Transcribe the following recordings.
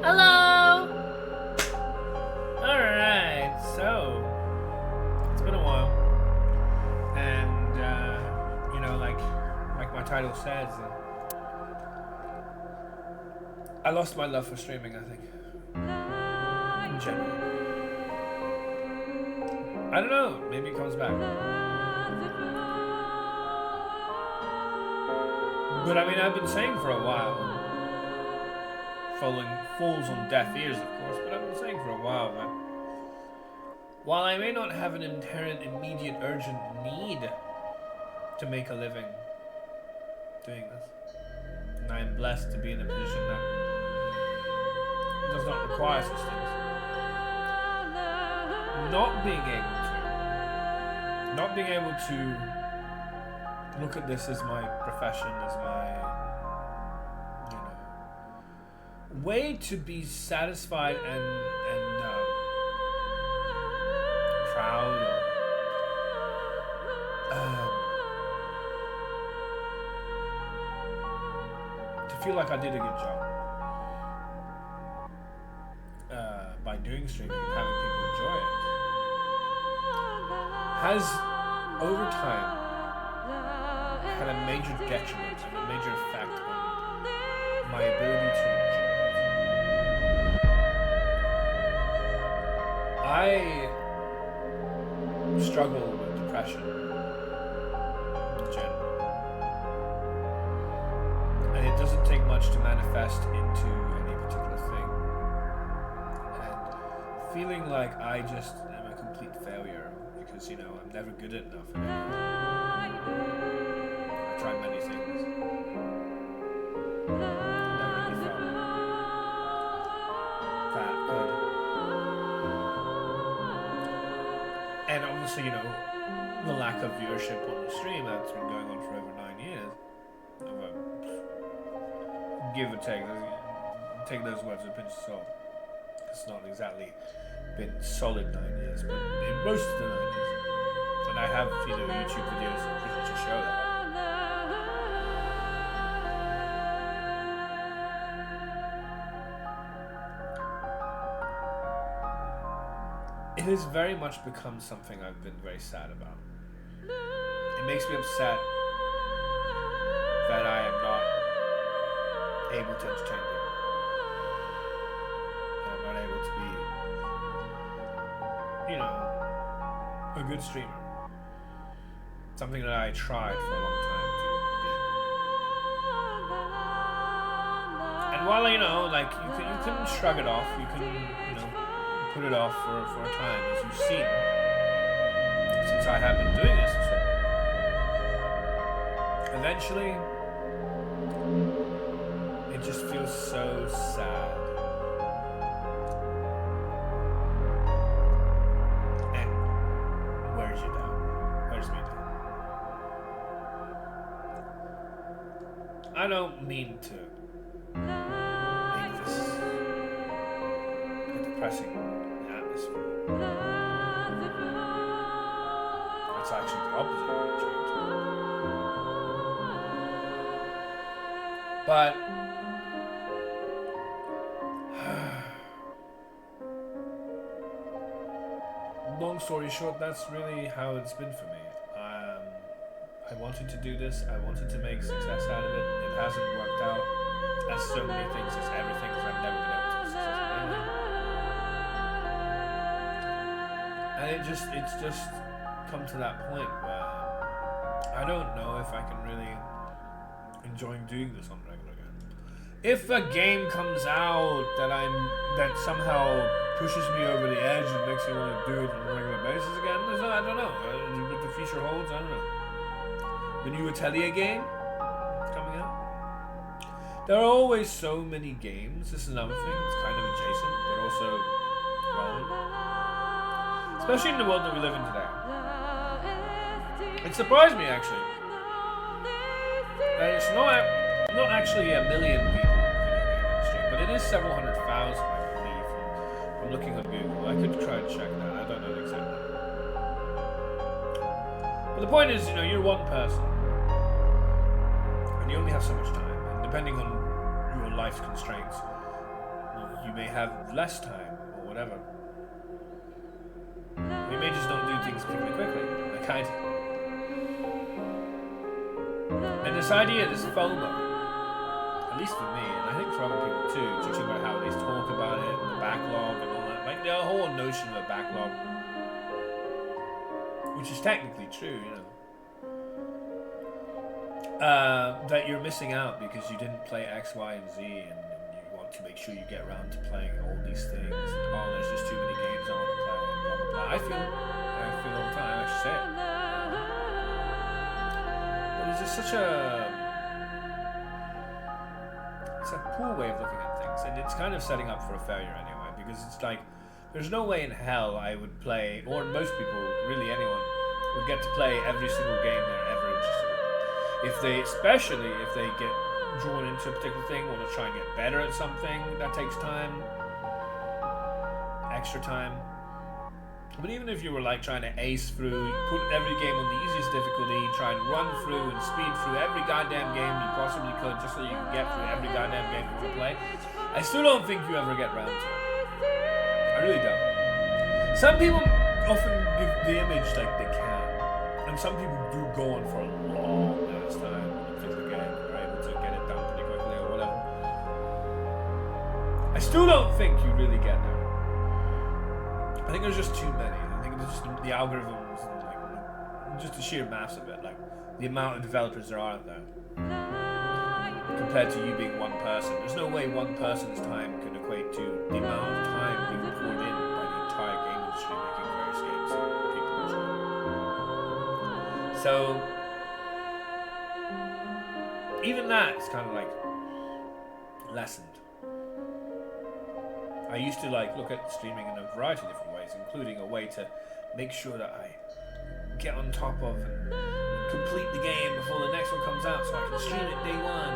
Hello! Alright, so it's been a while, and like my title says, I lost my love for streaming, I think, in general. I don't know, maybe it comes back. But I mean, I've been saying for a while, falls on deaf ears, of course, but I've been saying for a while that while I may not have an inherent, immediate, urgent need to make a living doing this, and I am blessed to be in a position that does not require such things, not being able to look at this as my profession, as my way to be satisfied and proud, or to feel like I did a good job by doing streaming and having people enjoy it, has over time had a major detriment and a major effect on my ability to enjoy it. I struggle with depression in general, and it doesn't take much to manifest into any particular thing, and feeling like I just am a complete failure because I'm never good enough at anything. I've tried many things, never really felt that good. And obviously, the lack of viewership on the stream that's been going on for over 9 years. Give or take those words with a pinch of salt. It's not exactly been solid 9 years, but in most of the 9 years. And I have, YouTube videos that pretty much show that. It has very much become something I've been very sad about. it makes me upset that I am not able to entertain people. And I'm not able to be, a good streamer. Something that I tried for a long time to be. And while, you can shrug it off, you can, put it off for a time, as you've seen, since I have been doing this. Eventually, it just feels so sad. And wears you down. Wears me down. I don't mean to make this a depressing atmosphere. It's actually the opposite of what I'm trying to do. But long story short, that's really how it's been for me. I wanted to do this. I wanted to make success out of it. It hasn't worked out as so many things, as everything, because I've never been able to be successful in anything. And it's just come to that point where I don't know if I can really enjoy doing this on regular again. If a game comes out that somehow pushes me over the edge and makes me want to do it on a regular basis again, I don't know. What the future holds, I don't know. The new Atelier game coming out. There are always so many games. This is another thing. It's kind of adjacent, but also relevant. Especially in the world that we live in today. It surprised me, actually, that it's not actually a million people in the video game industry, but it is several hundred thousand, I believe, from looking on Google. I could try and check that. I don't know the exact number. But the point is, you're one person, and you only have so much time, and depending on your life constraints, you may have less time, or whatever. You may just don't do things particularly quickly, like I do. And this idea, this FOMO, at least for me, and I think for other people too, judging by how they talk about it, and the backlog and all that, like the whole notion of a backlog, which is technically true, that you're missing out because you didn't play X, Y, and Z, and you want to make sure you get around to playing all these things. And, there's just too many games I want to play, and blah blah blah. I feel all the time. I should say it. But it's just such a poor way of looking at things, and it's kind of setting up for a failure anyway. Because it's like, there's no way in hell I would play, or most people, really anyone, would get to play every single game they're ever interested in. Especially if they get drawn into a particular thing, want to try and get better at something, that takes time, extra time. But even if you were like trying to ace through, put every game on the easiest difficulty, try and run through and speed through every goddamn game you possibly could, just so you can get through every goddamn game you want to play, I still don't think you ever get round to it. I really don't. Some people often give the image like they can, and some people do go on for a long ass time on a particular game, and they're able to get it done pretty quickly or whatever. I still don't think you really get there. I think there's just too many. I think it's just the algorithms and just the sheer mass of it, like the amount of developers there are out there, compared to you being one person. There's no way one person's time can equate to the amount of time being poured in by the entire game industry making various games that people enjoy. So even that is kind of like lessened. I used to look at streaming in a variety of different ways, including a way to make sure that I get on top of and complete the game before the next one comes out, so I can stream it day one,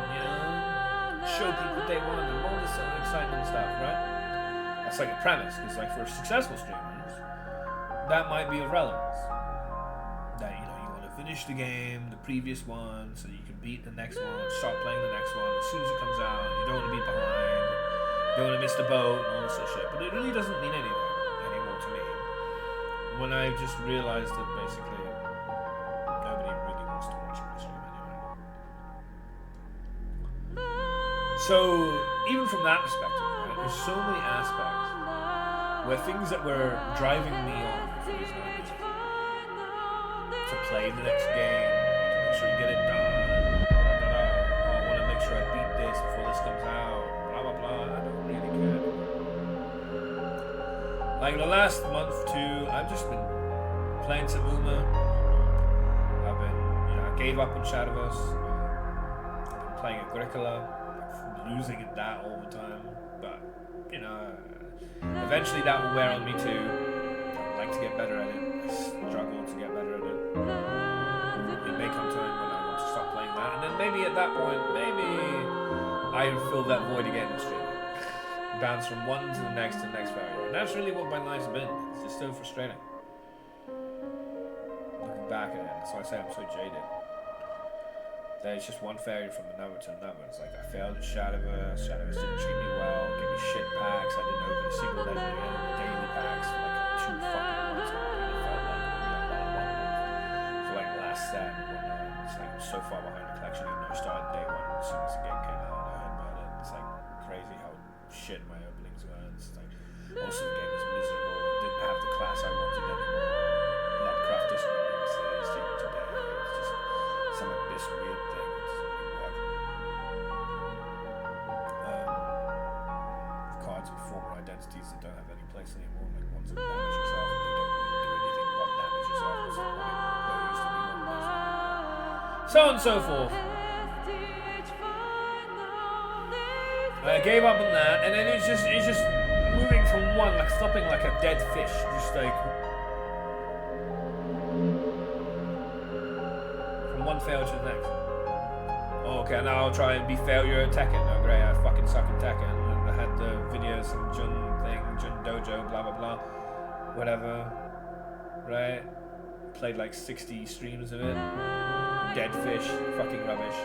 show people day one and all this sort of excitement stuff, right? That's like a premise, because for successful streamers, that might be of relevance. That you want to finish the game, the previous one, so that you can beat the next one, start playing the next one as soon as it comes out. You don't want to be behind. Don't want to miss the boat and all this sort of shit. But it really doesn't mean anything anymore to me. When I just realized that basically So even from that perspective, right, there's so many aspects where things that were driving me on for these 9 years to play the next game, to make sure you get it done, oh, I want to make sure I beat this before this comes out, blah blah blah. I don't really care. Like the last month too, I've just been playing some Uma. I've been, I gave up on Shadowverse. I've been playing Agricola, losing at that all the time. But eventually that will wear on me too. I'd like to get better at it. I struggle to get better at it. It may come time when I want to stop playing that, and then maybe at that point, maybe I fill that void again in streaming. Bounce from one to the next failure. And that's really what my life's been. It's just so frustrating. Looking back at it, that's why I say I'm so jaded. There's just one failure from another to another. It's like I failed at Shadowverse. Shadowverse didn't treat me well. Gave me shit packs. I didn't open a single legendary enemy daily packs for like 2 fucking months. And it felt like maybe like 1 month. For like the last set, it's like I'm so far behind the collection. Even though I started day 1 as soon as the game came out, and I heard about it. It's like crazy how shit my openings were. It's like also the game was miserable. Didn't have the class I wanted anymore. Bloodcraft doesn't really exist even today. It's just some of this weird thing. It doesn't really work. Cards with former identities that don't have any place anymore, like ones that damage yourself and they don't really do anything but damage yourself. What's the point? There used to be one of those. So on and so forth. I gave up on that, and then it's just moving from one, like flopping like a dead fish, just like from one failure to the next. Oh, okay, now I'll try and be failure at Tekken. Oh great, I fucking suck at Tekken. And I had the videos of Jun Dojo, blah blah blah, whatever. Right? Played like 60 streams of it. Dead fish, fucking rubbish.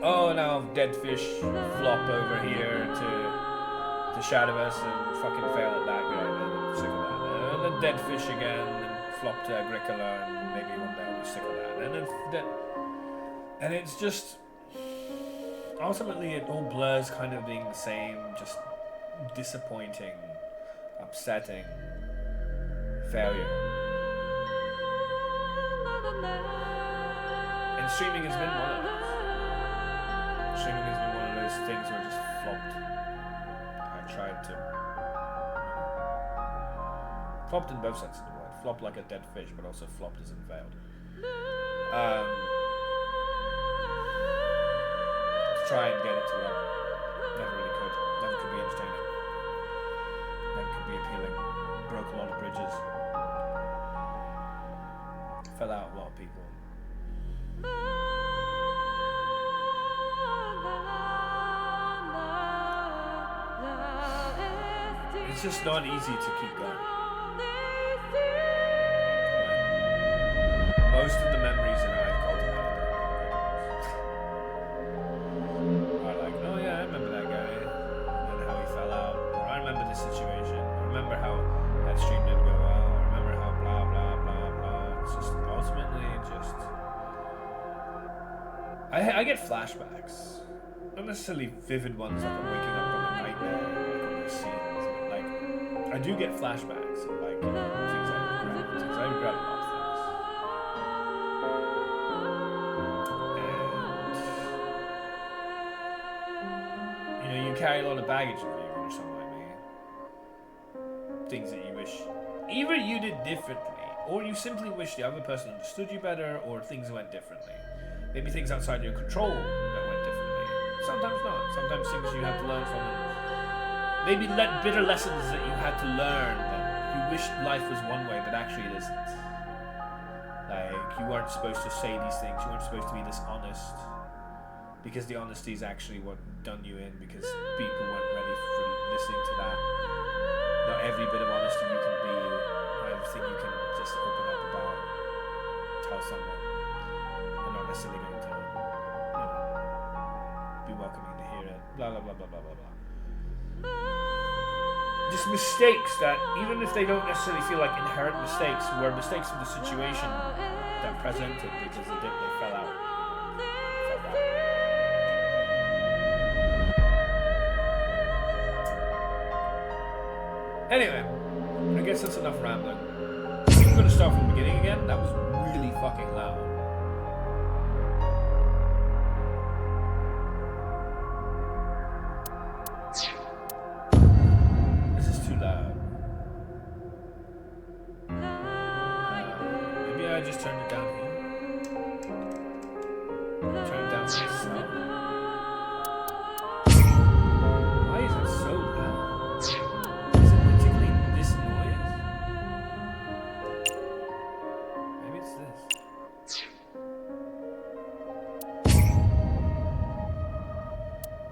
Oh, now Dead Fish flop over here to Shadowverse and fucking fail at that guy, and I'm sick of that. And then Dead Fish again, and flop to Agricola, and maybe one day I'll be sick of that. And it's just ultimately it all blurs kind of being the same, just disappointing, upsetting failure. And streaming has been one of those. Streaming has been one of those things where it just flopped. I tried to... Flopped in both senses of the word. Flopped like a dead fish, but also flopped as in failed. To try and get it to run. Never really could. Never could be entertaining. Never could be appealing. Broke a lot of bridges. Fell out a lot of people. It's just not easy to keep going. Most of the memories that I've cultivated are like, oh yeah, I remember that guy, and how he fell out, or I remember this situation, I remember how that stream didn't go well, I remember how blah blah blah blah. It's just ultimately just I get flashbacks. Not necessarily vivid ones like I'm waking up from a nightmare, like on these scenes. I do get flashbacks of like things I regret a lot of things. And you carry a lot of baggage with you when you're someone like me. Things that you wish either you did differently, or you simply wish the other person understood you better, or things went differently. Maybe things outside your control that went differently. Sometimes not. Sometimes things you have to learn from them. Maybe bitter lessons that you had to learn that you wished life was one way, but actually it isn't. Like, you weren't supposed to say these things, you weren't supposed to be this honest, because the honesty is actually what done you in, because people weren't ready for listening to that. Not every bit of honesty you can be, not everything you can just open up about, tell someone, and not necessarily going to, be welcoming to hear it, blah blah blah blah blah blah blah. Just mistakes that, even if they don't necessarily feel like inherent mistakes, were mistakes of the situation that presented because they fell out. Anyway, I guess that's enough rambling. I'm gonna start from the beginning again. That was really fucking loud. This is too loud. Maybe I just turned it down here. Turn it down to this side. Why is it so loud? Is it particularly this noise? Maybe it's this.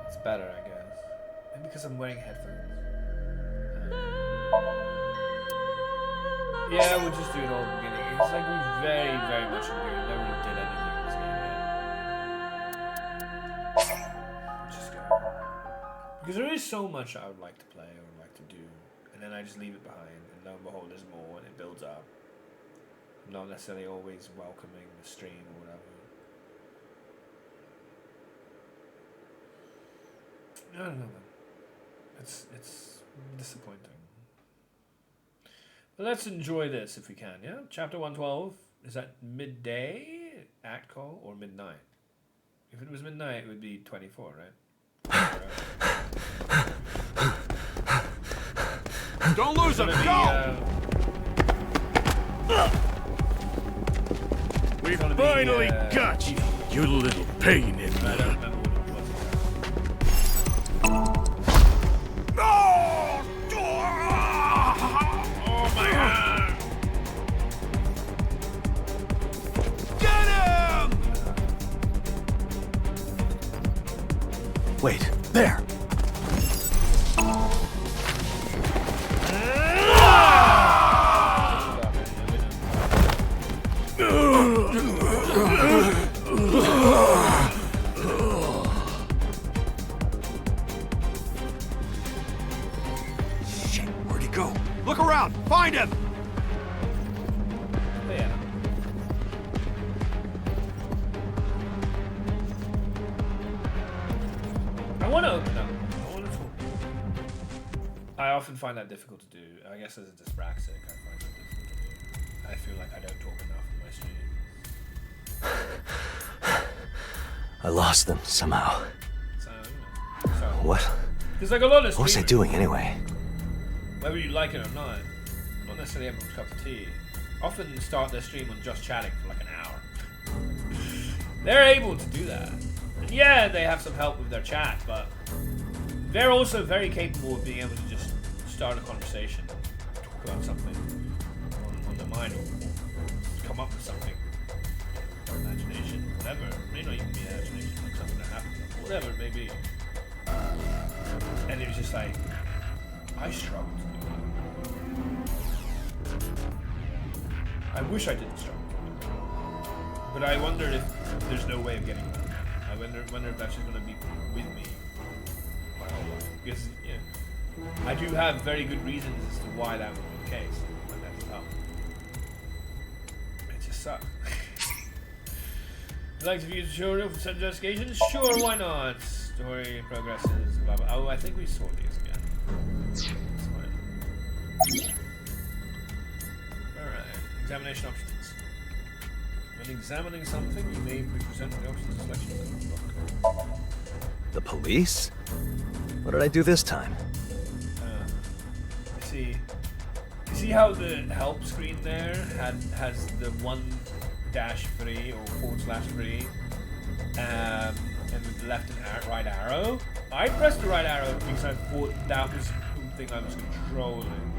It's better, I guess. Maybe because I'm wearing headphones. Yeah, we'll just do it all at the beginning. It's like we very, very much in the beginning. Never really did anything in this game yet. Just go. Because there is so much I would like to play or like to do, and then I just leave it behind, and lo and behold, there's more, and it builds up. I'm not necessarily always welcoming the stream or whatever. I don't know, man. It's disappointing. But let's enjoy this if we can, yeah? Chapter 112, is that midday at call or midnight? If it was midnight, it would be 24, right? Don't lose him! Go! We finally got you, you little pain in I don't remember what it was. Oh my god! Get him! Wait, there! Shit, where'd he go? Look around! Find him! Yeah. I want to open up. I want to talk. I often find that difficult to do. I guess as a dyspraxic, I find that difficult to do. I feel like I don't talk enough in my stream. I lost them somehow. So, you know. What? There's like a lot of What was I streamers, doing anyway? whether you like it or not necessarily everyone's cup of tea, often start their stream on just chatting for like an hour. They're able to do that. And yeah, they have some help with their chat, but they're also very capable of being able to just start a conversation, talk about something on their mind, or come up with something. Imagination, whatever. It may not even be imagination, like something that happened, whatever it may be. And it was just like, I struggled to do that. I wish I didn't struggle to do that. But I wondered if there's no way of getting that. I wonder if that's just going to be with me my whole life. Because, you know, I do have very good reasons as to why that would be the case. And that's tough. It just sucks. Would you like to view the tutorial for certain justifications? Sure, why not? Story progresses, blah blah. Oh, I think we saw these again. That's fine. Alright. Examination options. When examining something, you may be presented the options selection in the book. The police? What did I do this time? You see how the help screen there has the 1-3 or /3 and with the left and right arrow? I pressed the right arrow because I thought that was the thing I was controlling.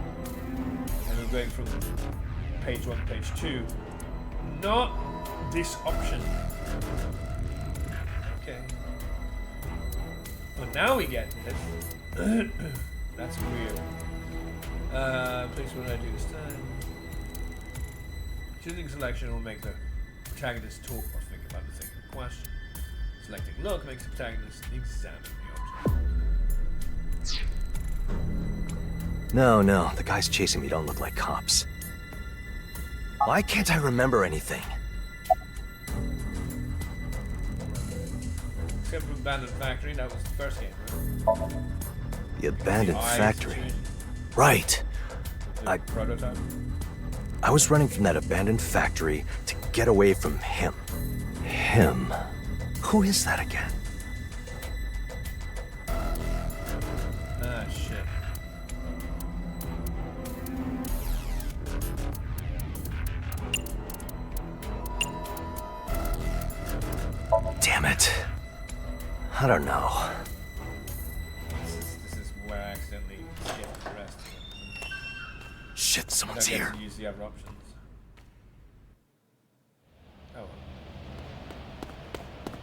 And we're going from page 1 to page 2. Not this option. Okay. Well, now we get this. That's weird. Please, what did I do this time? Choosing selection will make the protagonist talk or think about the thing in question. Selecting look makes the protagonist examine the object. No, the guys chasing me don't look like cops. Why can't I remember anything? Except for Abandoned Factory, that was the first game, right? The abandoned The eyes factory. situation. Right. I- prototype. I was running from that abandoned factory to get away from him. Him? Who is that again? Ah, shit. Damn it. I don't know. This is where I accidentally skipped the rest. Shit, I someone's don't get here. to use the other options. Oh well.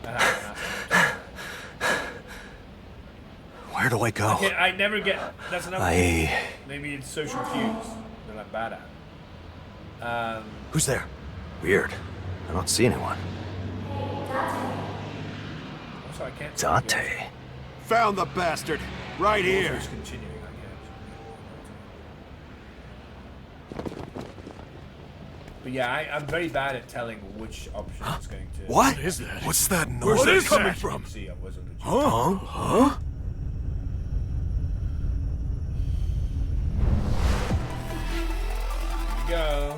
That happened last time. Where do I go? Okay, I never get. That's another thing. I... Maybe it's social cues that I'm bad at. Who's there? Weird. I don't see anyone. Also, I can't. Dante. Found the bastard. Right here. Just continuing. I can't. But yeah, I'm very bad at telling which option is going to. What is that? What's that noise? Where's Where's that it coming You from? can see I wasn't. Huh? Huh? Go.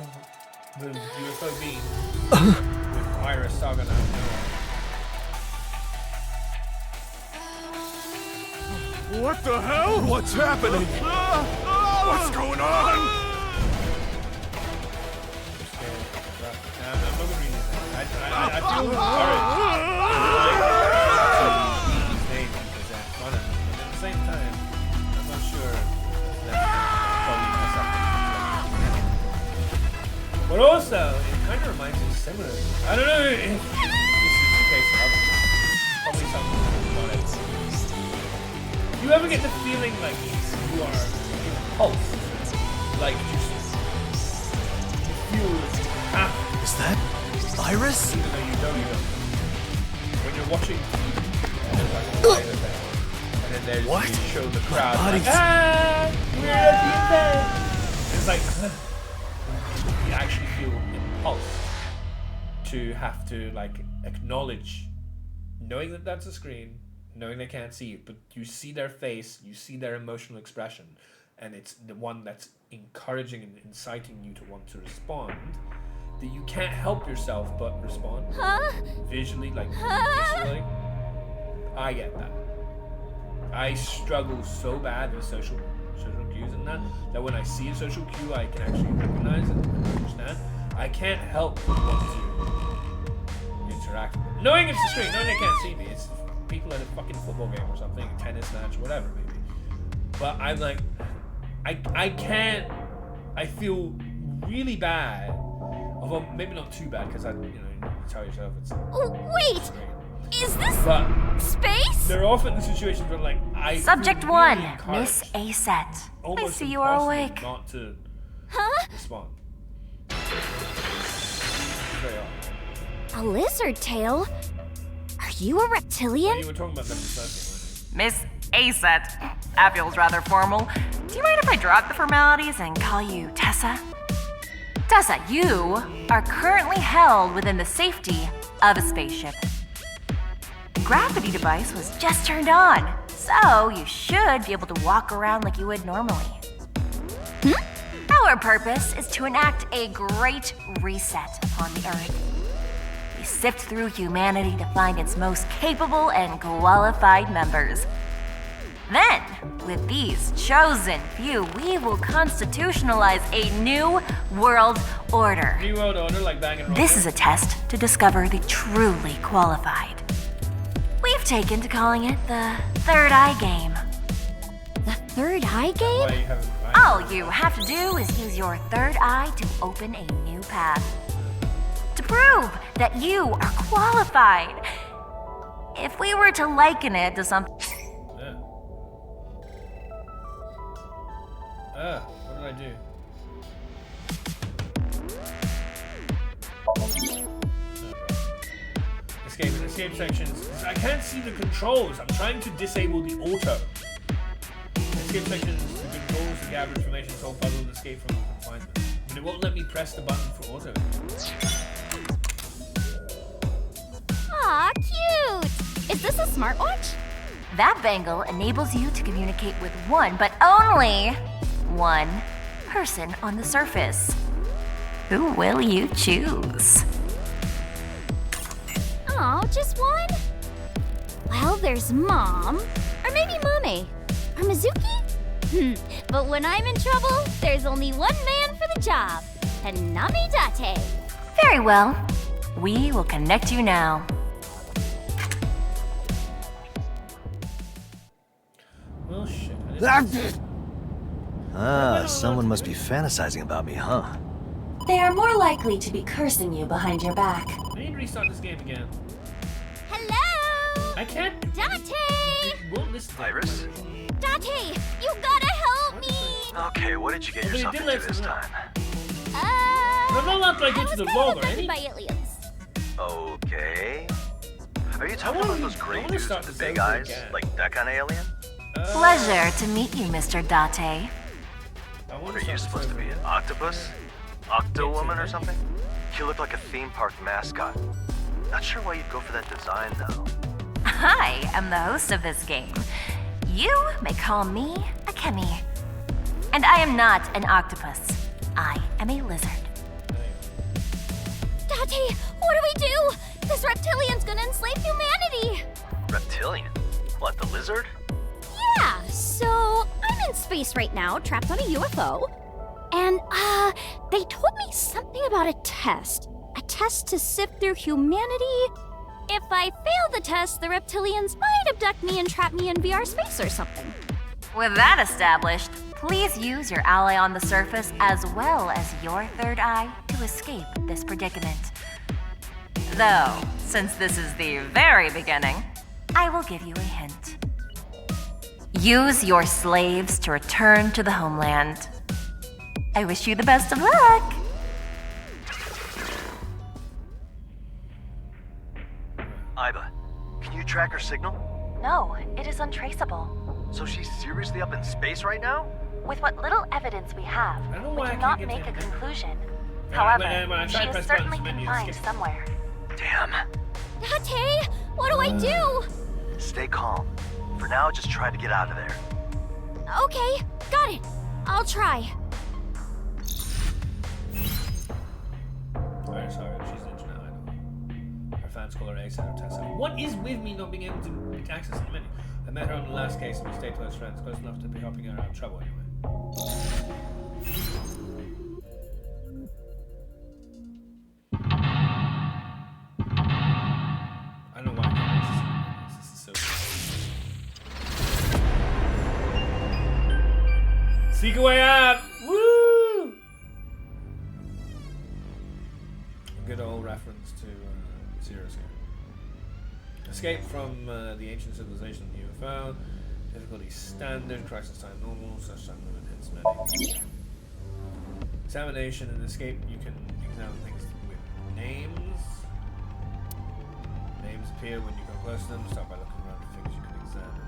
The UFO beam with Iris Saga now. What the hell? What's happening? What's going on? I'm not gonna read this. I feel encouraged to read these names because they're fun, but at the same time, I'm not sure that's probably mess up. But also, it kind of reminds me similar. I don't know if this is the case of others. Probably something about it. You ever get the feeling like you are impulsed? Like you feel happy. Is that Iris? Even though you don't even. When you're watching TV, there's like a light event, and then there's What? you show the crowd body's- like, we're at the event. It's like you actually feel impulsed to have to like acknowledge, knowing that that's a screen, knowing they can't see you, but you see their face, you see their emotional expression, and it's the one that's encouraging and inciting you to want to respond, that you can't help yourself but respond. Visually, like viscerally. I get that. I struggle so bad with social cues and that when I see a social cue I can actually recognize it and understand. I can't help but want to interact with it. Knowing it's a screen, knowing they can't see me, it's people at a fucking football game or something, a tennis match, whatever maybe. But I'm like, I can't, I feel really bad. Although maybe not too bad because you tell yourself it's. Oh, wait! Screen. Is this But space? there are often the situations where like I Subject feel one, really encouraged, Miss Aset. I almost see you are impossible awake. Not to Huh? respond. Very odd. A lizard tail? Are you a reptilian? You were talking about them in the first game, Miss Aset. That feels rather formal. Do you mind if I drop the formalities and call you Tessa? Tessa, you are currently held within the safety of a spaceship. The gravity device was just turned on, so you should be able to walk around like you would normally. Our purpose is to enact a great reset upon the Earth. We sift through humanity to find its most capable and qualified members. Then, with these chosen few, we will constitutionalize a new world order. New World Order, like Bang and Roger. This is a test to discover the truly qualified. We've taken to calling it the Third Eye Game. The third eye game? Why you haven't. All you have to do is use your third eye to open a new path. To prove that you are qualified. If we were to liken it to something. What did I do? Escape sections. I can't see the controls. I'm trying to disable the auto. Escape sections, the controls to gather information, solve puzzles, and escape from confinement. But it won't let me press the button for auto. Aw, cute! Is this a smartwatch? That bangle enables you to communicate with one, but only one person on the surface. Who will you choose? Oh, just one? Well, there's Mom. Or maybe Mommy. Or Mizuki? But when I'm in trouble, there's only one man for the job. Kaname Date. Very well. We will connect you now. Well, shit. Someone must be fantasizing about me, huh? They are more likely to be cursing you behind your back. I need to restart this game again. Hello? I can't. Date! It won't listen to Iris? Date, you gotta help me! Okay, what did you get But he yourself did into let this us know. time? I'm not allowed to I get was to the kinda vlog or abducted anything. by aliens. Okay. Are you talking wanna- about those I green wanna dudes start with the this big over eyes? again. Like that kind of alien? Pleasure to meet you, Mr. Date. What are you supposed to be, an octopus? Octo-woman or something? You look like a theme park mascot. Not sure why you'd go for that design, though. I am the host of this game. You may call me a Kemi. And I am not an octopus. I am a lizard. Date, what do we do? This reptilian's gonna enslave humanity! Reptilian? What, the lizard? Yeah, so I'm in space right now, trapped on a UFO. And, they told me something about a test. A test to sift through humanity. If I fail the test, the reptilians might abduct me and trap me in VR space or something. With that established, please use your ally on the surface as well as your third eye to escape this predicament. Though, since this is the very beginning, I will give you a hint. Use your slaves to return to the Homeland. I wish you the best of luck! Iba, can you track her signal? No, it is untraceable. So she's seriously up in space right now? With what little evidence we have, I don't know we why I cannot can't get make a to it. conclusion. Yeah, However, when I she try to is press certainly buttons, menu confined skips. somewhere. Damn. Date, what do I do? Stay calm. For now, just try to get out of there. Okay, got it. I'll try. Alright, sorry, she's injured now, I know. Her fans call her Ace out of Tessa. What is with me not being able to access the menu? I met her on the last case and we stayed close friends, close enough to be helping her out of trouble anyway. I don't know why I can't access it. This is so cool. Seek a way out! Woo! Good old reference to Zero's here. Escape from the ancient civilization of the UFO. Difficulty standard, crisis time normal, such time limit hits many. Examination and escape, you can examine things with names. Names appear when you come close to them. Start by looking around for things you can examine.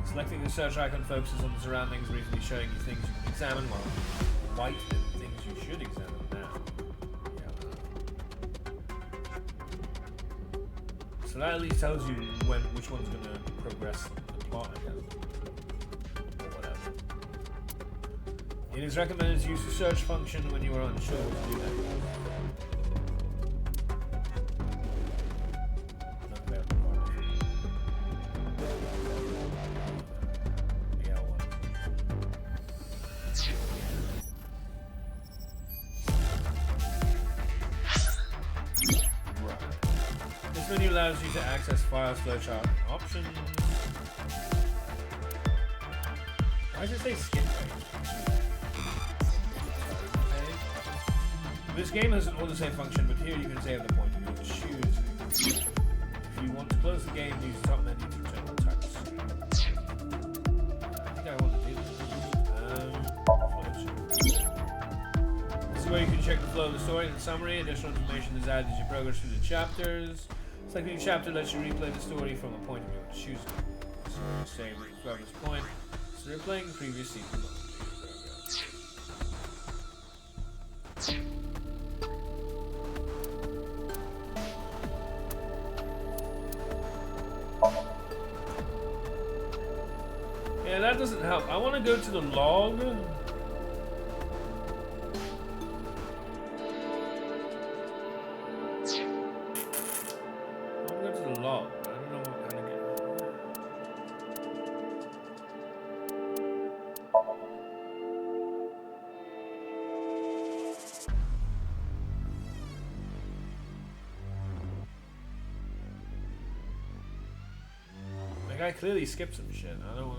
Selecting the search icon focuses on the surroundings, briefly showing you things you can examine, while white and things you should examine now. So that at least tells you which one's going to progress the plot, I guess. Or whatever. It is recommended to use the search function when you are unsure what to do next. Not there. Yeah, one. This menu allows you to access files, flowchart, and options. Why does it say skip page? This game has an autosave function, but here you can save the point you choose. If you want to close the game, use the top menu to return the text. I think I want to do this. This is where you can check the flow of the story and the summary. Additional information is added as you progress through the chapters. Selecting a chapter lets you replay the story from a point of view choosing. So save the progress point. So replaying the previous sequence. Yeah, that doesn't help. I want to go to the log. Like I clearly skipped some shit. I don't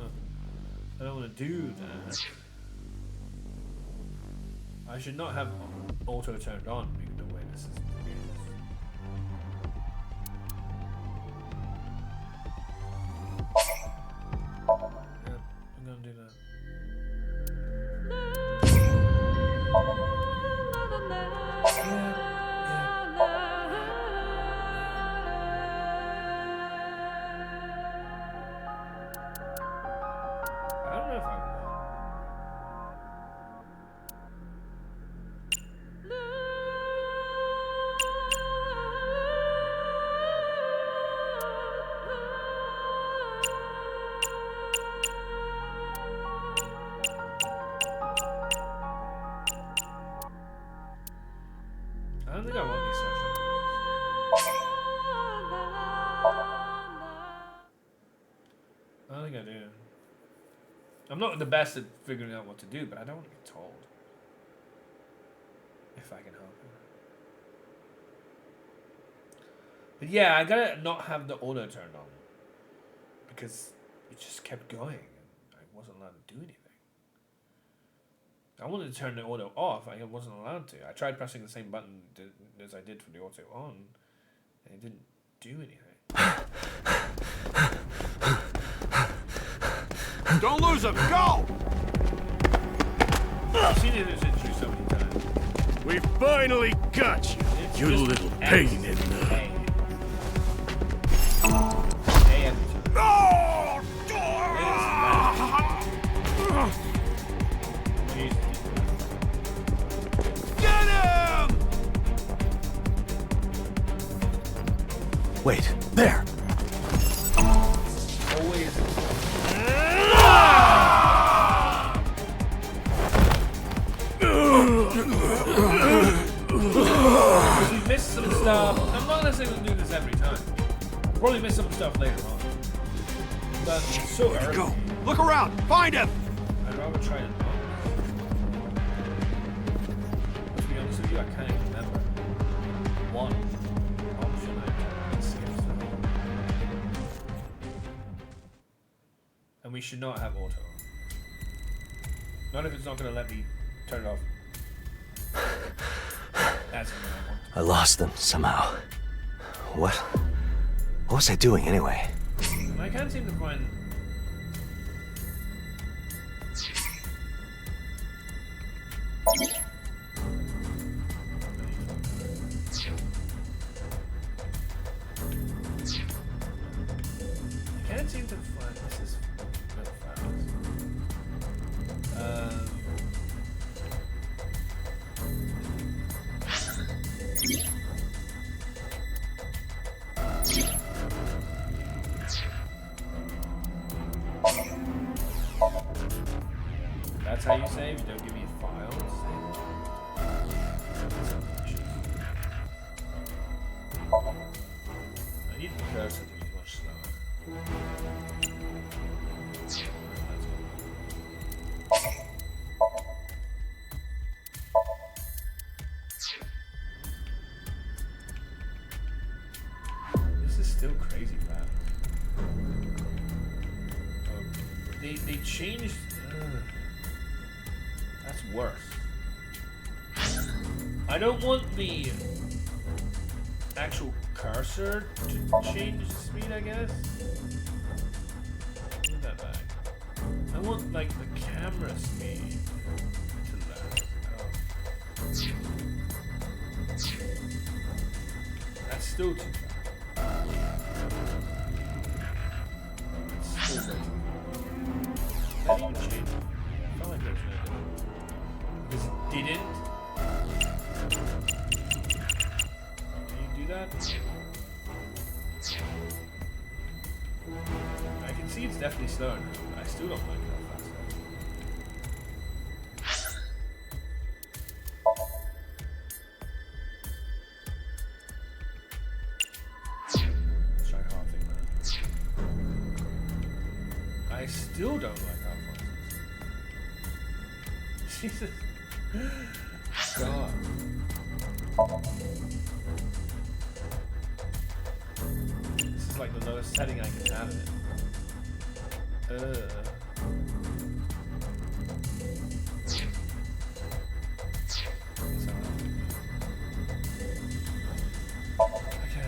wanna do that. I should not have auto turned on because the way this is the yeah, I'm gonna do that. I don't know if I will. I don't think I want these soundtracks. I don't think I do. I'm not the best at figuring out what to do, but I don't want to be told. If I can help it. But yeah, I gotta not have the auto turned on. Because it just kept going. And I wasn't allowed to do anything. I wanted to turn the auto off. I wasn't allowed to. I tried pressing the same button as I did for the auto on. And it didn't do anything. Don't lose him! Go! I've seen it introduced so many times. We finally got you, It's you just little X, pain in the... A. A every time. Oh! Get him! Wait, there! Always. We missed some stuff. I'm not necessarily going to do this every time. Probably miss some stuff later on. But it's so early. Go! Look around! Find him! I'd rather try it not. To be honest with you, I can't even remember one option I skipped through. And we should not have auto. Not if it's not going to let me turn it off. That's what I want. I lost them somehow. What was I doing anyway? And I can't seem to find. I can't seem to find. This is really fast. That's how you save? You don't give me files? I need the cursor to be much slower. This is still crazy fast. They changed. That's worse. I don't want the actual cursor to change the speed, I guess. Move that back. I want like the camera speed to that. That's still too fast. It's still way too fast. That even changed. I felt like there was no difference. Because it didn't. Can you do that? I can see it's definitely slower now, but I still don't like how fast that is. Let's try halving that. I still don't like how fast it is. Jesus. God. This is like the lowest setting I can have it. Okay,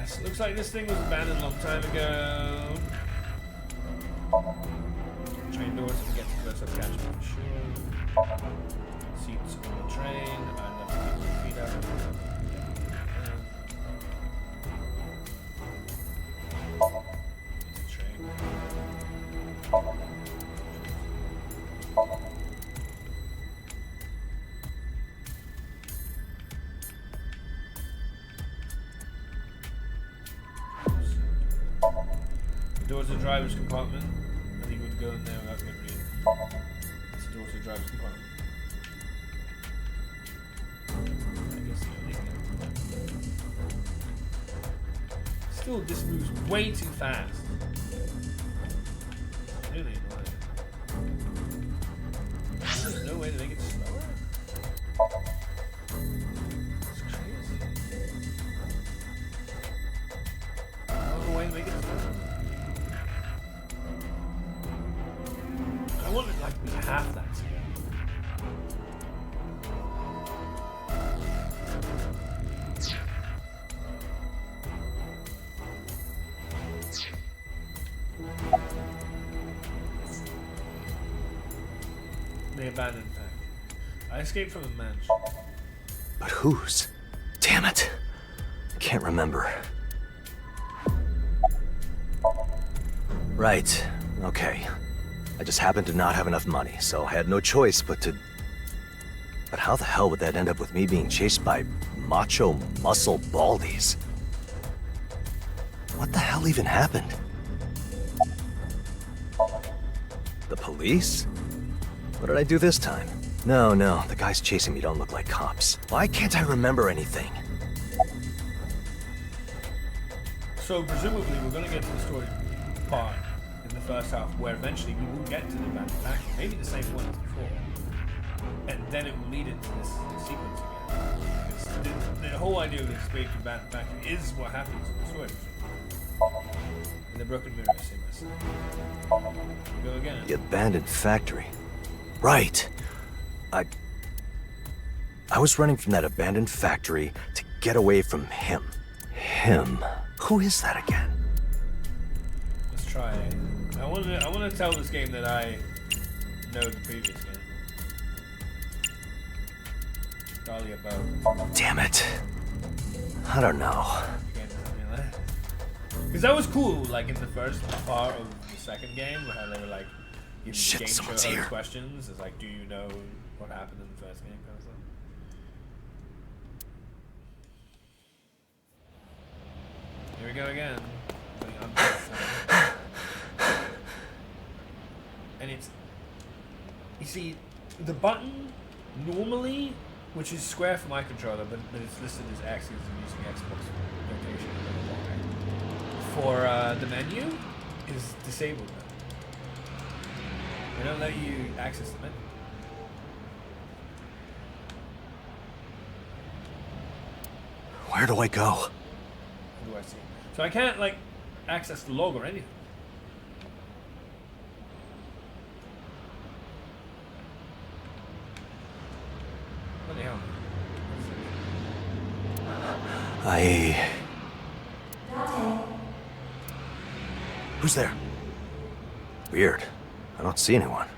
so looks like this thing was abandoned a long time ago. Train doors to get to close up catch for sure. Seats on the train. I'd love to keep my feet up. It's a train. The doors to the driver's compartment. I think we'd go in there without good reason. It's the door to the driver's compartment. I guess the only thing. Still, this moves way too fast. It's really annoying. There's no way to make it slower? It's crazy. No way to make it slower. I want it like to be half that scale. The abandoned factory. I escaped from a mansion. But whose? Damn it. I can't remember. Right. Okay. I just happened to not have enough money, so I had no choice but to... But how the hell would that end up with me being chased by macho muscle baldies? What the hell even happened? The police? What did I do this time? No, the guys chasing me don't look like cops. Why can't I remember anything? So presumably we're going to get to the story part in the first half where eventually we will get to the abandoned factory, maybe the same one as before, and then it will lead into this sequence again. Because the whole idea of the escape from the abandoned factory is what happens in the story. And the broken mirror, same as we go again. The abandoned factory. Right. I was running from that abandoned factory to get away from him. Him. Who is that again? Let's try. I want to tell this game that I know the previous game. Dahlia Bow. Damn it. I don't know. Because that was cool, like in the first part of the second game, how they were like giving Shit, the game someone's show here. questions. It's like, do you know what happened in the first game? Kind of stuff. Here we go again. And it's, you see, the button normally, which is square for my controller, but it's listed as X because I'm using Xbox notation. For the menu is disabled now. They don't let you access the menu. Where do I go? What do I see? So I can't like access the log or anything. What the hell? Who's there? Weird. I don't see anyone.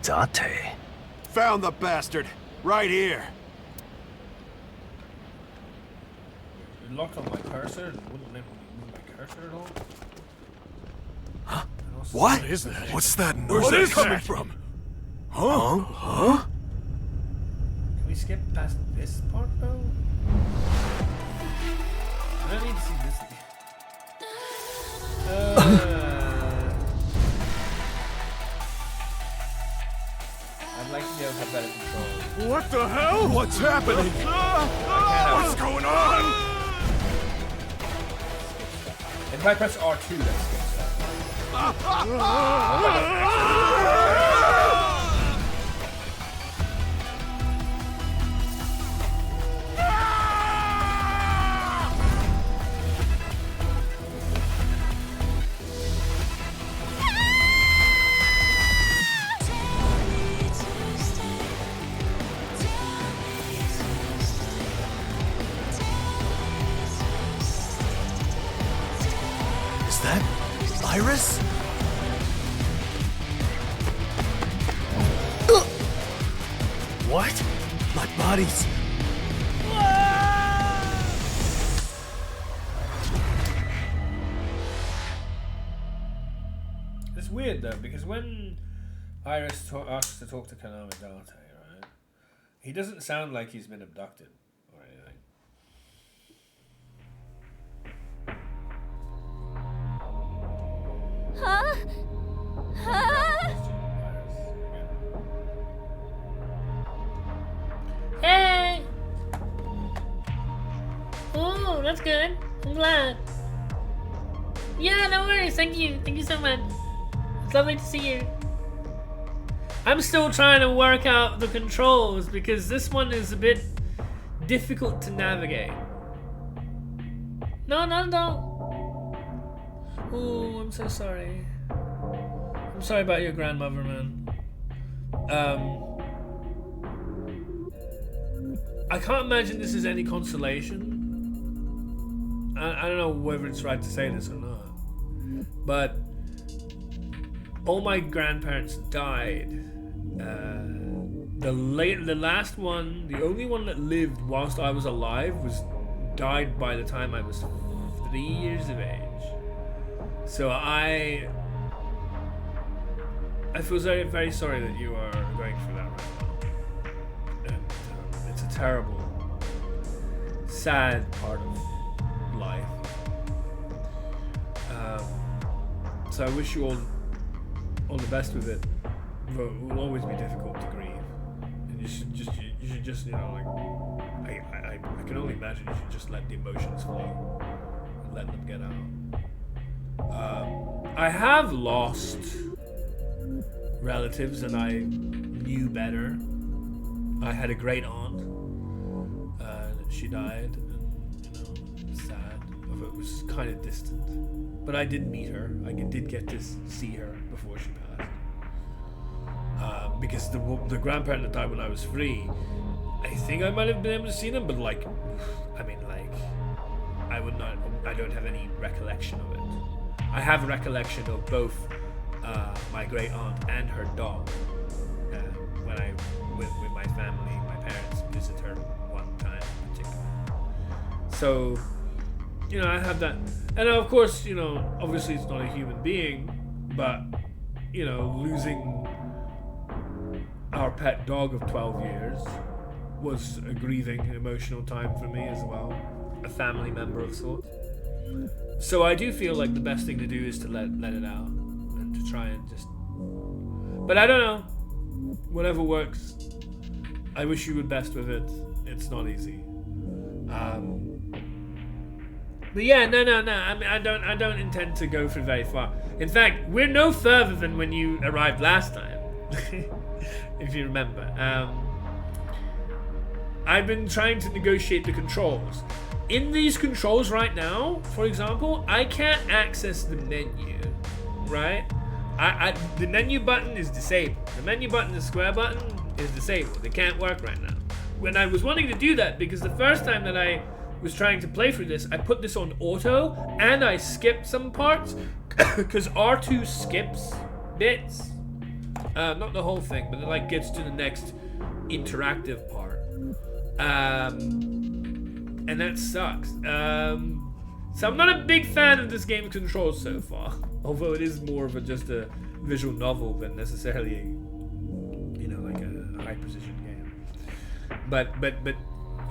Date. Found the bastard. Right here. It locked on my cursor and wouldn't let me move my cursor at all. Huh? And also- What? What is that? What's that Where's noise? that coming from? Huh? Huh? Can we skip past this part though? I don't need to see this again. I'd like to be able to have better control. What the hell? What's happening? What's going on? And if I press R2, that skips stuff. Was that Iris? What? My body's... It's weird though, because when Iris asks to talk to Kaname Date, right? He doesn't sound like he's been abducted or anything. Huh? Huh? Hey! Oh, that's good. I'm glad. Yeah, no worries. Thank you. Thank you so much. It's lovely to see you. I'm still trying to work out the controls because this one is a bit difficult to navigate. No. Oh, I'm so sorry. I'm sorry about your grandmother, man. I can't imagine this is any consolation. I don't know whether it's right to say this or not, but all my grandparents died. The last one, the only one that lived whilst I was alive, died by the time I was 3 years of age. So I feel very, very sorry that you are going through that right now. And it's a terrible, sad part of life. So I wish you all the best with it. But it will always be difficult to grieve. And you should just, you know, like, I can only imagine you should just let the emotions flow and let them get out. I have lost relatives and I knew better. I had a great aunt. She died, and, you know, it was sad. Although it was kind of distant. But I did meet her. I did get to see her before she passed. Because the grandparent that died when I was 3, I think I might have been able to see them, but like, I mean, like, I don't have any recollection of it. I have recollection of both my great aunt and her dog. When I with my family, my parents visited her one time in particular. So, you know, I have that, and of course, you know, obviously it's not a human being, but you know, losing our pet dog of 12 years was a grieving, emotional time for me as well. A family member of sorts. So I do feel like the best thing to do is to let it out and to try and just... But I don't know. Whatever works. I wish you the best with it. It's not easy. But yeah, no. I mean, I don't intend to go for very far. In fact, we're no further than when you arrived last time. If you remember. I've been trying to negotiate the controls. In these controls right now, for example, I can't access the menu, right? The menu button is disabled. The menu button, the square button, is disabled. It can't work right now. When I was wanting to do that, because the first time that I was trying to play through this, I put this on auto, and I skipped some parts, because R2 skips bits. Not the whole thing, but it like gets to the next interactive part. And that sucks. So I'm not a big fan of this game's controls so far. Although it is more of just a visual novel than necessarily, you know, like a high precision game. But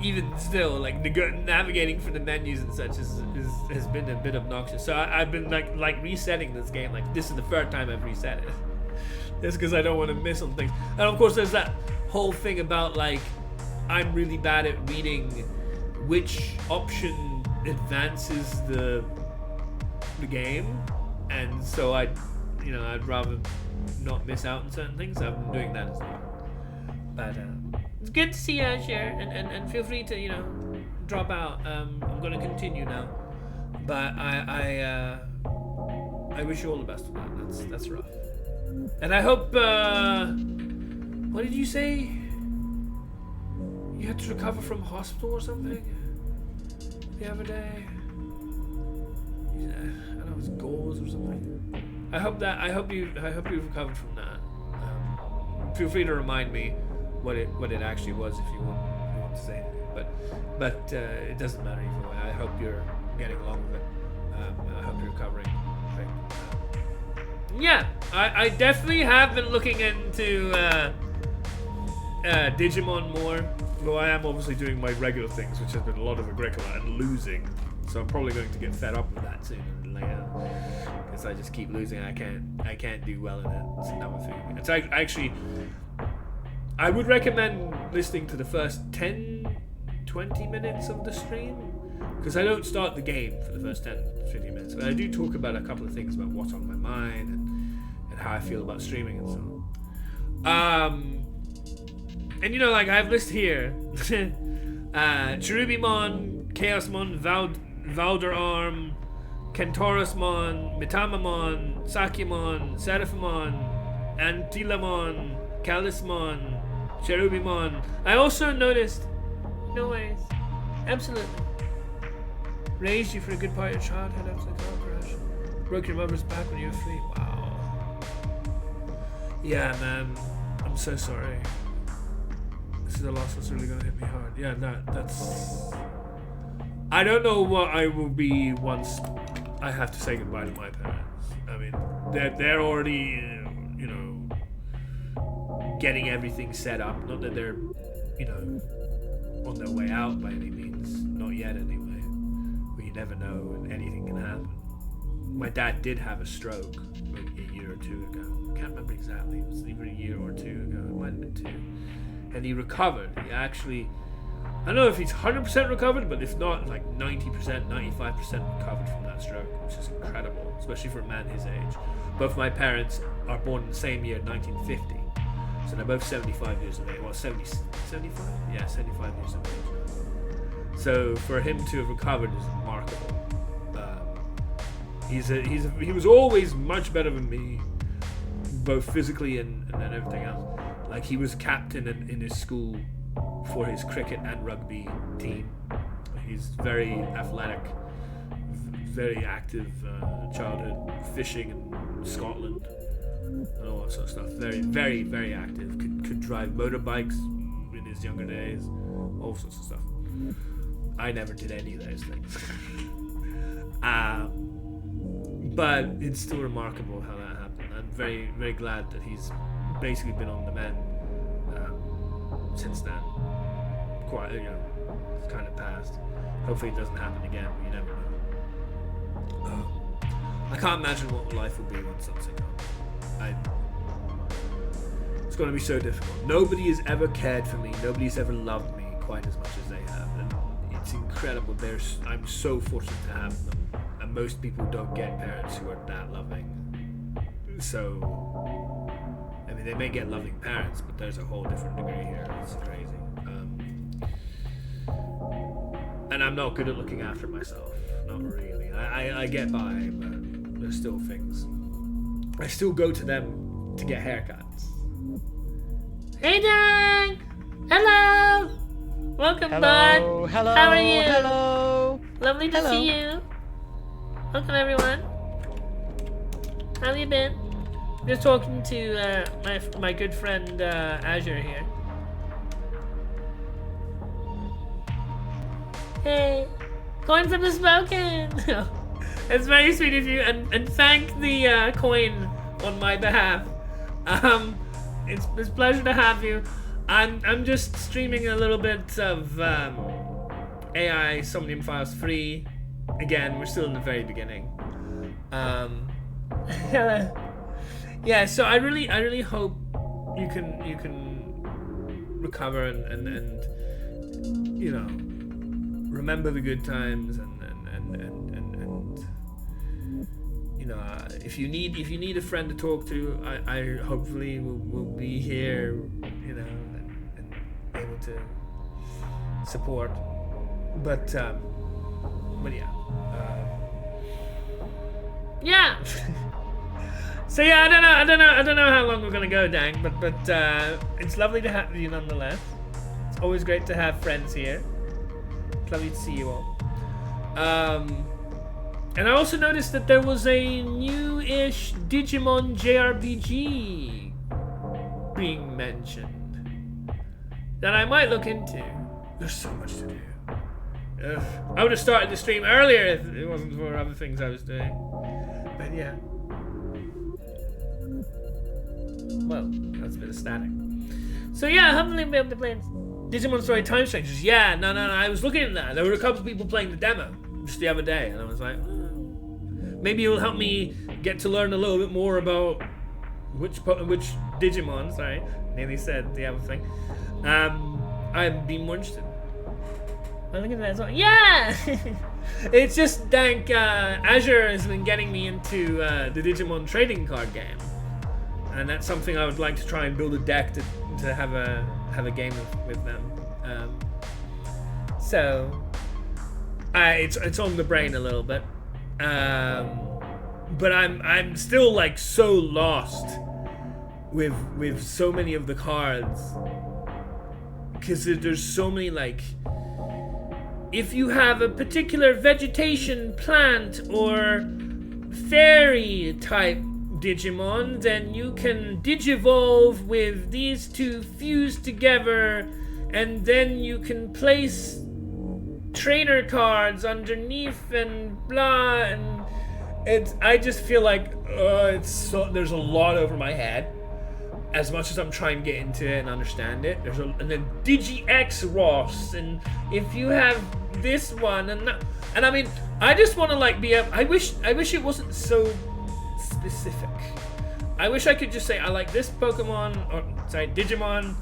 even still, like navigating for the menus and such has been a bit obnoxious. So I've been like resetting this game. Like this is the third time I've reset it. Just because I don't want to miss on things. And of course, there's that whole thing about like I'm really bad at reading which option advances the game, and so I'd rather not miss out on certain things. I've been doing that as well. But it's good to see you, Asher, and feel free to, you know, drop out. I'm going to continue now, but I wish you all the best with that. That's rough, and I hope. What did you say? You had to recover from hospital or something the other day? I don't know, it's goals or something. I hope you've recovered from that. Feel free to remind me what it actually was if you want to say anything. But it doesn't matter either way. I hope you're getting along with it. I hope you're recovering. Yeah, I definitely have been looking into Digimon more. Though I am obviously doing my regular things, which has been a lot of Agricola and losing. So I'm probably going to get fed up with that sooner than later. Because I just keep losing. I can't do well in it. It's another thing. It's actually, I would recommend listening to the first 10-20 minutes of the stream. Because I don't start the game for the first 10-15 minutes. But I do talk about a couple of things about what's on my mind and how I feel about streaming and so on. And like I have listed here, Cherubimon, Chaosmon, Valderarm, Kentorosmon, Mitamamon, Sakyamon, Seraphimon, Antilamon, Kalismon, Cherubimon. I also noticed, no worries, absolutely, raised you for a good part of your childhood after the car crash. Broke your mother's back when you were 3. Wow. Yeah, man, I'm so sorry. This is a loss that's really gonna hit me hard. Yeah, that's. I don't know what I will be once I have to say goodbye to my parents. I mean, they're already, getting everything set up. Not that they're, on their way out by any means. Not yet, anyway. But you never know, and anything can happen. My dad did have a stroke a year or 2 ago. I can't remember exactly. It was either a year or 2 ago. It might have been 2. And he recovered. He actually, I don't know if he's 100% recovered, but if not, like 90%, 95% recovered from that stroke, which is incredible, especially for a man his age. Both my parents are born in the same year, 1950. So they're both 75 years of age. Well, 75? Yeah, 75 years of age. So for him to have recovered is remarkable. He was always much better than me, both physically and everything else. Like, he was captain in his school for his cricket and rugby team. He's very athletic, very active childhood, fishing in Scotland and all that sort of stuff. Very, very, very active. Could drive motorbikes in his younger days, all sorts of stuff. I never did any of those things. But it's still remarkable how that happened. I'm very, very glad that he's basically been on the mend since then. Quite, it's kind of passed. Hopefully it doesn't happen again, but you never know. I can't imagine what life will be once that's gone. It's going to be so difficult. Nobody has ever cared for me. Nobody's ever loved me quite as much as they have, and it's incredible. I'm so fortunate to have them, and most people don't get parents who are that loving. So, I mean, they may get loving parents, but there's a whole different degree here. It's crazy. And I'm not good at looking after myself. Not really. I get by, but there's still things. I still go to them to get haircuts. Hey, Doug! Hello! Welcome, bud. Hello. How are you? Hello. Lovely to see you. Welcome, everyone. How have you been? Just talking to my good friend Azure here. Hey, coin from the spoken. It's very sweet of you, and thank the coin on my behalf. It's a pleasure to have you. I'm just streaming a little bit of AI Somnium Files 3. Again, we're still in the very beginning. Yeah, so I really hope you can recover and remember the good times and if you need a friend to talk to, I hopefully will be here, and able to support. But yeah. So yeah, I don't know how long we're gonna go, Dang, but it's lovely to have you nonetheless. It's always great to have friends here. It's lovely to see you all. And I also noticed that there was a new-ish Digimon JRPG being mentioned that I might look into. There's so much to do. I would have started the stream earlier if it wasn't for other things I was doing. But yeah. Well, that's a bit of static. So yeah, I haven't been able to play Digimon Story Time Strangers. Yeah, no, I was looking at that. There were a couple of people playing the demo just the other day, and I was like, maybe it will help me get to learn a little bit more about which Digimon, sorry, nearly said the other thing, I'd be more interested. Oh, look at that as well. Yeah! It's just dank, Azure has been getting me into the Digimon trading card game. And that's something I would like to try and build a deck to have a game with them. So it's on the brain a little bit. But I'm still like so lost with so many of the cards. Because there's so many, like, if you have a particular vegetation, plant, or fairy type Digimon, then you can digivolve with these two fused together, and then you can place trainer cards underneath and blah, and I just feel like there's a lot over my head. As much as I'm trying to get into it and understand it, and then DigiX Ross, and if you have this one, and I mean, I just want to like be I wish it wasn't so specific. I wish I could just say I like this Pokemon, or sorry, Digimon,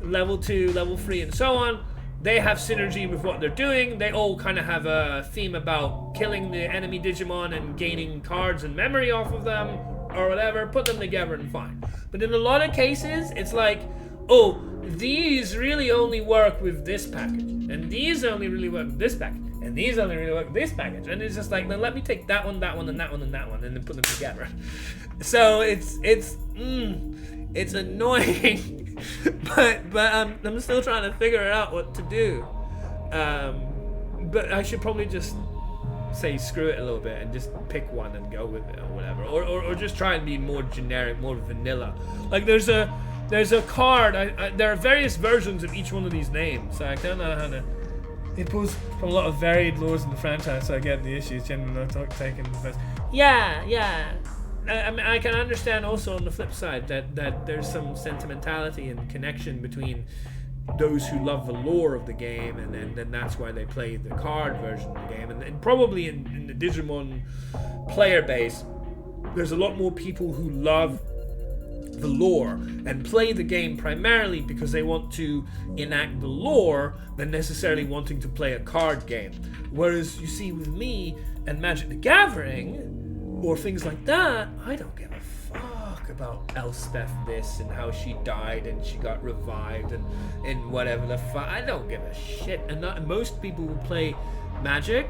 level 2, level 3, and so on. They have synergy with what they're doing. They all kind of have a theme about killing the enemy Digimon and gaining cards and memory off of them, or whatever. Put them together and fine. But in a lot of cases, it's like, oh, these really only work with this package, and these only really work with this package, and these only really work with this package, and it's just like, then let me take that one, and that one, and that one, and then put them together. So it's annoying, but I'm still trying to figure out what to do. But I should probably just say screw it a little bit and just pick one and go with it or whatever, or just try and be more generic, more vanilla. Like there's a card. There are various versions of each one of these names, so I don't know how to. It pulls from a lot of varied lores in the franchise, so I get the issues generally not taken first. Yeah. I mean, I can understand also on the flip side that there's some sentimentality and connection between those who love the lore of the game, and then that's why they play the card version of the game, and probably in the Digimon player base, there's a lot more people who love the lore and play the game primarily because they want to enact the lore than necessarily wanting to play a card game. Whereas you see with me and Magic the Gathering or things like that, I don't give a fuck about Elspeth this and how she died and she got revived and whatever the fuck. I don't give a shit. And most people who play Magic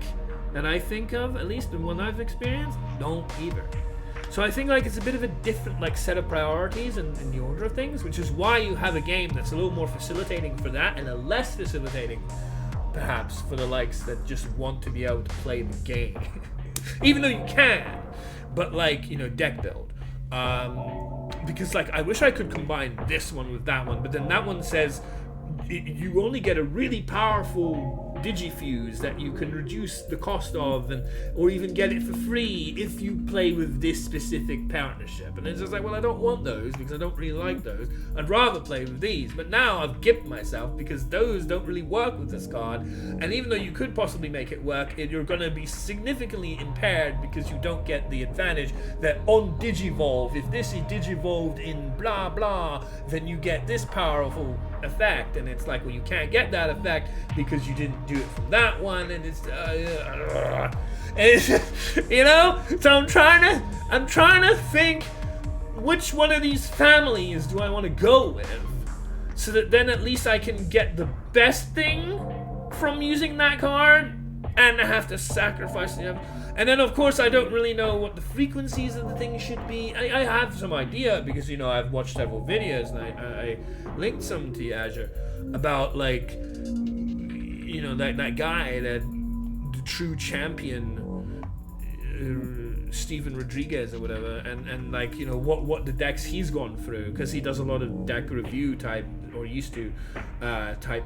that I think of, at least the one I've experienced, don't either. So I think like it's a bit of a different like set of priorities in the order of things, which is why you have a game that's a little more facilitating for that and a less facilitating perhaps for the likes that just want to be able to play the game. Even though you can, but like, you know, deck build. Because like I wish I could combine this one with that one, but then that one says you only get a really powerful Digifuse that you can reduce the cost of, or even get it for free if you play with this specific partnership. And it's just like, well, I don't want those because I don't really like those. I'd rather play with these. But now I've gipped myself because those don't really work with this card. And even though you could possibly make it work, you're going to be significantly impaired because you don't get the advantage that on Digivolve, if this is Digivolved in blah blah, then you get this powerful effect. And it's like, well, you can't get that effect because you didn't do it from that one, and it's you know. So I'm trying to think which one of these families do I want to go with, so that then at least I can get the best thing from using that card, and I have to sacrifice the other. And then of course I don't really know what the frequencies of the thing should be. I have some idea because, you know, I've watched several videos and I linked some to Azure about like, you know, that guy, that the true champion Steven Rodriguez or whatever, and like, you know, what the decks he's gone through, because he does a lot of deck review type, or used to type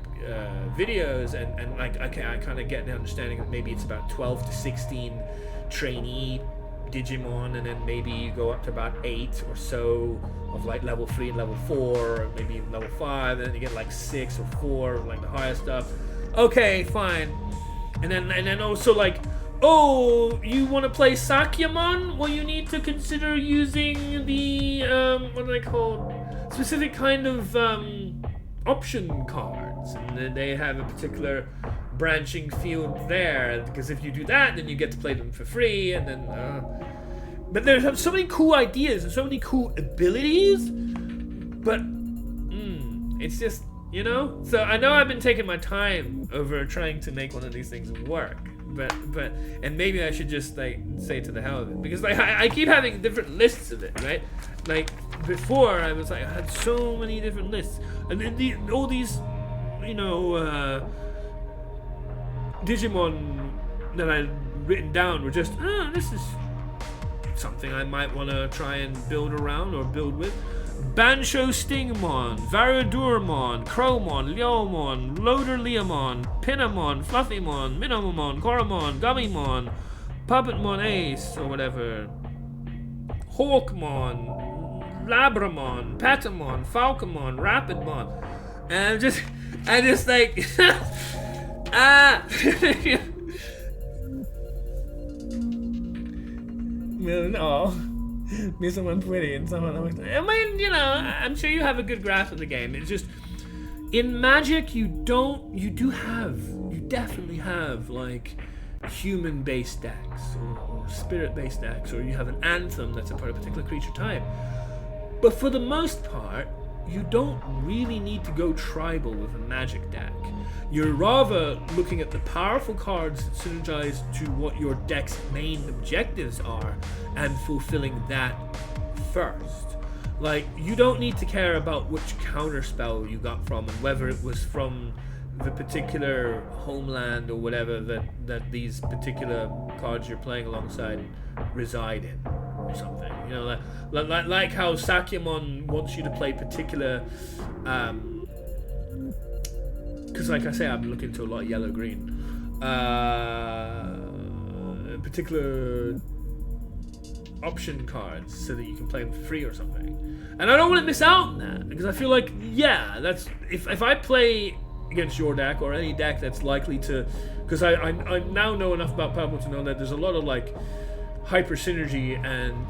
videos, and like I kind of get the understanding that maybe it's about 12 to 16 trainee Digimon, and then maybe you go up to about 8 or so of like level 3 and level 4, or maybe even level 5, and then you get like 6 or 4 of like the higher stuff. Okay, fine. And then also like, oh, you want to play Sakyamon? Well, you need to consider using the what are they called? Specific kind of option cards, and then they have a particular branching field there, because if you do that, then you get to play them for free, and then but there's so many cool ideas and so many cool abilities, but it's just, you know. So I know I've been taking my time over trying to make one of these things work, but and maybe I should just like say to the hell of it, because like I keep having different lists of it, right? Like before I was like, I had so many different lists, and then all these, you know, Digimon that I'd written down were just, this is something I might want to try and build around or build with. Bansho Stingmon, Varadurmon, Crowmon, Leomon, Loader Leomon, Pinamon, Fluffymon, Minamon, Koromon, Gummymon, Puppetmon Ace, or whatever, Hawkmon, Labramon, Patamon, Falcomon, Rapidmon, and I just like, no. Be someone pretty and someone else. I mean, you know, I'm sure you have a good grasp of the game. It's just, in Magic, you definitely have like human-based decks or spirit-based decks, or you have an anthem that's a particular creature type. But for the most part, you don't really need to go tribal with a Magic deck. You're rather looking at the powerful cards that synergize to what your deck's main objectives are and fulfilling that first. Like, you don't need to care about which counterspell you got from, and whether it was from the particular Homeland or whatever that these particular cards you're playing alongside reside in, or something. You know, like how Sakyamon wants you to play particular, because like I say, I'm looking into a lot of yellow-green, particular option cards so that you can play them for free or something. And I don't want to miss out on that, because I feel like, yeah, that's if I play against your deck or any deck that's likely to, because I now know enough about Purple to know that there's a lot of like hyper synergy and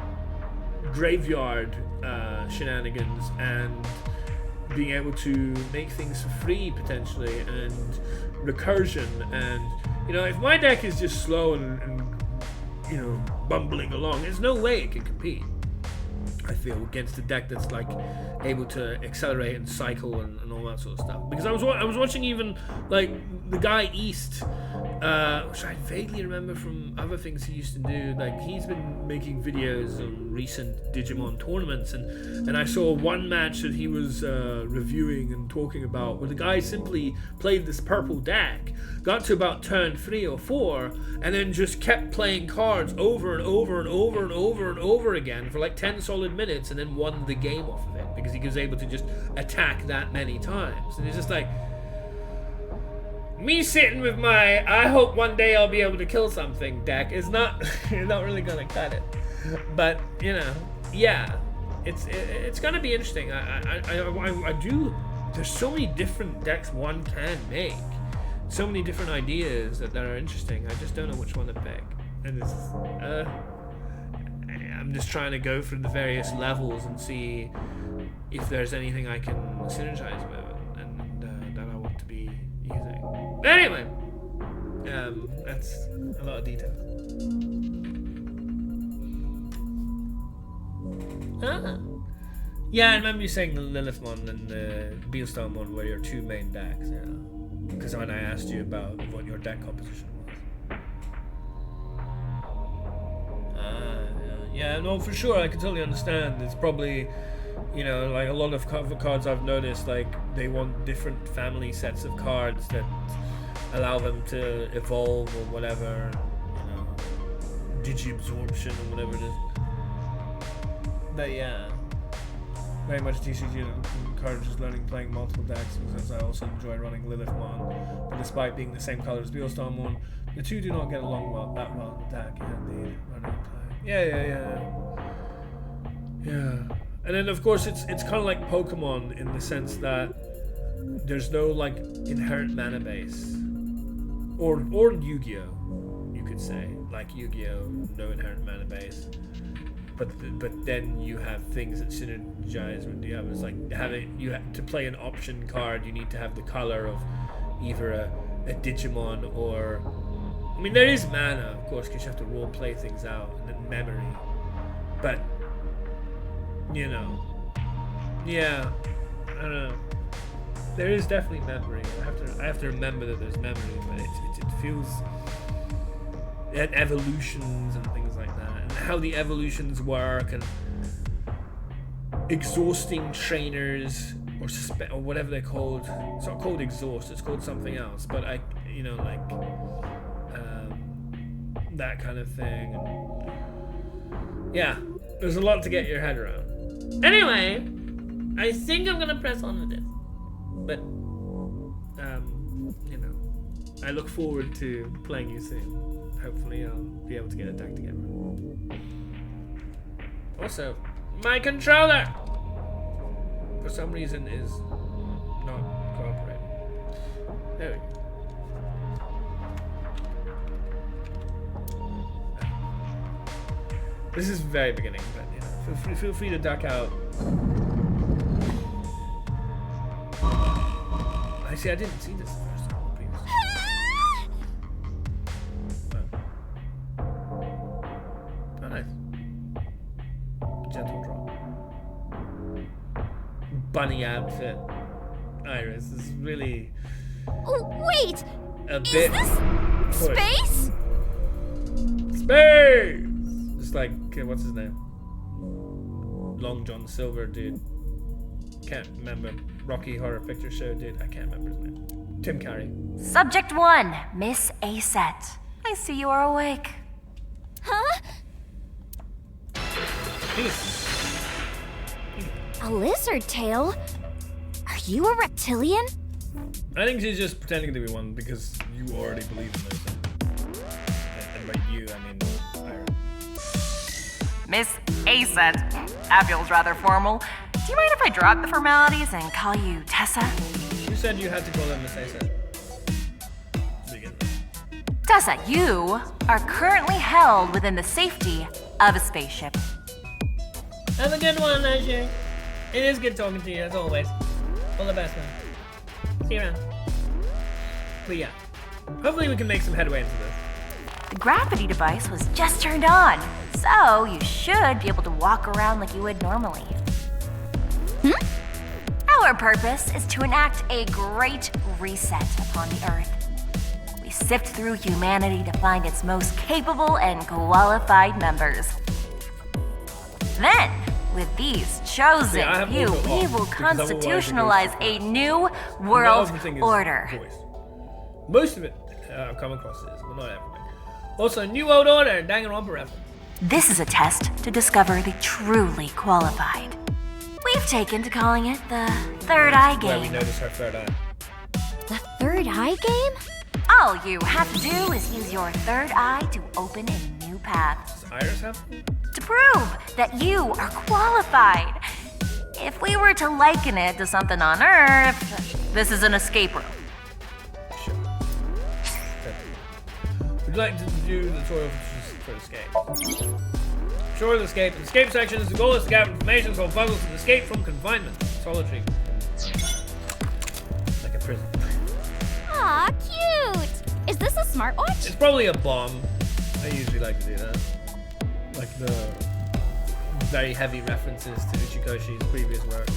graveyard shenanigans and being able to make things for free potentially, and recursion, and you know, if my deck is just slow and you know, bumbling along, there's no way it can compete, I feel, against a deck that's like able to accelerate and cycle and all that sort of stuff. Because I was watching even like the guy East, which I vaguely remember from other things he used to do. Like, he's been making videos on recent Digimon tournaments, and I saw one match that he was reviewing and talking about where the guy simply played this purple deck, got to about turn 3 or 4, and then just kept playing cards over and over and over and over and over again for like 10 solid minutes, and then won the game off of it because he was able to just attack that many times. And it's just like, me sitting with my I hope one day I'll be able to kill something deck is not not really gonna cut it. But you know, yeah, it's gonna be interesting. I do. There's so many different decks one can make, so many different ideas that are interesting. I just don't know which one to pick, and it's I'm just trying to go through the various levels and see if there's anything I can synergize with, and that I want to be using. But anyway, that's a lot of detail. Yeah, I remember you saying the Lilithmon and the Beelstarmon were your two main decks, yeah. Because when I asked you about what your deck composition was. Yeah, no, for sure, I can totally understand. It's probably, you know, like a lot of cards I've noticed, like they want different family sets of cards that allow them to evolve or whatever, you know, digi absorption or whatever it is. But yeah, very much TCG and encourages learning playing multiple decks, since I also enjoy running Lilithmon. But despite being the same color as Beelstormmon, the two do not get along that well in the deck. Yeah, indeed. Running and playing. Yeah. And then of course it's kind of like Pokemon in the sense that there's no like inherent mana base, or Yu-Gi-Oh, you could say, like Yu-Gi-Oh, no inherent mana base. But then you have things that synergize with the others, like to play an option card, you need to have the color of either a Digimon or, I mean, there is mana, of course, because you have to role play things out, and then memory. But you know, yeah, I don't know. There is definitely memory. I have to remember that there's memory, but it feels. And evolutions and things like that, and how the evolutions work, and exhausting trainers or whatever they're called. It's not called exhaust; it's called something else. But that kind of thing. And yeah, there's a lot to get your head around. Anyway, I think I'm gonna press on with this, but I look forward to playing you soon. Hopefully I'll be able to get a deck together. Also, my controller for some reason is not cooperating. There we go. This is very beginning, but feel free to duck out. Actually, I didn't see this the first time. Gentle drop. Bunny outfit. Iris, this is really. Oh, wait! A Is bit. this space? Space! Just like, what's his name? Long John Silver dude. Can't remember. Rocky Horror Picture Show dude. I can't remember his name. Tim Curry. Subject 1, Miss Aset. I see you are awake. Huh? A lizard tail? Are you a reptilian? I think she's just pretending to be one because you already believe in those. And by you, I mean Iris. Miss Aset. That feels rather formal. Do you mind if I drop the formalities and call you Tessa? You said you had to call them Miss Asa. Begin. Tessa, you are currently held within the safety of a spaceship. Have a good one, Asher. It is good talking to you, as always. All the best, man. See you around. But yeah, hopefully we can make some headway into this. The gravity device was just turned on, so you should be able to walk around like you would normally. Our purpose is to enact a great reset upon the Earth. We sift through humanity to find its most capable and qualified members. Then, with these chosen few, we will constitutionalize a new world order. Voice. Most of it I've come across this, but not everything. Also, New World Order, Danganronpa reference. This is a test to discover the truly qualified. We've taken to calling it the Third Eye Where we Game. notice her third eye. The third eye game? All you have to do is use your third eye to open a new path. Does Iris have? To prove that you are qualified. If we were to liken it to something on Earth, this is an escape room. Sure. Would you like to do the tutorial for escape? Sure, the escape. In the escape section, the goal is to gather information, solve puzzles, and escape from confinement. Solitary. Like a prison. Aw, cute! Is this a smartwatch? It's probably a bomb. I usually like to do that. Like the very heavy references to Uchikoshi's previous work.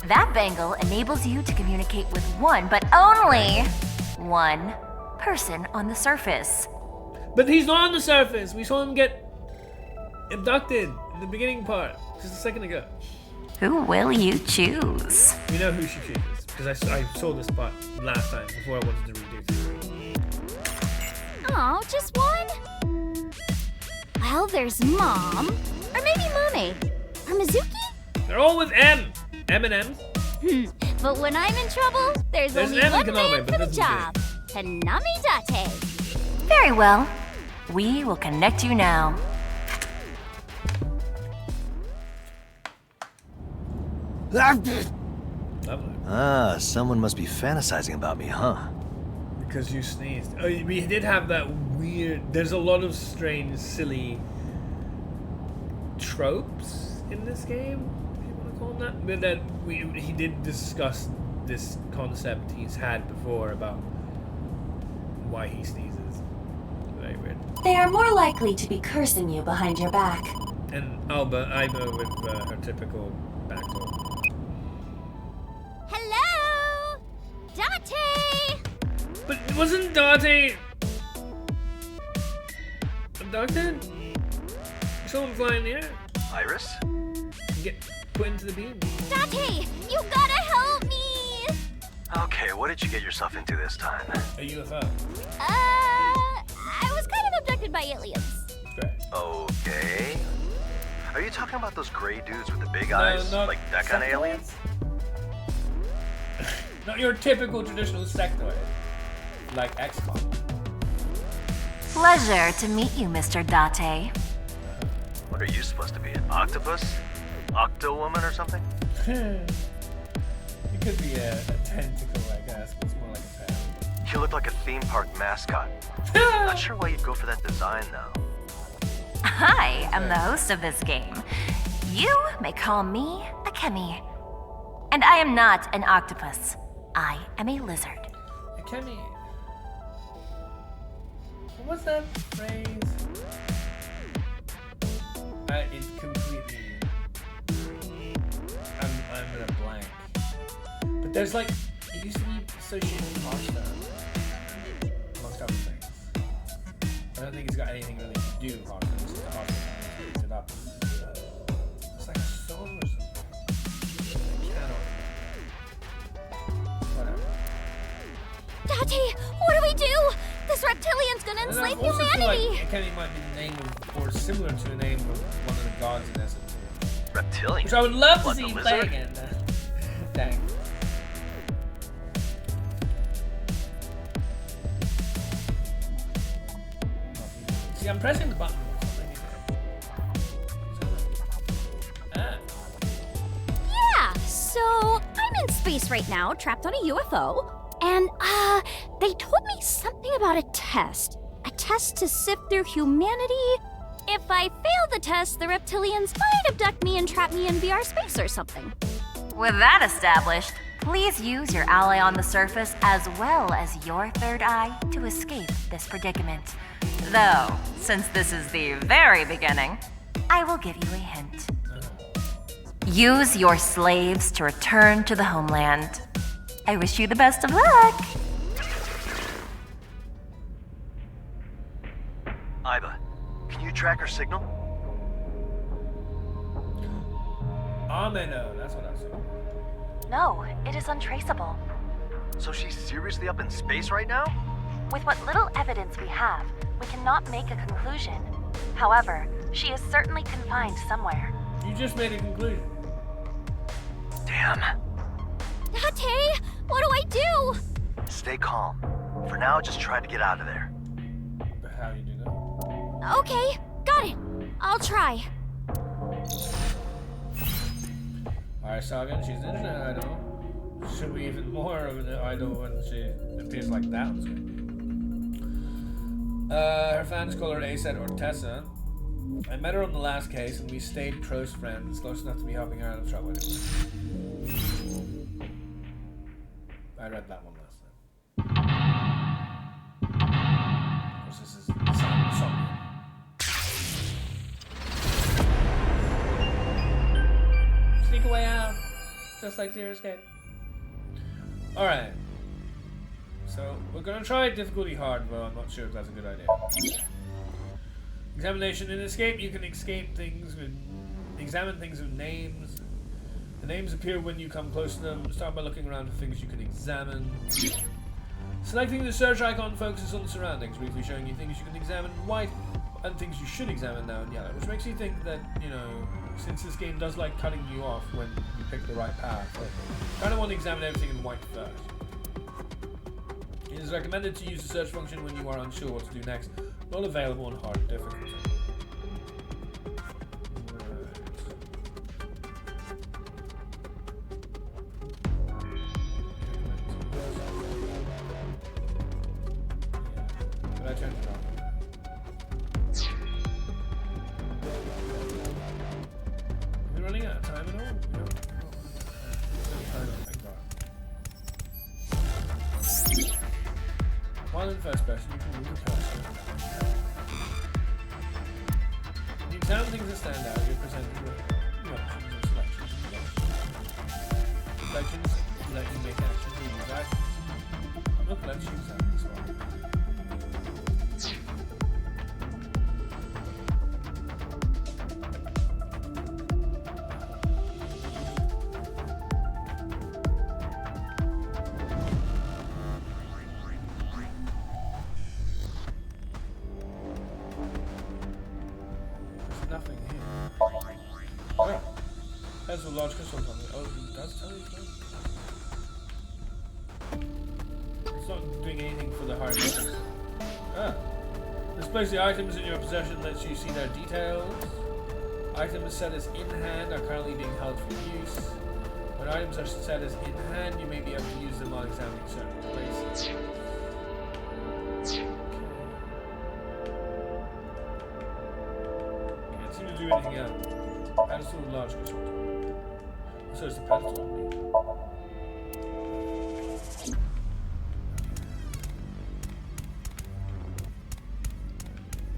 That bangle enables you to communicate with one, but only one person on the surface. But he's not on the surface. We saw him get abducted in the beginning part, just a second ago. Who will you choose? We know who she chooses, because I saw this part last time before I wanted to redo things. Oh, just one? Well, there's Mom. Or maybe Mommy. Or Mizuki? They're all with M. M&M's. But when I'm in trouble, there's only an M in one Kaname, man but for the this is job. Kaname Date. Very well. We will connect you now. Lovely. Ah, someone must be fantasizing about me, huh? Because you sneezed. Oh, we did have that weird... There's a lot of strange, silly tropes in this game, if you want to call them that. But that he did discuss this concept he's had before about why he sneezes. Very weird. They are more likely to be cursing you behind your back. And Iba with her typical back talk. Hello? Date! But wasn't Date abducted? You saw him flying in the air. Iris? Get put into the beam. Date, you gotta help me! Okay, what did you get yourself into this time? A UFO. I was kind of abducted by aliens. Great. Okay. Are you talking about those gray dudes with the big eyes? not Like that kind of alien? Not your typical traditional sectoid. Like XCOM. Pleasure to meet you, Mr. Date. What are you supposed to be, an octopus? Octo-woman or something? It could be a tentacle, I guess, but it's more like a tail. You look like a theme park mascot. Not sure why you'd go for that design, though. I am the host of this game. You may call me a Kemi. And I am not an octopus. I am a lizard. Kenny. What's that phrase? It's completely. I'm in a blank. But there's like, it used to be associated with Hearthstone, amongst other things. I don't think it's got anything really to do with Hearthstone. It's just Hearthstone. It's it up. It's like a song or something. I cannot. Whatever. Date, what do we do? This reptilian's gonna enslave I also feel humanity! like Kenny might be the name of, or similar to the name of one of the gods in SMT. Reptilian? Which I would love to What, see the you play lizard? again. Dang. See, I'm pressing the button. Ah. Yeah, so I'm in space right now, trapped on a UFO, and they told me something about a test. A test to sift through humanity. If I fail the test, the reptilians might abduct me and trap me in VR space or something. With that established, please use your ally on the surface as well as your third eye to escape this predicament. Though, since this is the very beginning, I will give you a hint. Use your slaves to return to the Homeland. I wish you the best of luck. Iba, can you track her signal? Ameno, that's what I said. No, it is untraceable. So she's seriously up in space right now? With what little evidence we have, we cannot make a conclusion. However, she is certainly confined somewhere. You just made a conclusion. Damn. Date, what do I do? Stay calm. For now, just try to get out of there. But how you do that? Okay, got it. I'll try. Alright, Sagan, she's an internet idol. Should be even more of an idol when she appears like that on screen. Her fans call her Aset or Tessa. I met her on the last case and we stayed close friends, close enough to be helping her out of trouble. I read that one last time. Of course, this is the sound of something. Sneak away out, just like Zero Escape. Alright. So, we're gonna try difficulty hard, though I'm not sure if that's a good idea. Examination. In Escape, you can examine things with names. The names appear when you come close to them. Start by looking around for things you can examine. Selecting the search icon focuses on the surroundings, briefly showing you things you can examine. White and things you should examine now in yellow, which makes you think that, you know, since this game does like cutting you off when you pick the right path, you kind of want to examine everything in white first. It is recommended to use the search function when you are unsure what to do next, not available on hard difficulty. But I turned it off. Are we running out of time at all? No. While in first person, you can move the cursor. When you examine things that stand out, you're presented with new options and selections and negatives. Selections let you make actions or use items. Look, let's use that as well. Nothing here. Oh, there's a large crystal on it. Oh, it does tell you so. It's not doing anything for the hard items. Ah. Displays the items in your possession lets you see their details. Items set as in hand are currently being held for use. When items are set as in hand, you may be able to use them while examining certain places. To do anything else. Pedestal with large crystal. So it's the pedestal.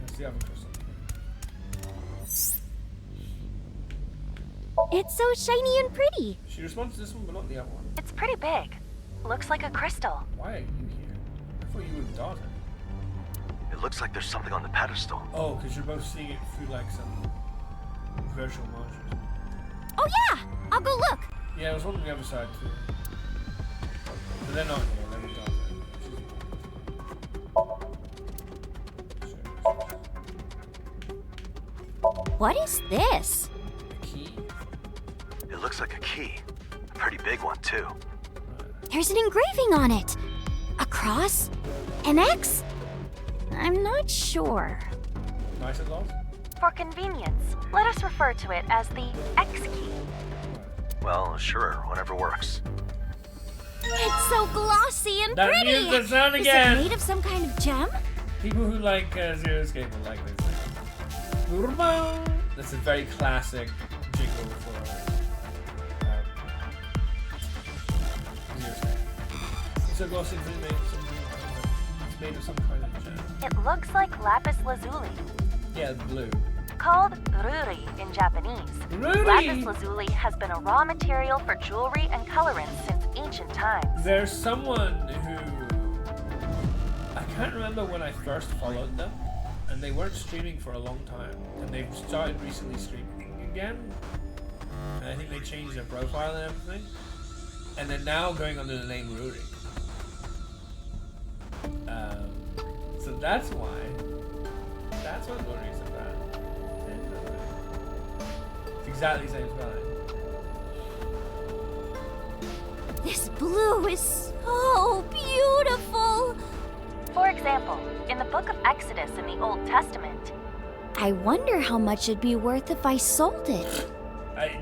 That's the other crystal. It's so shiny and pretty. She responds to this one, but not the other one. It's pretty big. Looks like a crystal. Why are you here? I thought you were a daughter. It looks like there's something on the pedestal. Oh, because you're both seeing it through like some virtual monsters. Oh yeah, I'll go look. Yeah, I was on the other side too. But they're not here, they're with daughter. What is this? A key? It looks like a key. A pretty big one, too. There's an engraving on it. A cross? An X? I'm not sure. Nice and lost? For convenience, let us refer to it as the X key. Well, sure, whatever works. It's so glossy and That pretty. mutes the sound Is again. it made of some kind of gem? People who like Zero Escape will like this thing. That's a very classic jingle for Zero Escape. It's a glossy thing it's made of some kind of gem. It looks like lapis lazuli, Yeah, blue. called ruri in Japanese. Ruri! Lapis lazuli has been a raw material for jewelry and colorants since ancient times. There's someone who I can't remember when I first followed them, and they weren't streaming for a long time, and they've started recently streaming again. And I think they changed their profile and everything, and they're now going under the name Ruri. So that's why. That's what Ruri's about. It's exactly the same spelling. This blue is so beautiful. For example, in the book of Exodus in the Old Testament, I wonder how much it'd be worth if I sold it.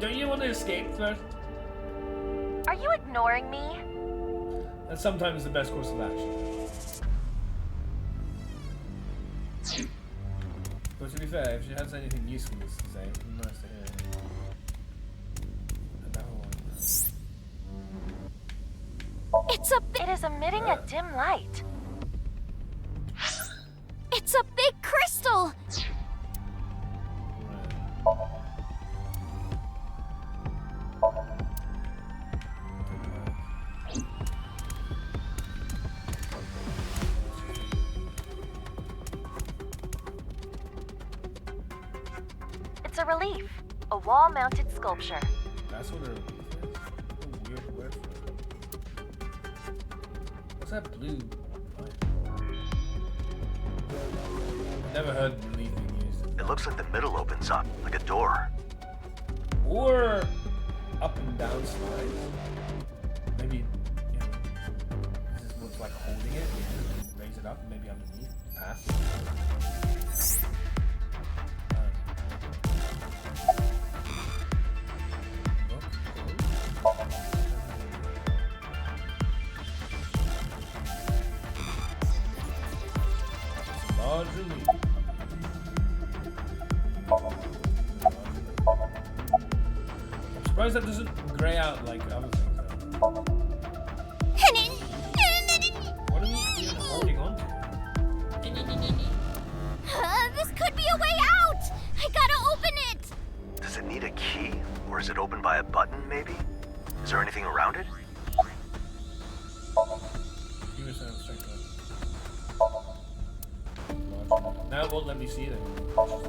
Don't you want to escape first? are you ignoring me? That's sometimes the best course of action. But to be fair, if she has anything useful to say, it would be nice to hear it. Another one. It's a It is emitting a dim light. It's a big crystal. It's a relief, a wall-mounted sculpture. That's what a relief is. What a weird word for it. What's that blue? Never heard relief being It looks like the middle opens up, like a door. Or up and down slides. Maybe, you know, this is what's like holding it. Raise it up, maybe underneath the path. Largely. I'm surprised that doesn't gray out like other things. What are we even holding on to? This could be a way out! I gotta open it! Does it need a key? Or is it opened by a button, maybe? Is there anything around it? Give us a second. Now it won't let me see it anymore.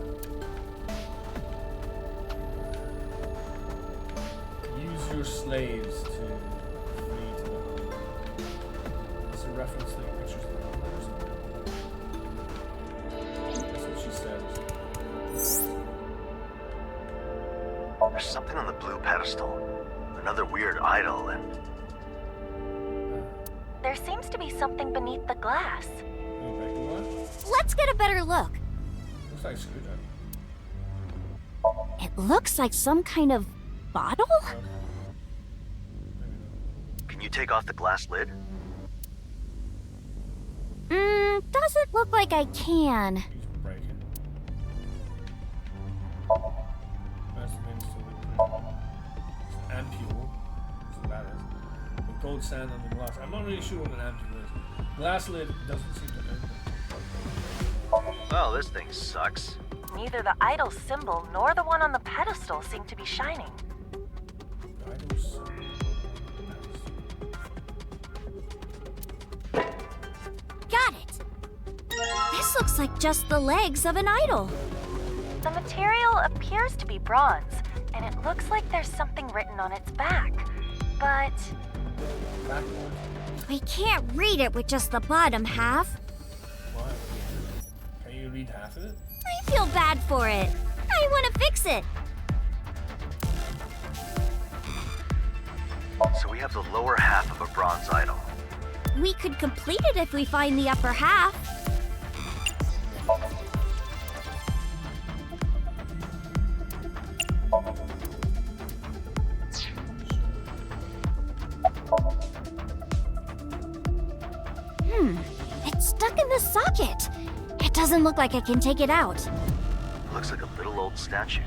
Use your slaves to flee to the Homeland. It's a reference to the pictures of the Homeland. That's what she says. There's something on the blue pedestal. Another weird idol, and There seems to be something beneath the glass. Go back to what? Let's get a better look. Looks like a screwdriver. It looks like some kind of bottle? Okay. Maybe can you take off the glass lid? Doesn't look like I can. not. Just break it. That's maybe still it's an ampule. That's what that is. With gold sand on the glass. I'm not really sure what an ampule is. Glass lid doesn't seem to open. Well, this thing sucks. Neither the idol symbol nor the one on the pedestal seem to be shining. Idols. Got it. This looks like just the legs of an idol. The material appears to be bronze, and it looks like there's something written on its back. But Backward. We can't read it with just the bottom half. Why? Can you read half of it? I feel bad for it. I want to fix it. So we have the lower half of a bronze idol. We could complete it if we find the upper half. It's stuck in the socket. It doesn't look like I can take it out. Looks like a little old statue.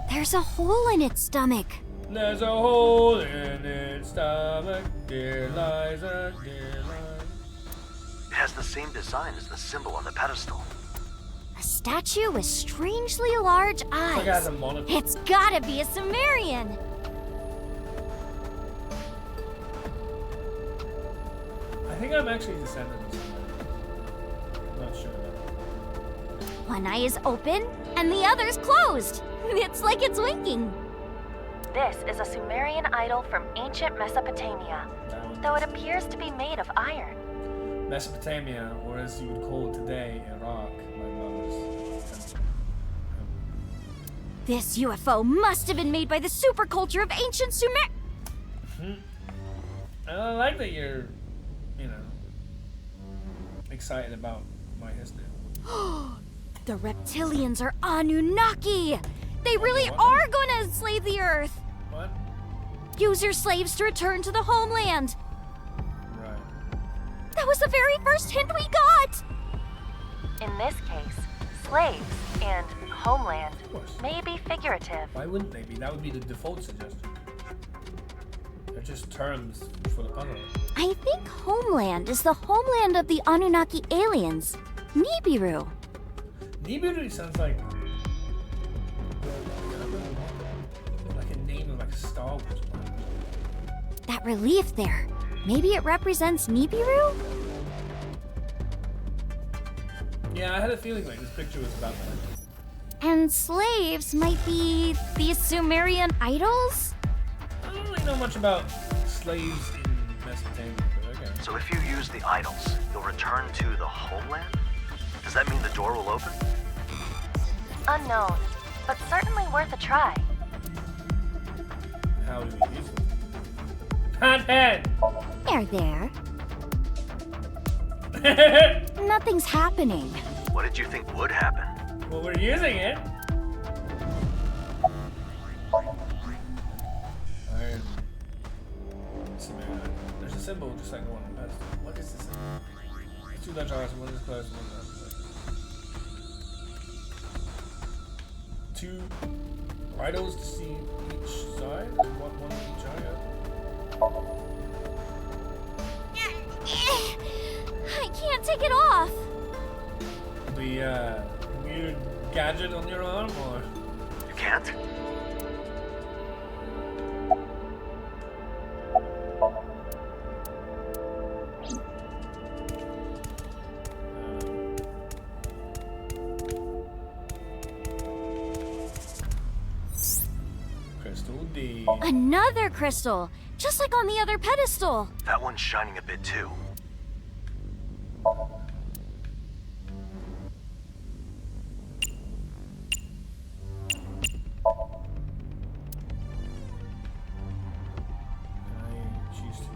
There's a hole in its stomach. There's a hole in its stomach. Dear Liza, dear Liza. It has the same design as the symbol on the pedestal. A statue with strangely large eyes. Like it has a monitor. It's gotta be a Sumerian. I think I'm actually descendant of somebody. I'm not sure about One eye is open and the other's closed. It's like it's winking. this is a Sumerian idol from ancient Mesopotamia, that one. though it appears to be made of iron. Mesopotamia, or as you would call it today, Iraq, my mother's country. This UFO must have been made by the superculture of ancient Sumer. I like that you're, you know, excited about my history. The reptilians are Anunnaki. They really What? are gonna enslave the Earth. What? Use your slaves to return to the homeland. Right. That was the very first hint we got. In this case, slaves and homeland course. may be figurative. Why wouldn't they be? That would be the default suggestion. They're just terms for the puzzle. I think homeland is the homeland of the Anunnaki aliens. Nibiru. Nibiru sounds like a name of like a Star Wars planet. That relief there. Maybe it represents Nibiru? Yeah, I had a feeling like this picture was about that. And slaves might be these Sumerian idols? I don't really know much about slaves in Mesopotamia, but okay. So if you use the idols, you'll return to the homeland? Does that mean the door will open? Unknown, but certainly worth a try. How do we use them? Hothead! There. Nothing's happening. What did you think would happen? Well, we're using it. Iron. There's a symbol just like the one on the pedestal. What is this symbol? It's two large arms, one is closed, one is open. Two rhinos to see each side, and one to each eye. I can't take it off. The weird gadget on your arm, or You can't? Crystal D. Another crystal, just like on the other pedestal. That one's shining a bit too. I choose to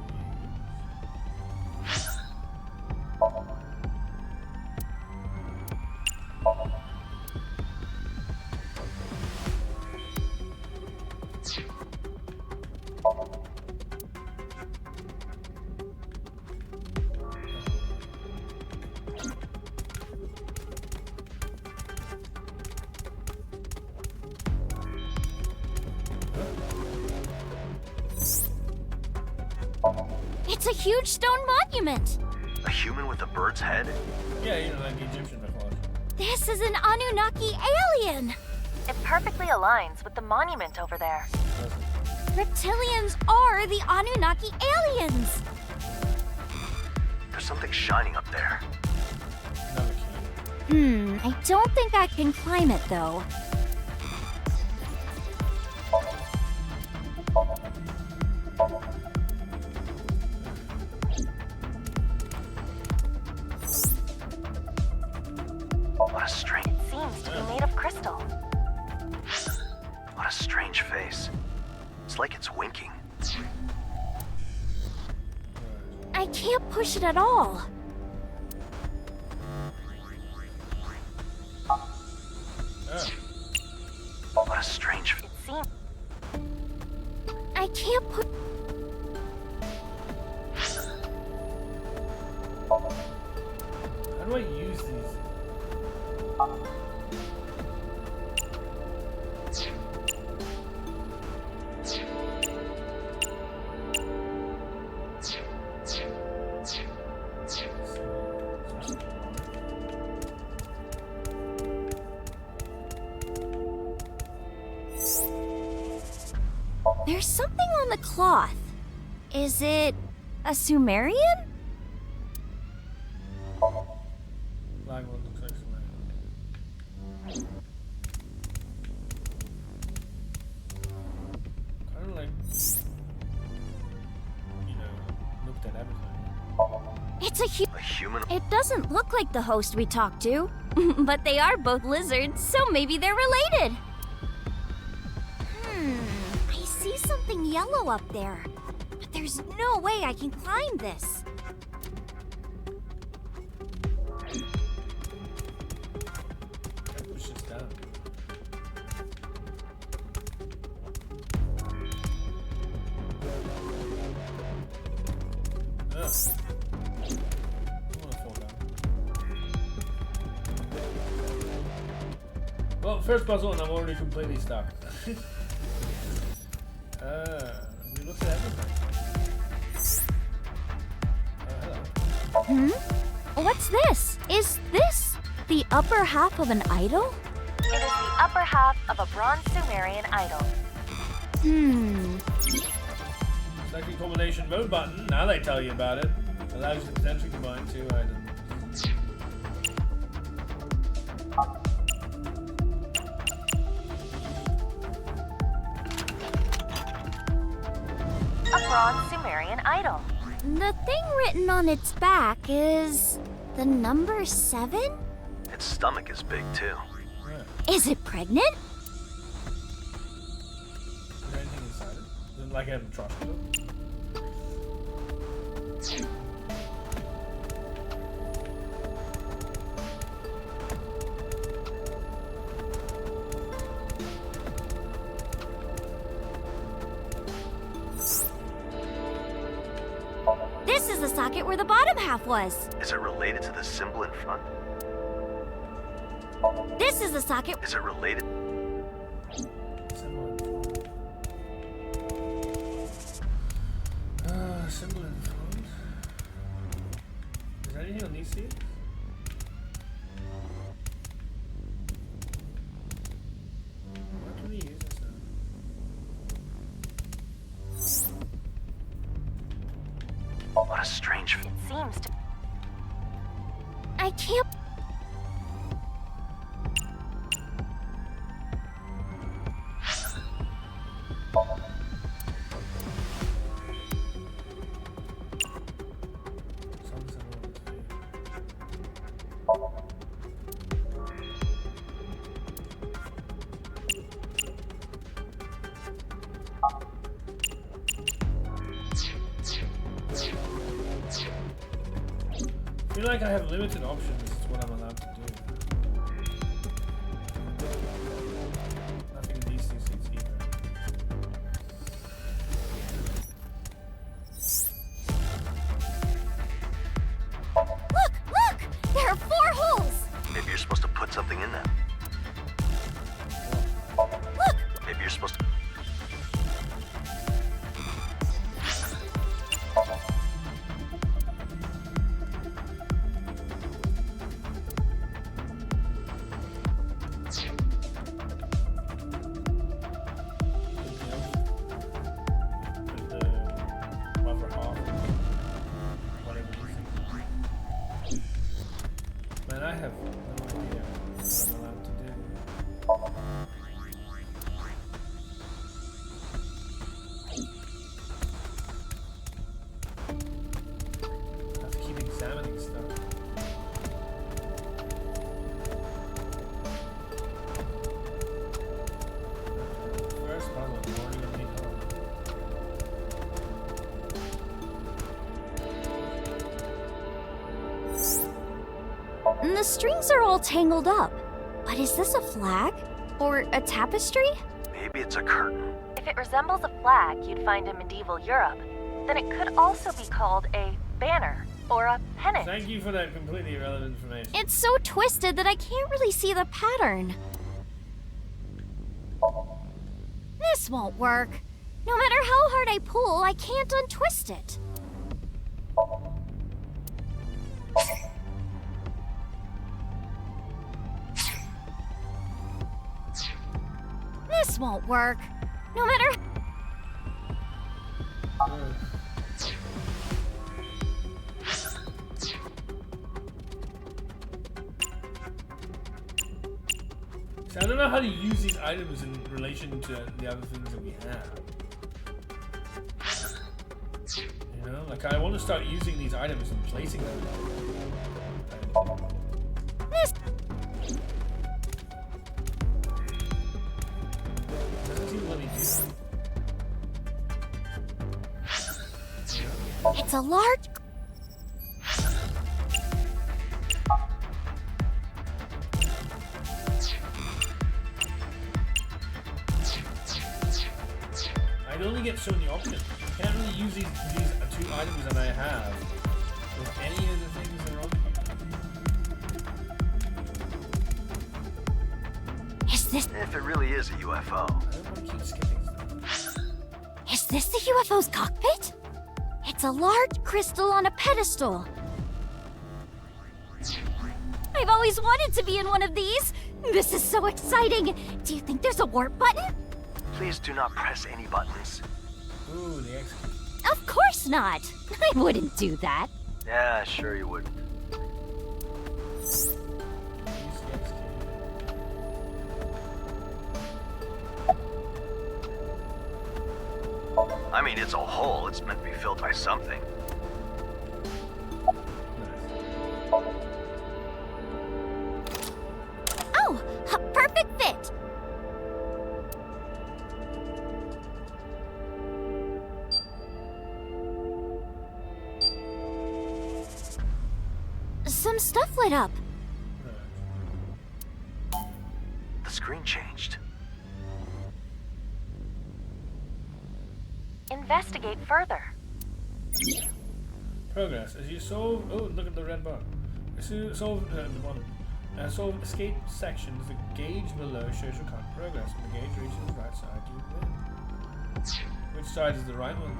It's a huge stone monument. A human with a bird's head? Yeah, you know, like the Egyptian mythology. This is an Anunnaki alien. It perfectly aligns with the monument over there. Reptilians are the Anunnaki aliens. There's something shining up there. Another key. I don't think I can climb it though. What a strange, Seems to be made of crystal. what a strange face. It's like it's winking. I can't push it at all. What a strange. It seems I can't put. How do I use these? There's something on the cloth. Is it a Sumerian? Flag one looks like something. Kind of like, you know, looked at everything. It's a A human. It doesn't look like the host we talked to, but they are both lizards, so maybe they're related. I see something yellow up there, but there's no way I can climb this. Push this down. Ugh. I don't wanna fall down. Well, first puzzle and I'm already completely stuck. We looked at everything. Hello. What's this? Is this the upper half of an idol? it is the upper half of a bronze Sumerian idol. Selecting combination mode button. Now they tell you about it. Allows you to potentially combine two items. A bronze Sumerian idol. The thing written on its back is the number 7? Its stomach is big too. Yeah. Is it pregnant? Is there anything inside it? Is it like a trash can? This is the socket where the bottom half was. Is it related to the symbol in front? This is the socket. Is it related? Symbol in front. Is there anything on these seats? What can we use this now? What a strange. It seems to. I can't. Some symbol on this page. I feel like I have limited options as to what I'm allowed to do. Nothing in these two seats either. Look! There are 4 holes! Maybe you're supposed to put something in them. Look! Maybe you're supposed to. With the rubber half, whatever you think. Man, I have no idea what I'm allowed to do. I have to keep examining stuff. First puzzle, morning and late home. And the strings are all tangled up. But is this a flag? Or a tapestry? Maybe it's a curtain. If it resembles a flag you'd find in medieval Europe, then it could also be called a banner or a pennant. Thank you for that completely irrelevant information. It's so twisted that I can't really see the pattern. This won't work. No matter how hard I pull, I can't untwist it. This won't work. No matter. See, I don't know how to use these items in relation to the other things that we have. You know, like I want to start using these items and placing them. This. Doesn't seem to let me do that. It's a large. I'd only get so many options. I can't really use these 2 items that I have with any of the things that are on here. Is this. If it really is a UFO. I don't want to keep skipping stuff. Is this the UFO's cockpit? It's a large crystal on a pedestal. I've always wanted to be in one of these. This is so exciting. Do you think there's a warp button? Please do not press any buttons. Ooh, the X key. Of course not. I wouldn't do that. Yeah, sure you wouldn't. Use the X key. I mean, it's a hole. It's meant to be filled by something. Nice. Oh, a perfect some stuff lit up. The screen changed. Investigate further. Progress. As you solve... Oh, look at the red bar. As you solve... the bottom. Solve escape sections, the gauge below shows your current progress. When the gauge reaches the right side, you win. Which side is the right one,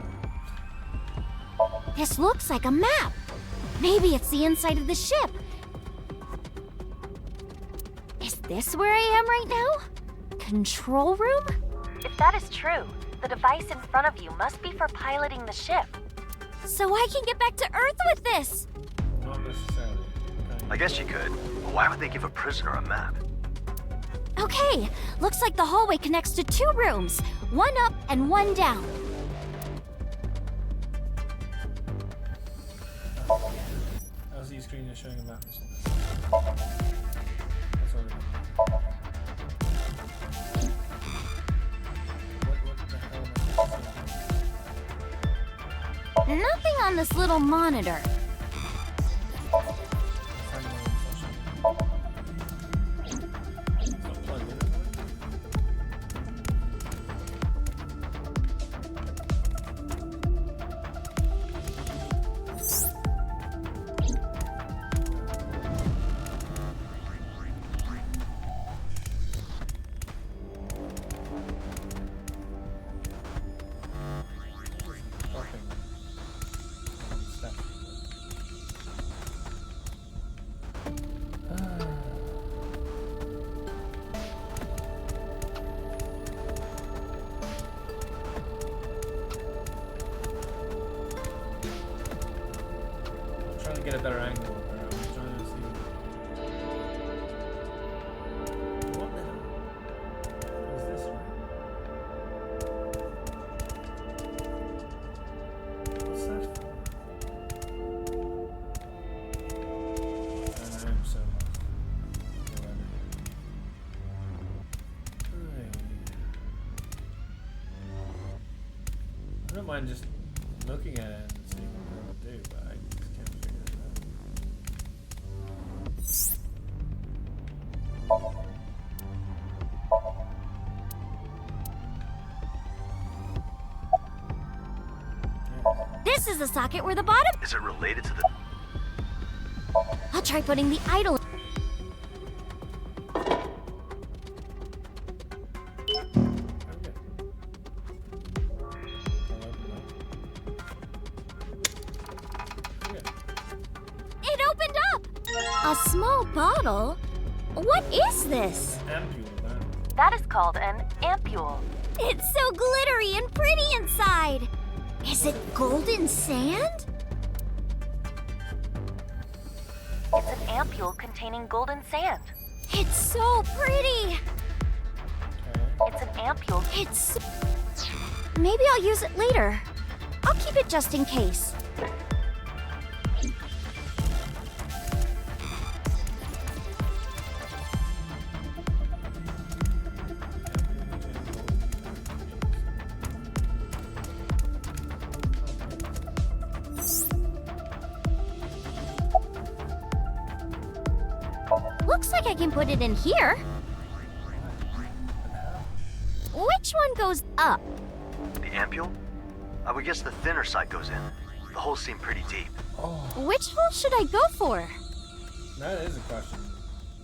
though? This looks like a map. Maybe it's the inside of the ship. Is this where I am right now? Control room? If that is true, the device in front of you must be for piloting the ship. So I can get back to Earth with this. Not necessarily. Okay. I guess you could. But why would they give a prisoner a map? Okay, looks like the hallway connects to 2 rooms. One up and one down. LCD screen is showing a map. That's all it is. What the hell am I supposed to do? Nothing on this little monitor. Get a better angle. I'm trying to see. What the hell? Is this right? What's that for? I am so lost. I don't mind just looking at it and seeing what it'll do, but I just can't figure it out. This is the socket where the bottom... Is it related to the... I'll try putting the idol... It opened up! A small bottle? What is this? Ampule, man. That is called an ampule. It's so glittery and pretty inside. Is it golden sand? It's an ampule containing golden sand. It's so pretty. It's an ampule. It's... Maybe I'll use it later. I'll keep it just in case. Looks like I can put it in here. Which one goes up? The ampule? I would guess the thinner side goes in. The holes seem pretty deep. Which hole should I go for? That is a question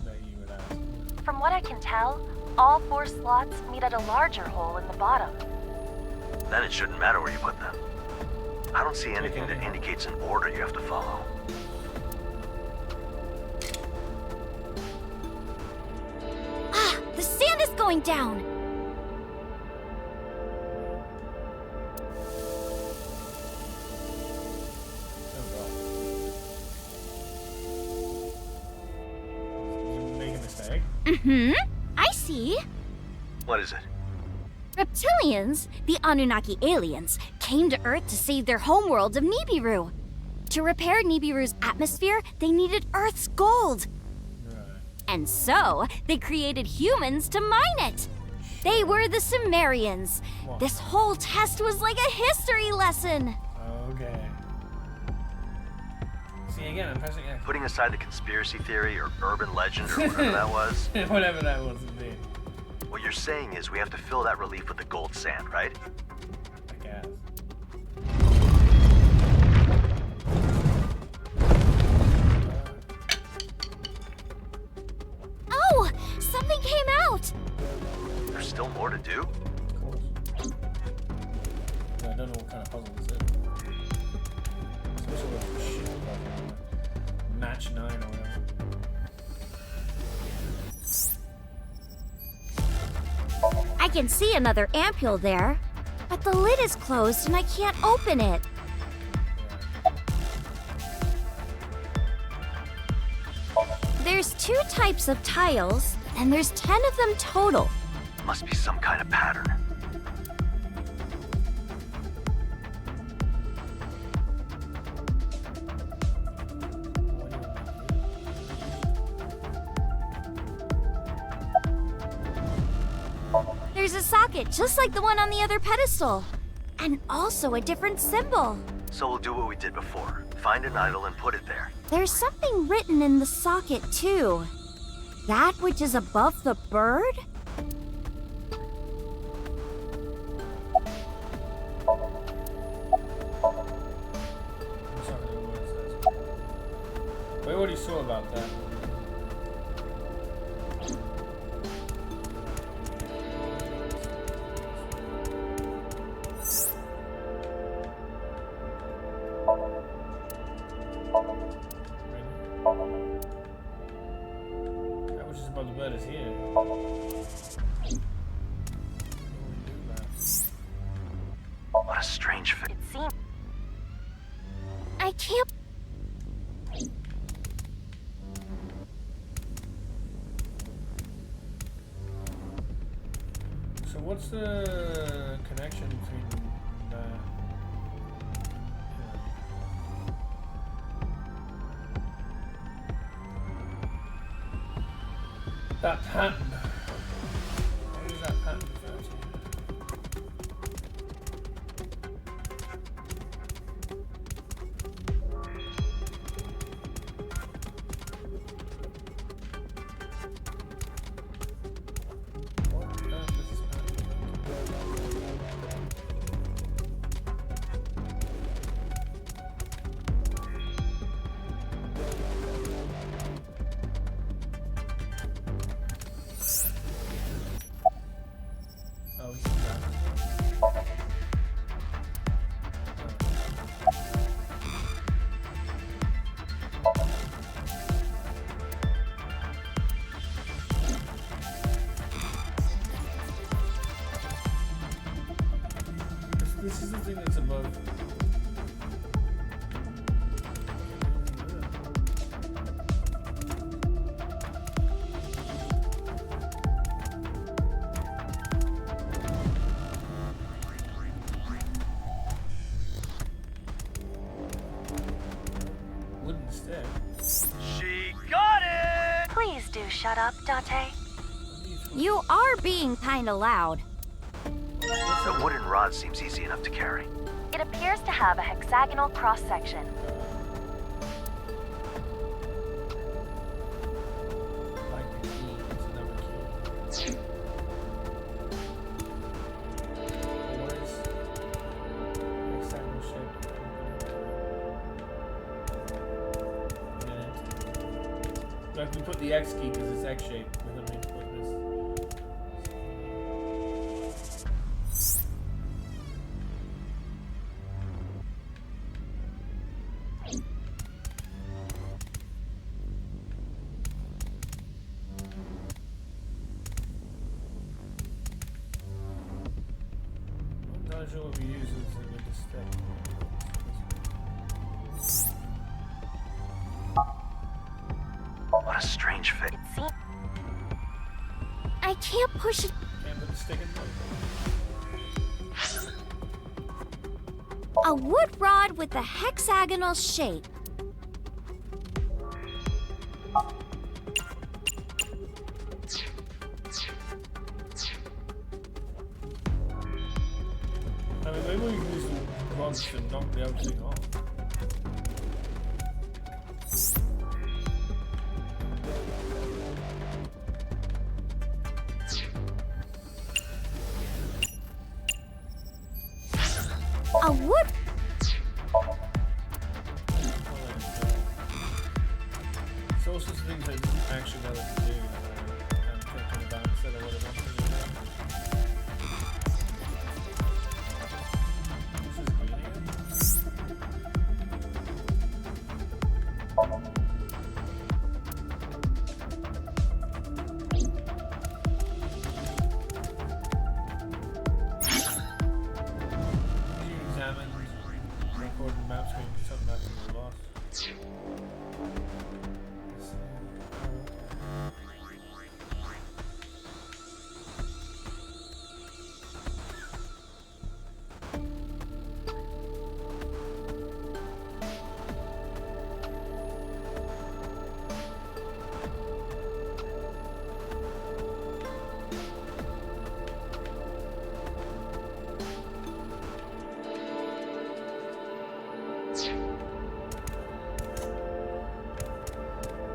that you would ask. From what I can tell, all 4 slots meet at a larger hole in the bottom. Then it shouldn't matter where you put them. I don't see anything that indicates an order you have to follow. Ah, the sand is going down. Oh god. Did you make a mistake? I see. What is it? Reptilians, the Anunnaki aliens, came to Earth to save their homeworld of Nibiru. To repair Nibiru's atmosphere, they needed Earth's gold. Right. And so, they created humans to mine it. They were the Sumerians. What? This whole test was like a history lesson. Okay. See, again, I'm pressing X. Putting aside the conspiracy theory or urban legend or whatever that was, Whatever that was, indeed. what you're saying is we have to fill that relief with the gold sand, right? I guess. Oh! Something came out! There's still more to do? Of course. Yeah, I don't know what kind of puzzle this is. Some sort of shit puzzle. Match 9 or whatever. I can see another ampule there, but the lid is closed and I can't open it. There's 2 types of tiles, and there's 10 of them total. Must be some kind of pattern. There's a socket just like the one on the other pedestal, and also a different symbol. So we'll do what we did before. Find an idol and put it there. There's something written in the socket, too. That which is above the bird? I'm sorry, I don't know what it says. We already saw about that. That which is above the bird is here. What a strange fit. It seems. I can't. So what's the connection between that? That pattern. What is that pattern refer to? What on earth is this pattern? Oh, yeah. This is the thing that's above. Wooden step. She got it! Please do shut up, Date. You are being kinda loud. The wooden rod seems easy enough to carry. It appears to have a hexagonal cross-section. Like the key. It's another key. What is hexagonal shape? Like we put the X key because it's X shaped. We don't need to put this. I'm not sure what we use with this step. What a strange fit. It seems. I can't push it. Can't put the stick in there. A wood rod with a hexagonal shape. I mean, maybe we can use the rods to knock the other thing off. A wood. So sorts of things I didn't actually know what to do. I'm thinking about instead of what I want to do. This is green again. You examine recorded map screen to something that can be lost.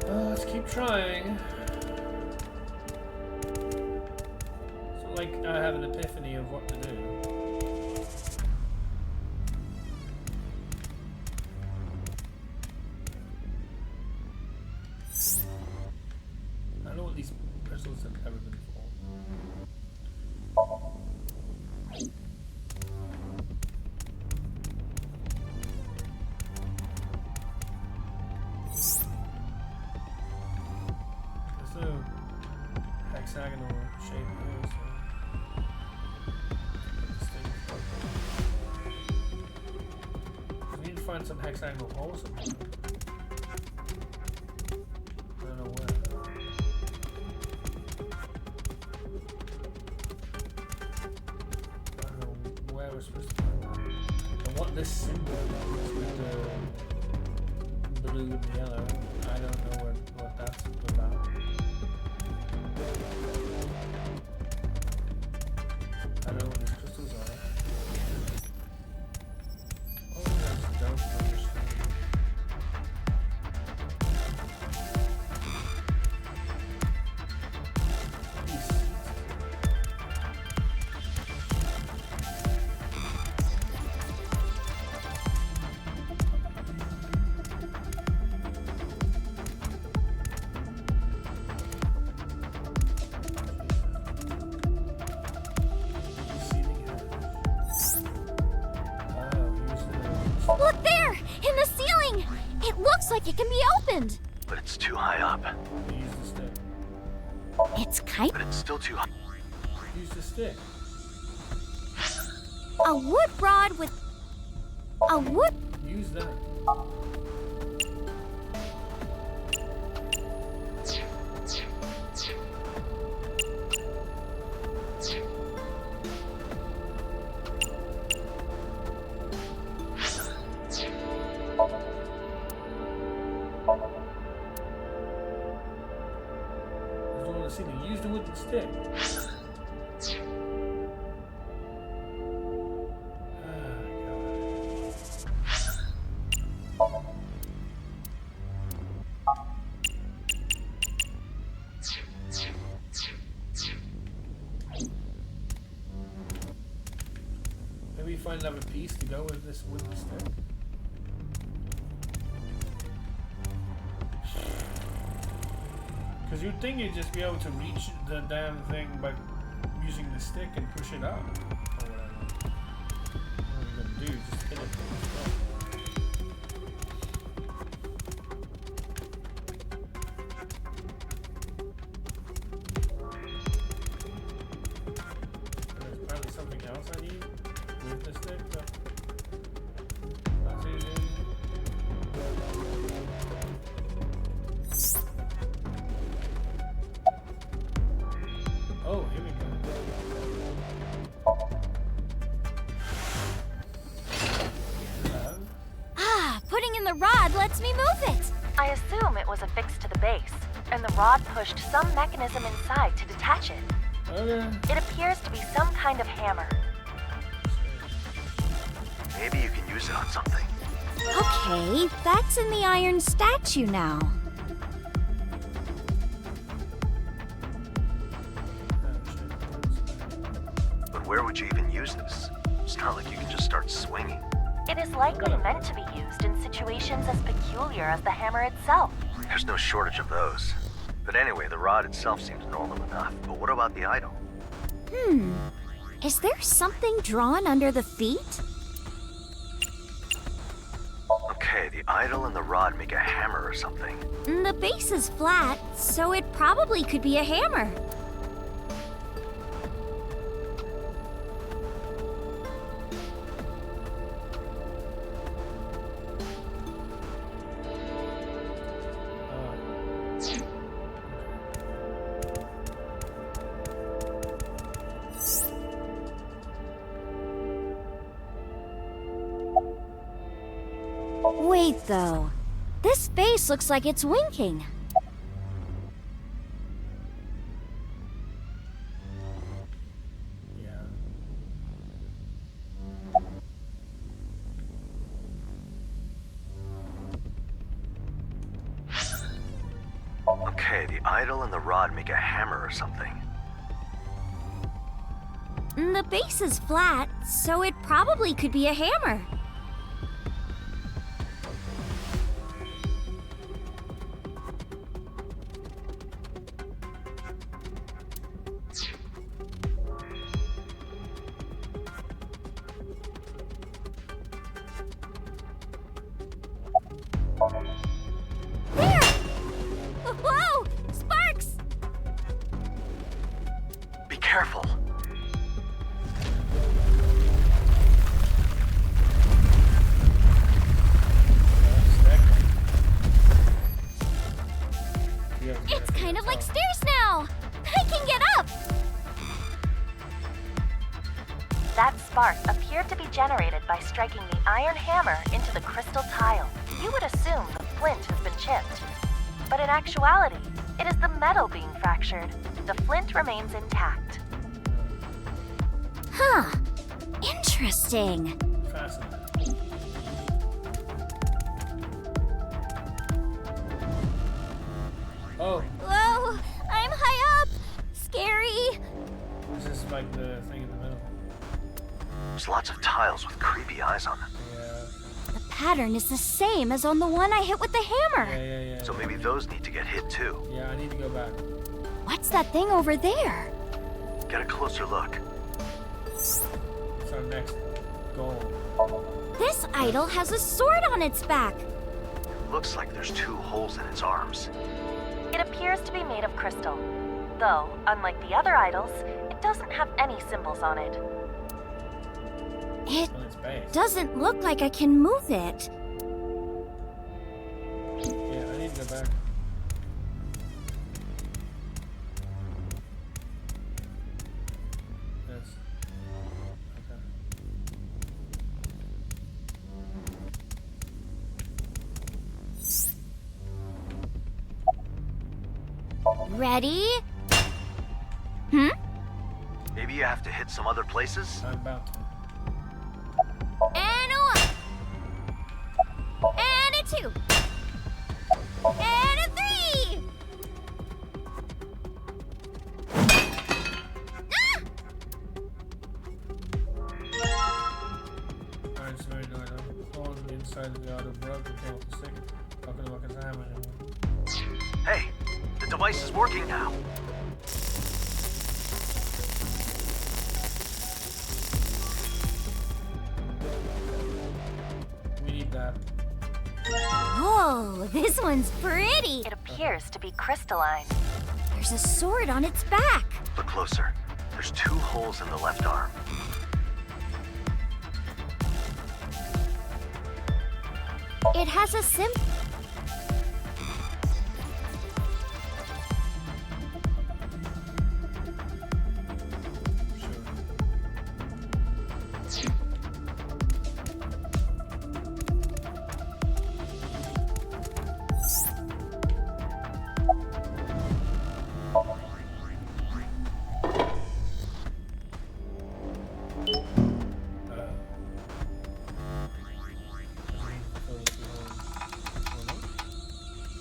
Let's keep trying. So, like, I have an epiphany of what to do. I know what these crystals have ever been for. Hexagonal shape here, so this thing we need to find some hexagonal holes somewhere. I don't know where. I don't know where we're supposed to find that. And what this symbol is with the blue and the yellow, I don't know what that's about. I don't know what these crystals are. Oh, that's dope. These seeds. Look there! In the ceiling! It looks like it can be opened! But it's too high up. Use the stick. It's kind But it's still too high. Use the stick. a wood rod with a wood. Use that. Use the wooden stick. Maybe find another piece to go with this wooden stick. Because you'd think you'd just be able to reach the damn thing by using the stick and push it up. Or whatever. What are you gonna do? Just hit it. There's probably something else I need with the stick, but that's easy. Oh, here we go. Ah, putting in the rod lets me move it. I assume it was affixed to the base, and the rod pushed some mechanism inside to detach it. Okay. It appears to be some kind of hammer. Maybe you can use it on something. Okay, that's in the iron statue now. But where would you even use this? It's not like you can just start swinging. It is likely meant to be used in situations as peculiar as the hammer itself. There's no shortage of those. But anyway, the rod itself seems normal enough. But what about the idol? Is there something drawn under the feet? Okay, the idol and the rod make a hammer or something. The base is flat, so it probably could be a hammer. Wait, though. This face looks like it's winking. Yeah. Okay, the idol and the rod make a hammer or something. The base is flat, so it probably could be a hammer. There! Whoa! Sparks! Be careful. It's kind of like stairs now! I can get up! That spark appeared to be generated by striking the iron hammer into the crystal tile. You would assume the flint has been chipped. But in actuality, it is the metal being fractured. The flint remains intact. Huh. Interesting. Fascinating. Oh, Whoa! I'm high up! Scary! this is like the thing in the middle. There's lots of tiles with creepy eyes on them. Yeah. The pattern is the same as on the one I hit with the hammer. Yeah. So maybe those need to get hit too. Yeah, I need to go back. What's that thing over there? Get a closer look. It's our next goal. This idol has a sword on its back. Looks like there's 2 holes in its arms. It appears to be made of crystal. Though, unlike the other idols, it doesn't have any symbols on it. It On its base. doesn't look like I can move it. Yeah, I need to go back. Yes. Okay. Ready? Maybe you have to hit some other places? I'm about to. And a 1. And a 2. And a 3. Ah! Alright, it's very annoying. I'm on the inside of the auto broke and came off the stick. Talking about his hammer anymore. Hey, the device is working now. We need that. Whoa, this one's pretty. It appears to be crystalline. There's a sword on its back. Look closer. There's 2 holes in the left arm. It has a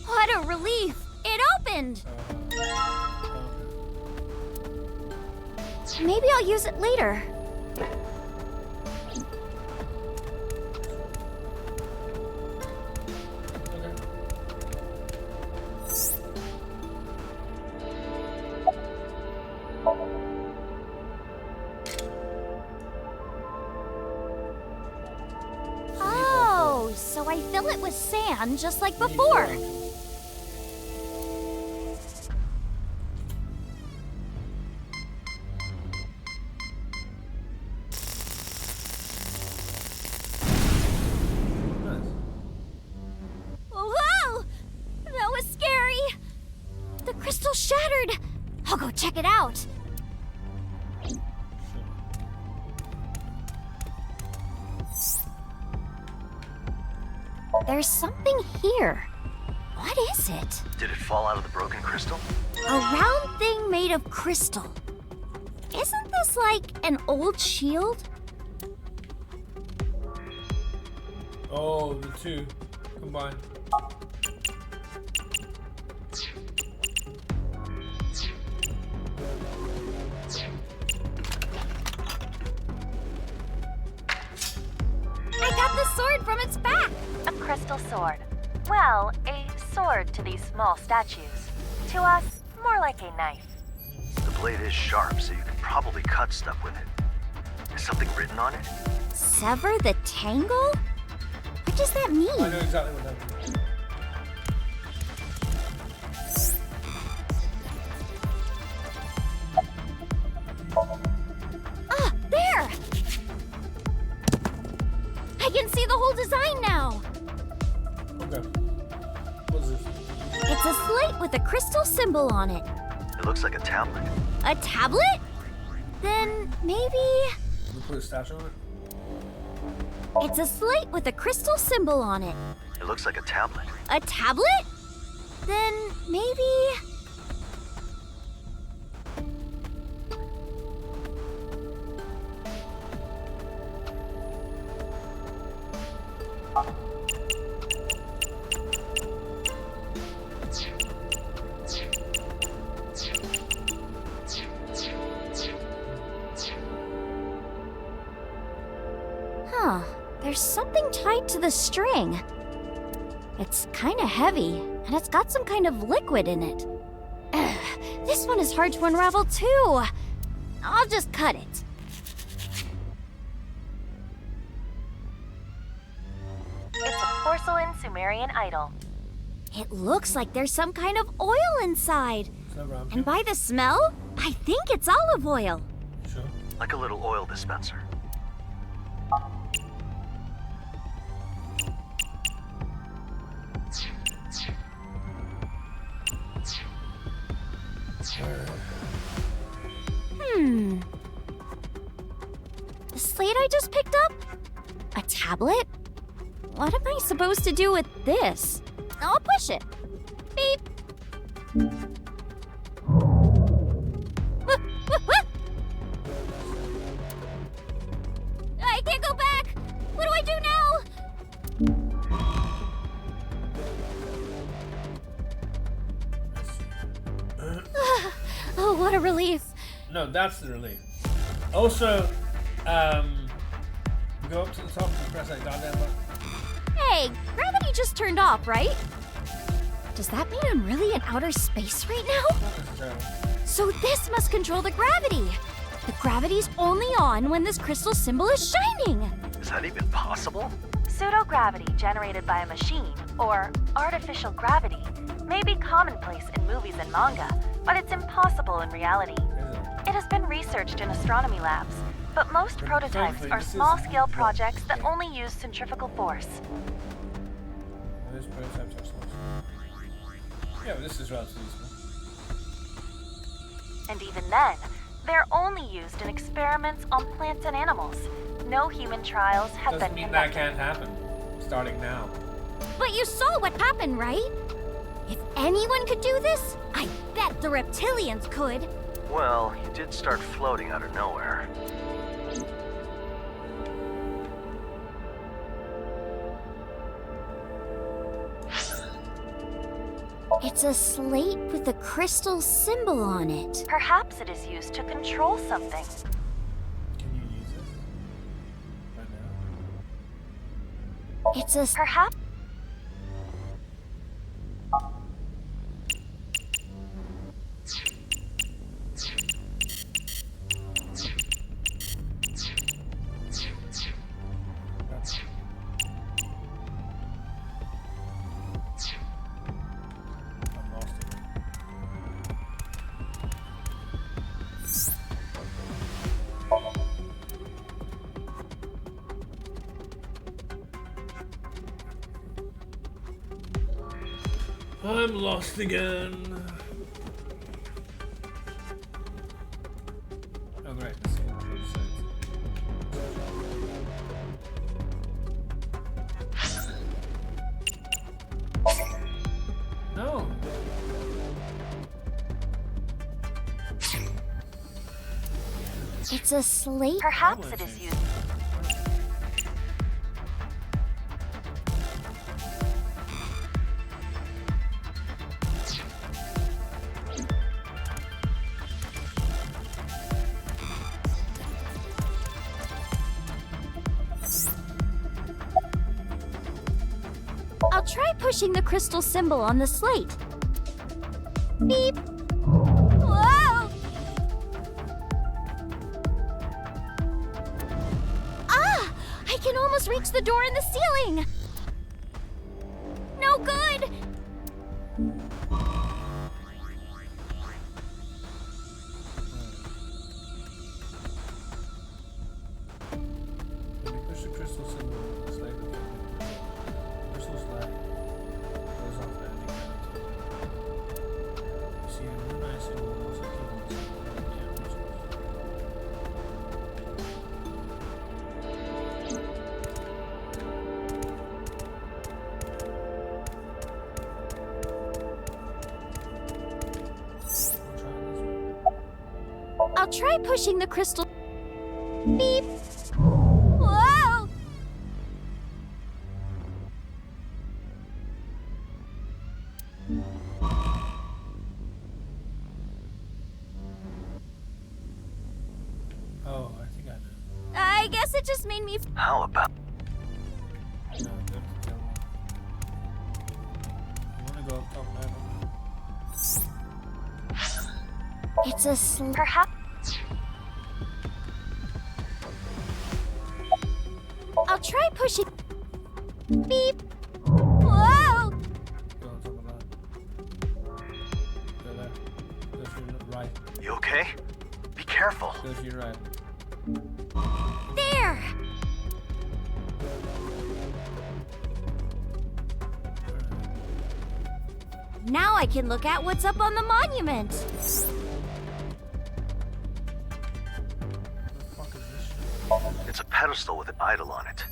What a relief! It opened! Maybe I'll use it later. I fill it with sand just like before. Whoa! That was scary. The crystal shattered. I'll go check it out. There's something here. What is it? Did it fall out of the broken crystal? A round thing made of crystal. Isn't this like an old shield? Oh, the two combined. I got the sword from its back. A crystal sword. Well, a sword to these small statues. To us, more like a knife. The blade is sharp, so you can probably cut stuff with it. Is something written on it? Sever the tangle? What does that mean? I know exactly what that means. Ah, there! I can see the whole design now. Okay. What is this? It's a slate with a crystal symbol on it. It looks like a tablet. A tablet? Then maybe... We put a statue on it? It's a slate with a crystal symbol on it. It looks like a tablet. A tablet? Then maybe... Huh, there's something tied to the string. It's kind of heavy, and it's got some kind of liquid in it. Ugh, this one is hard to unravel too. I'll just cut it. It's a porcelain Sumerian idol. It looks like there's some kind of oil inside. Is that round? And by the smell, I think it's olive oil. Sure. Like a little oil dispenser. The slate I just picked up? A tablet? What am I supposed to do with this? I'll push it. Beep. I can't go back. What do I do now? Oh, what a relief. No, that's the relief. Also, go up to the top and press that goddamn button. Hey, gravity just turned off, right? Does that mean I'm really in outer space right now? Not necessarily. So this must control the gravity. The gravity's only on when this crystal symbol is shining. Is that even possible? Pseudo-gravity generated by a machine, or artificial gravity, may be commonplace in movies and manga, but it's impossible in reality. Is it? It has been researched in astronomy labs, but most prototypes frankly, are this is- small-scale projects that only use centrifugal force. This prototype touch loss. Yeah, but this is relatively small. And even then, they're only used in experiments on plants and animals. No human trials have Doesn't been mean that conducted. can't happen. Starting now. But you saw what happened, right? If anyone could do this, I bet the reptilians could. Well, you did start floating out of nowhere. It's a slate with a crystal symbol on it. Perhaps it is used to control something. Can you use this? Right now? It's a... Perhaps I'm lost again. Oh great, let's see what it says. No. It's a slate. Perhaps it is used. I'll try pushing the crystal symbol on the slate. Beep. Whoa! Ah! I can almost reach the door in the ceiling! No good! When you push the crystal symbol, it's like the crystal slide goes off the ending. You see a new nice symbol also equivalent to I'll try pushing the crystal. Beep. Whoa! Oh, I think I know. I guess it just made me. How about... No, you have to tell me. I wanna go up top level. It's a slate. Perhaps. I'll try pushing. Beep. Whoa! Go on top of that. Go there. Go to your right. You okay? Be careful. Go to your right. There! Now I can look at what's up on the monument. What the fuck is this shit? It's a pedestal with an idol on it.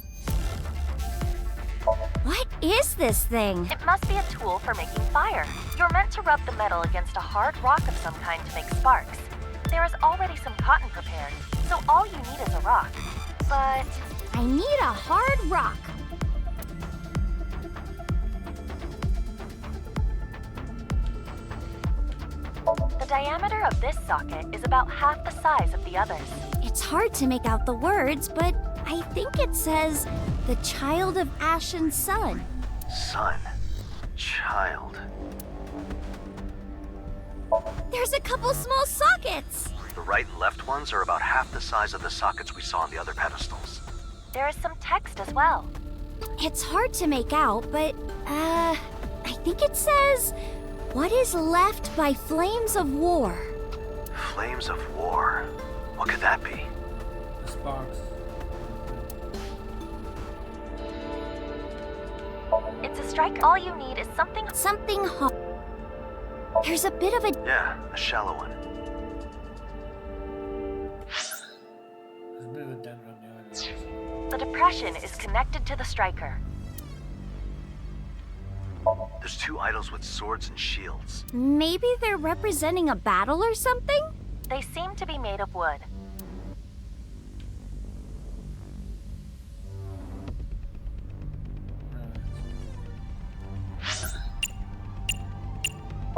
What is this thing? It must be a tool for making fire. You're meant to rub the metal against a hard rock of some kind to make sparks. There is already some cotton prepared, so all you need is a rock. But I need a hard rock. the diameter of this socket is about half the size of the others. It's hard to make out the words, but I think it says, the child of Ashen Sun. Son. Child. There's a couple small sockets. The right and left ones are about half the size of the sockets we saw on the other pedestals. There is some text as well. It's hard to make out, but, I think it says, what is left by flames of war? Flames of war. What could that be? The sparks. It's a striker. All you need is something. Something hot. There's a bit of a... Yeah, a shallow one. There's a bit of a dent around the eyes. The depression is connected to the striker. There's two idols with swords and shields. Maybe they're representing a battle or something? They seem to be made of wood.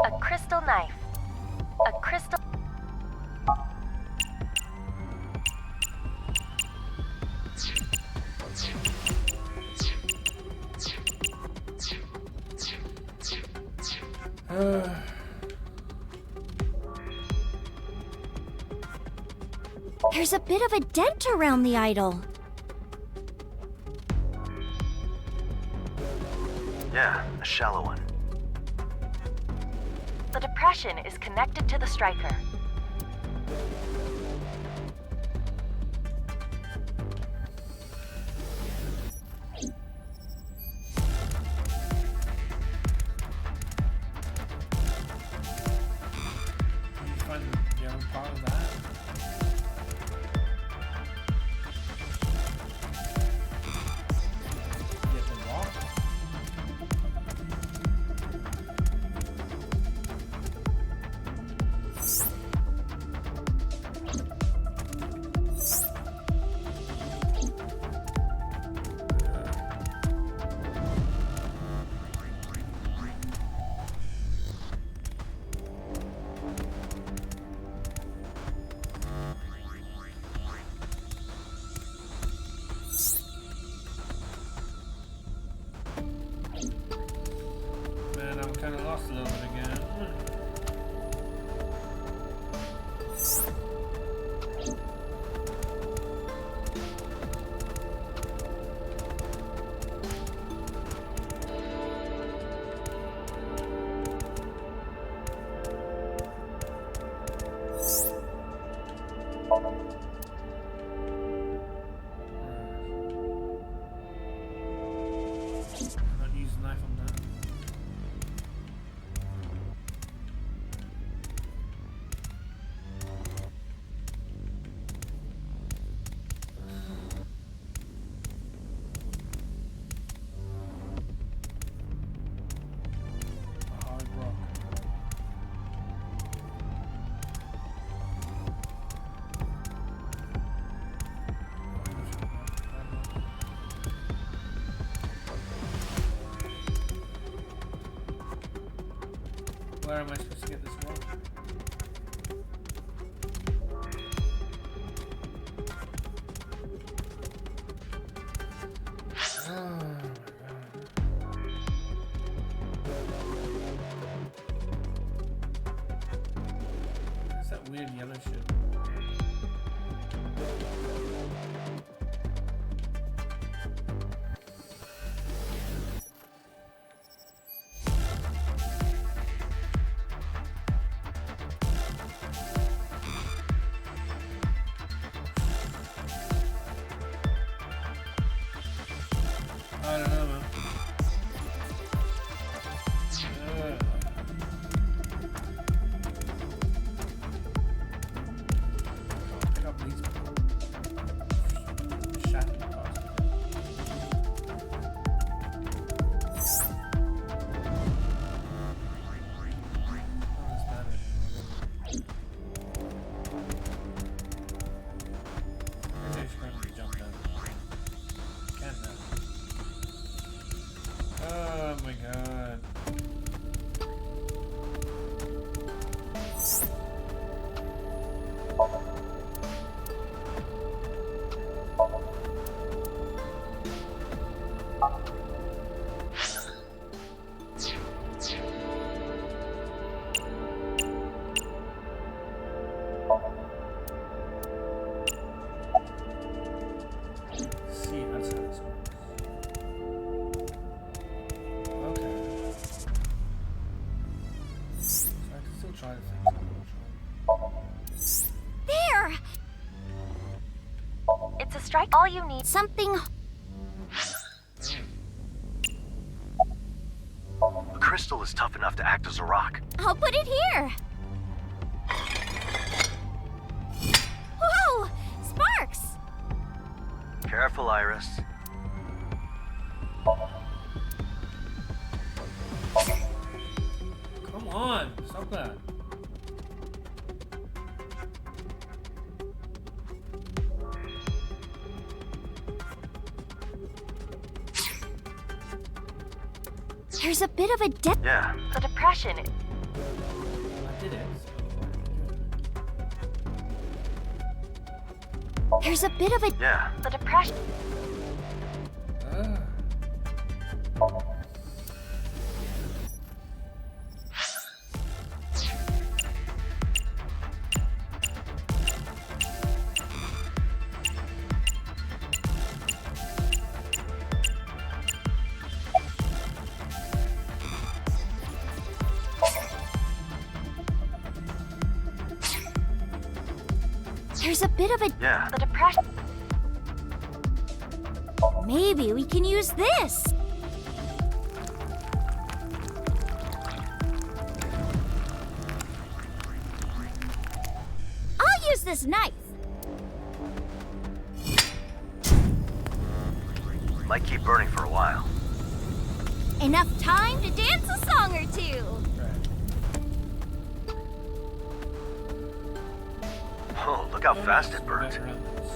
A crystal knife. A crystal... There's a bit of a dent around the idol. Yeah, a shallow one. The depression is connected to the striker. kind of lost a little bit again. Not use the knife on that. A hard rock. Where am I supposed to get this rock? Oh my god. What's that weird yellow shit? I don't know, man. Pick up these shattered parts. Oh, that's bad. Maybe I should probably jump down. Can't now. Oh my god. See, that's how this works. Okay. So I can still try to fix it. There! It's a strike. All you need. Something. The crystal is tough enough to act as a rock. I'll put it here. Whoa! Sparks! Careful, Iris. Come on, stop that. There's a bit of a depth. Yeah. The depression. I did it. There's a bit of a. Yeah. The depression. Ah. There's a bit of a. Yeah. The depression. Maybe we can use this. I'll use this knife. Might keep burning for a while. Enough time to dance a song or two. Right. Oh, look how fast it burns. Back around this.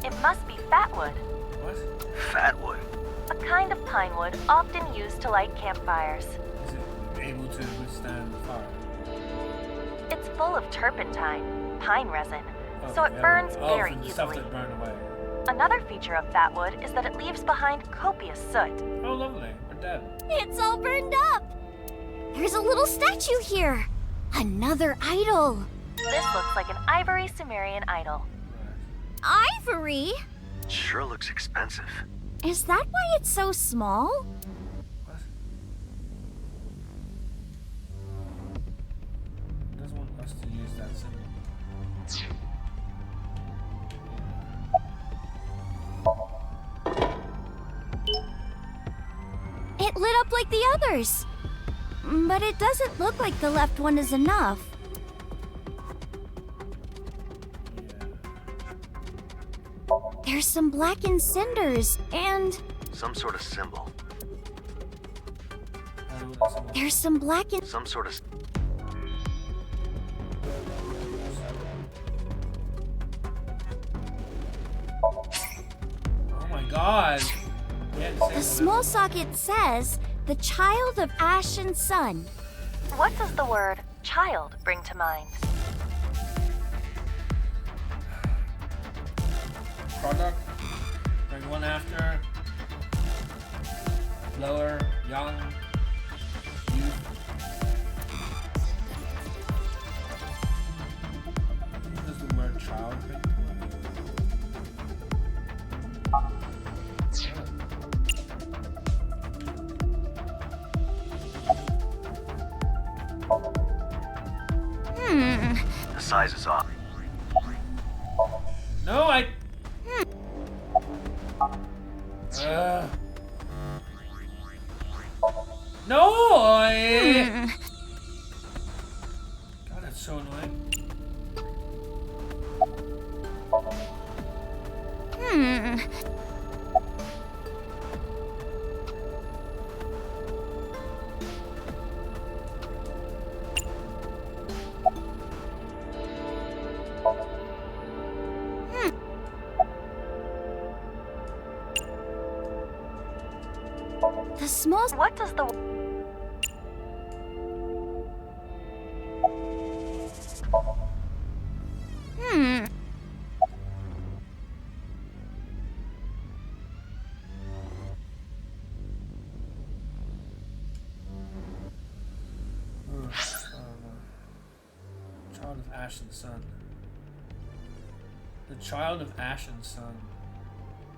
It must be fatwood. What? Fatwood. A kind of pine wood often used to light campfires. Is it able to withstand fire? It's full of turpentine, pine resin, Oh, so it yeah, burns well, very for the stuff easily. that burn away. Another feature of fatwood is that it leaves behind copious soot. Oh, lovely. We're dead. It's all burned up. There's a little statue here. Another idol. This looks like an ivory Sumerian idol. Ivory? Sure looks expensive. Is that why it's so small? What? It doesn't want us to use that symbol. It lit up like the others. But it doesn't look like the left one is enough. There's some blackened cinders and Some sort of symbol. I don't know what that symbol is. there's some blackened. Some sort of... Oh my god. Yeah, The small socket says, "The child of ash and sun." What does the word child bring to mind? Product. Like one after. Lower. Young. Youth. What does the word child bring to mind? The size is off. No, I. No, I. God, that's so annoying. The small. What does the Child of Ash and Sun. The Child of Ash and Sun.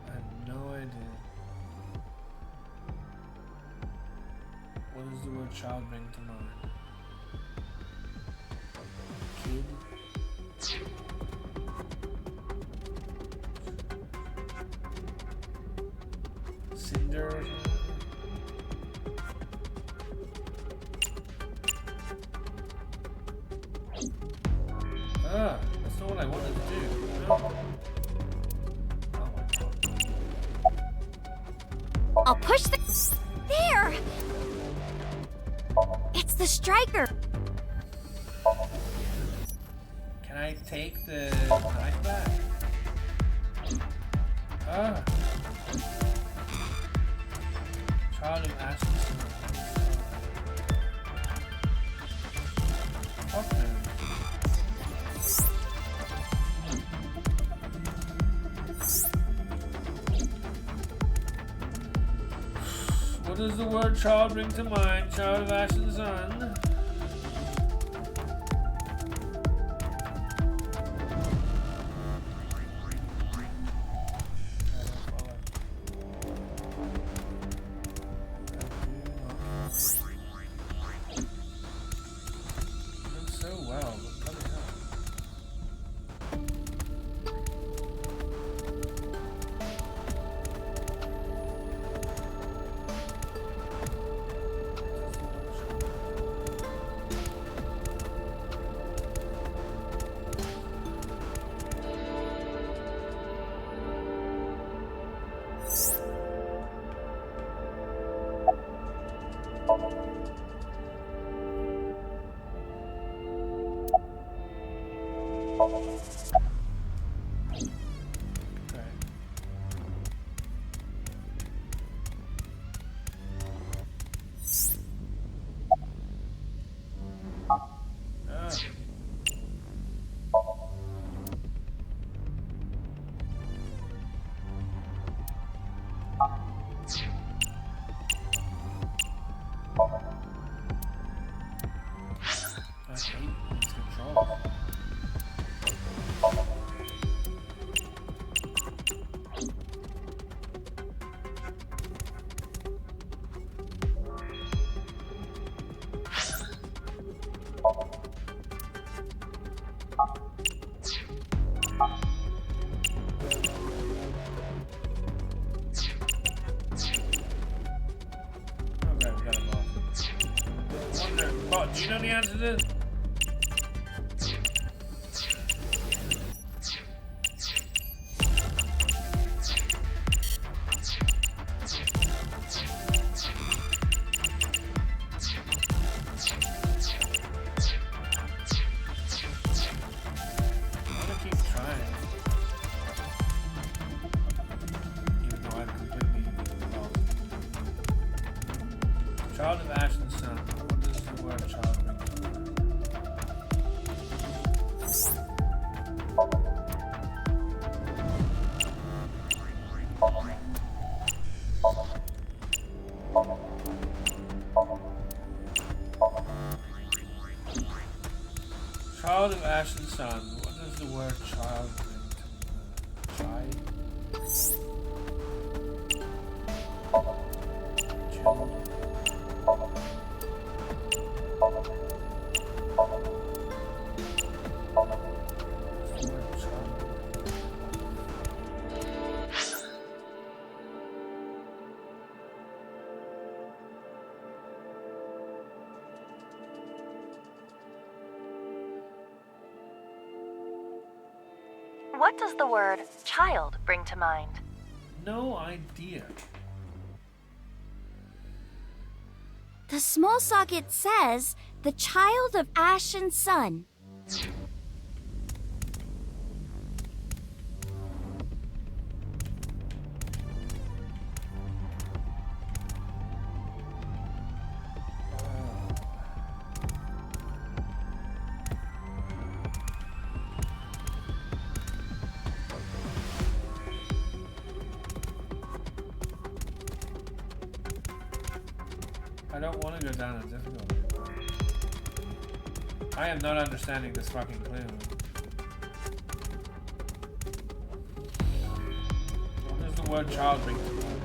I have no idea. What does the word child bring to mind? Kid? Cinder? Ah, that's not what I wanted to do. No. Oh my god. I'll push the. There! It's the striker. Can I take the knife back? Ah. Child of Ash and Sun. Fuck no. What does the word child bring to mind? Child of Ash and Sun. So well, but bloody hell. Okay. Ah. Do you know the answer to this? Child of ash and sun. What does the word child bring to mind? Child of ash and sun. What does the word child bring to mind? Child. What does the word child bring to mind? No idea. The small socket says, the child of ash and sun. I don't want to go down a difficult. I am not understanding this fucking clue. What does the word child bring to mind?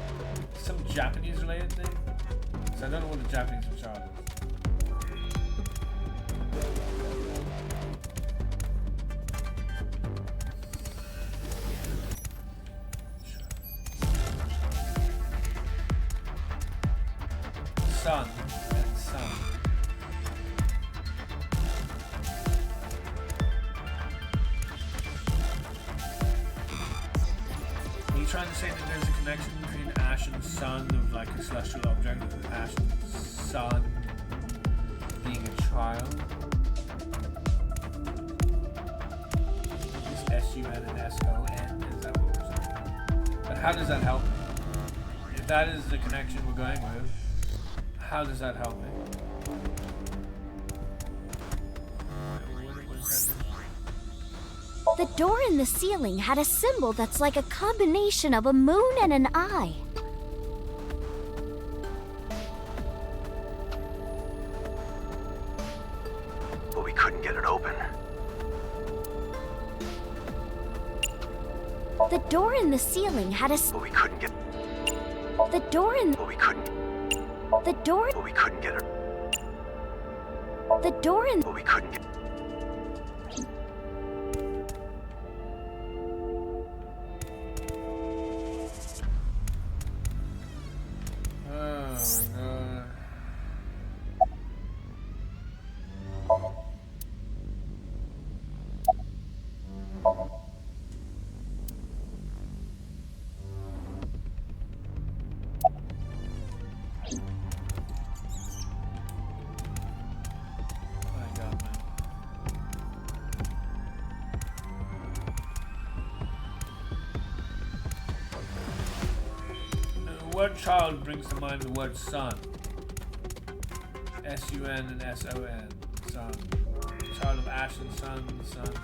Some Japanese related thing? So I don't know what the Japanese for child is. Sun and sun. Are you trying to say that there's a connection between ash and sun of like a celestial object, with ash and sun being a child? Is S-U-N and S-O-N? Is that what we're saying? But how does that help me? If that is the connection we're going with, how does that help me? The door in the ceiling had a symbol that's like a combination of a moon and an eye. But we couldn't get it open. The door in the ceiling had a... But we couldn't get... The door in... But we couldn't... The door... But we couldn't get it... The door in... But we couldn't get... What child brings to mind the word sun? S-U-N and S-O-N. Sun. Child of ash and sun, sun, sun.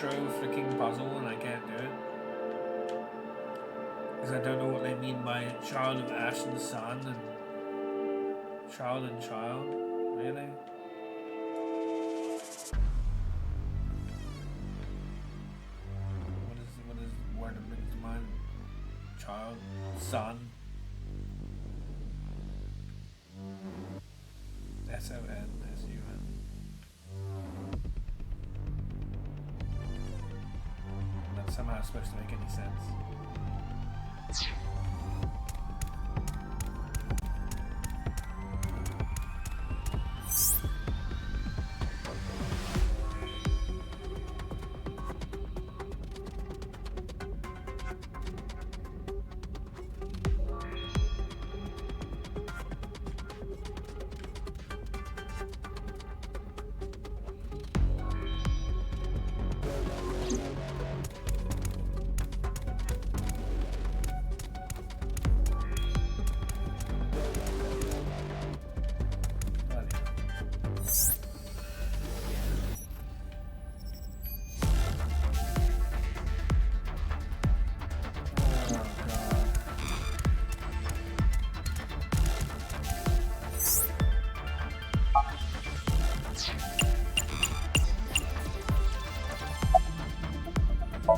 intro freaking puzzle and I can't do it. Because I don't know what they mean by child of ash and sun and child and child. Really? What is the word that brings to mind? Child, son. S-O-N, S-U-N. That's somehow supposed to make any sense.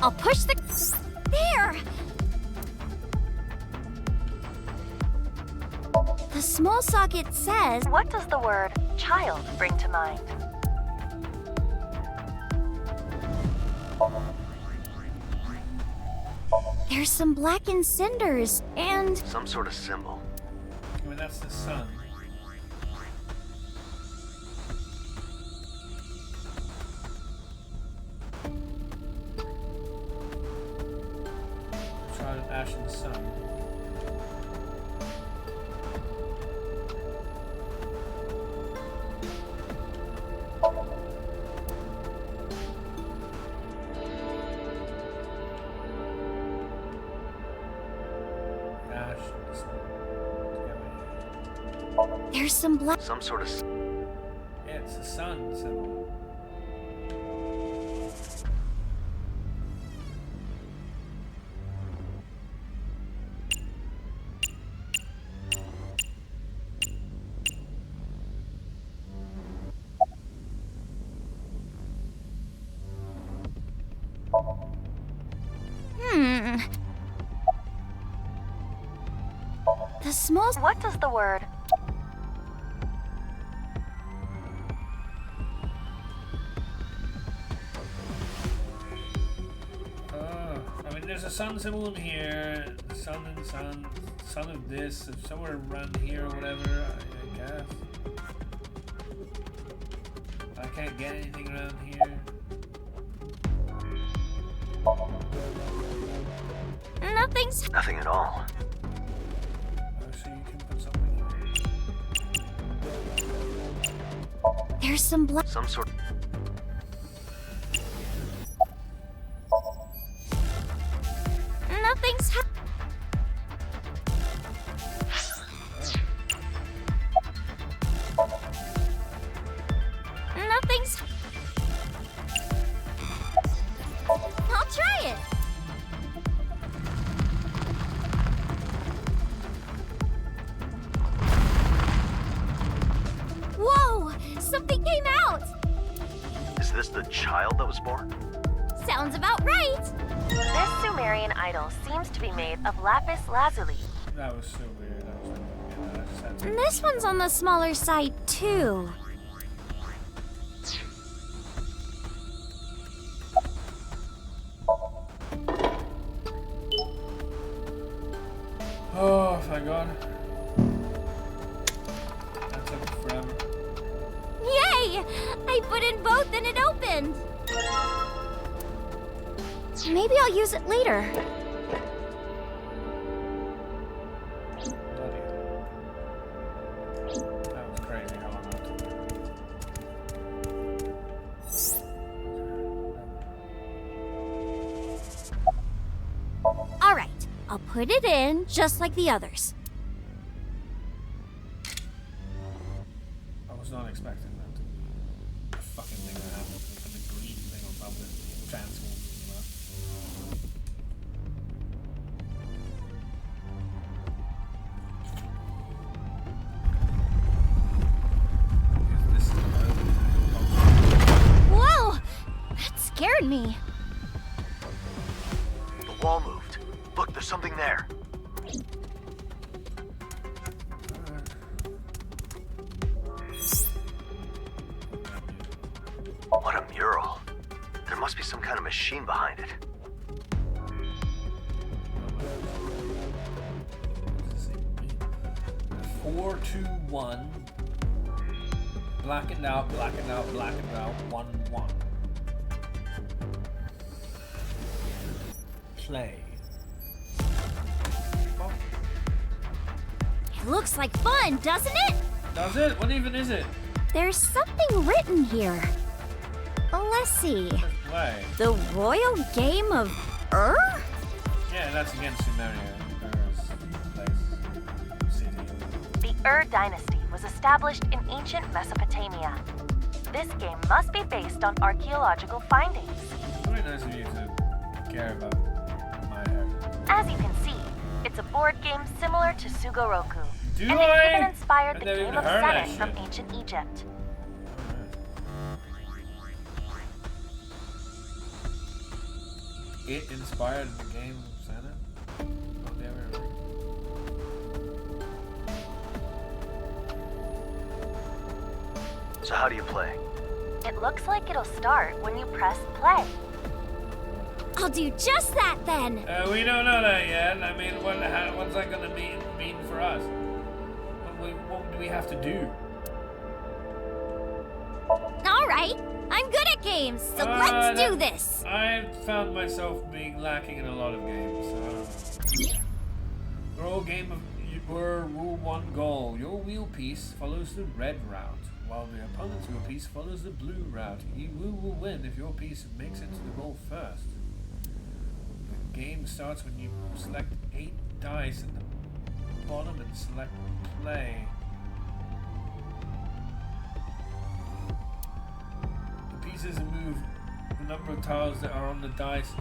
I'll push the... There! The small socket says... What does the word child bring to mind? There's some blackened cinders, and... Some sort of symbol. I mean, that's the sun. Child of ash and the sun. Ash and the sun. There's some black... Some sort of... Yeah, it's the sun symbol. The small... What does the word I mean, there's a sun symbol in here, sun and sun, sun of this, somewhere around here or whatever, I guess. I can't get anything around here. Nothing's... Nothing at all. Oh, so you can put something in. There's some black... Some sort... Nothing's... Nothing's... I'll try it. Whoa! Something came out! Is this the child that was born? Sounds about right! This Sumerian idol seems to be made of lapis lazuli. That was so weird. That was yeah, that just had to... This one's on the smaller side, too. Oh, thank God. That took forever. Yay! I put in both and it opened! Maybe I'll use it later. Bloody hell. That was crazy how long that took. Alright, I'll put it in just like the others. I was not expecting that. The fucking thing that happened with the green thing on top of it. transform. This is Whoa! That scared me. The wall moved. Look, there's something there. What a mural. There must be some kind of machine behind it. 4, 2, 1. Blackened out, blackened out, blackened out. 1, 1. Play. Oh, It looks like fun, doesn't it? does it? What even is it? There's something written here. Let's see. Let's play. The Royal Game of Ur? Yeah, that's against Sumeria. Place. City. The Ur dynasty was established in ancient Mesopotamia. This game must be based on archaeological findings. It's very nice of you to care about my heritage. As you can see, it's a board game similar to Sugoroku. Do and I? it even inspired I've the never game even of heard that Senet from shit. ancient Egypt. It inspired the game of Santa? Oh, they ever heard. So how do you play? It looks like it'll start when you press play. I'll do just that then. We don't know that yet. I mean, what's that gonna mean for us? What do we have to do? All right. I'm good at games, so let's do this. I found myself being lacking in a lot of games. Rule game of rule 1 goal. Your wheel piece follows the red route, while the opponent's wheel piece follows the blue route. You will win if your piece makes it to the goal first. The game starts when you select 8 dice at the bottom and select play. The pieces move the number of tiles that are on the dice.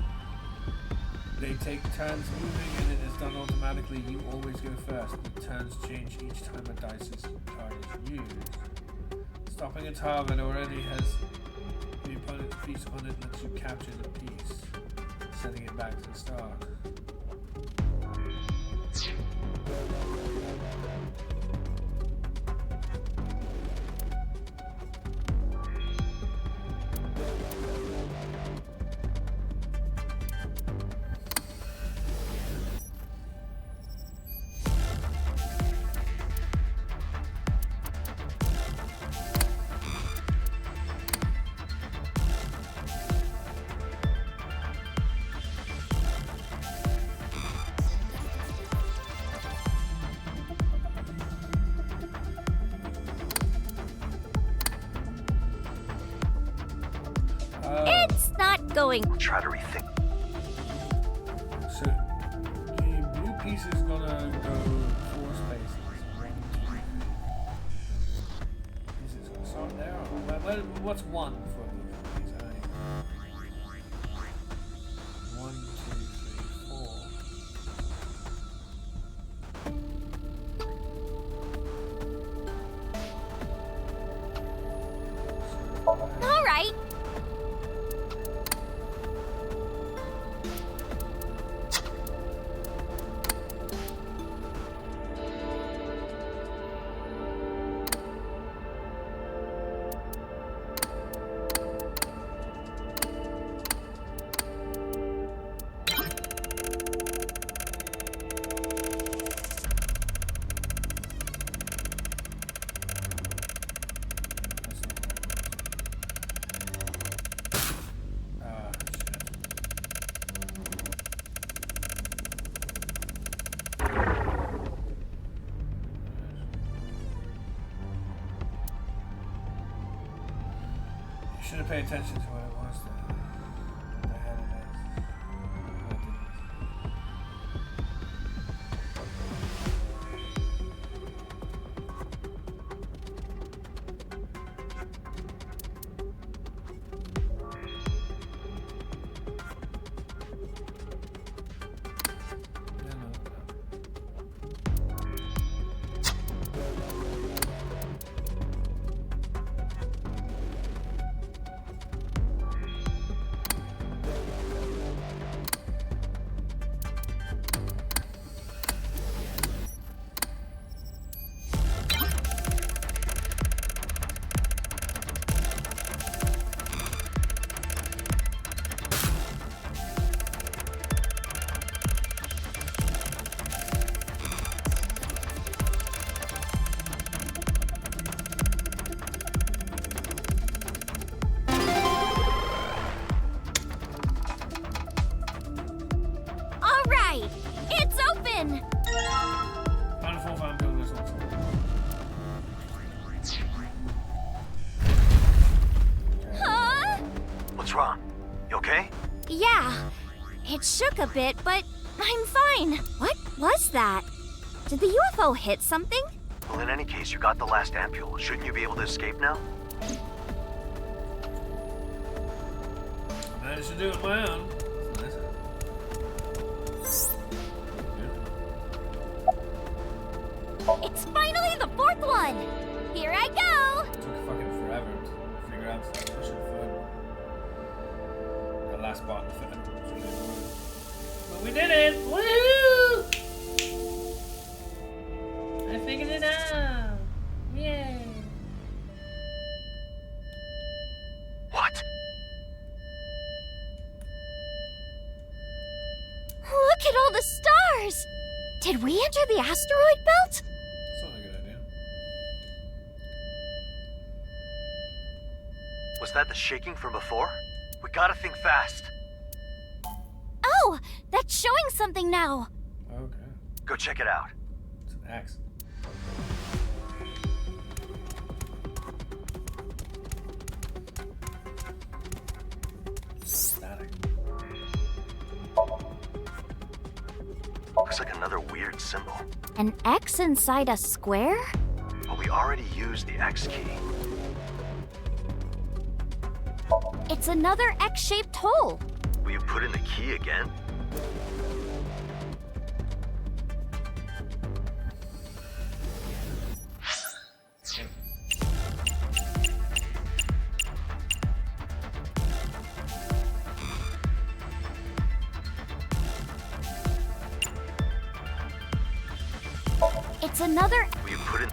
They take turns moving and it is done automatically. You always go first. The turns change each time a card is used. Stopping a tile that already has the opponent's piece on it lets you capture the piece, sending it back to the start. It's not going. Try to rethink. So the blue piece is gonna go 4 spaces. Is it gonna start there? Or what's 1 for a blue piece? I don't know. 1, 2, 3, 4. All right. Should have paid attention to what it was. What the hell it is. I didn't. Yeah. It shook a bit, but I'm fine. What was that? Did the UFO hit something? Well, in any case, you got the last ampule. Shouldn't you be able to escape now? I managed to do it on my own. That's nice. It's finally the fourth one! Here I go! It took fucking forever to figure out such a fun. The last part of the film. But we did it! Woohoo! I figured it out! Yay! What? Look at all the stars! Did we enter the asteroid belt? That's not a good idea. Was that the shaking from before? We gotta think fast. Oh, that's showing something now. Okay. Go check it out. It's an axe. Static. Looks like another weird symbol. An X inside a square? But we already used the X key. It's another X-shaped hole. Will you put in the key again? It's another... Will you put in...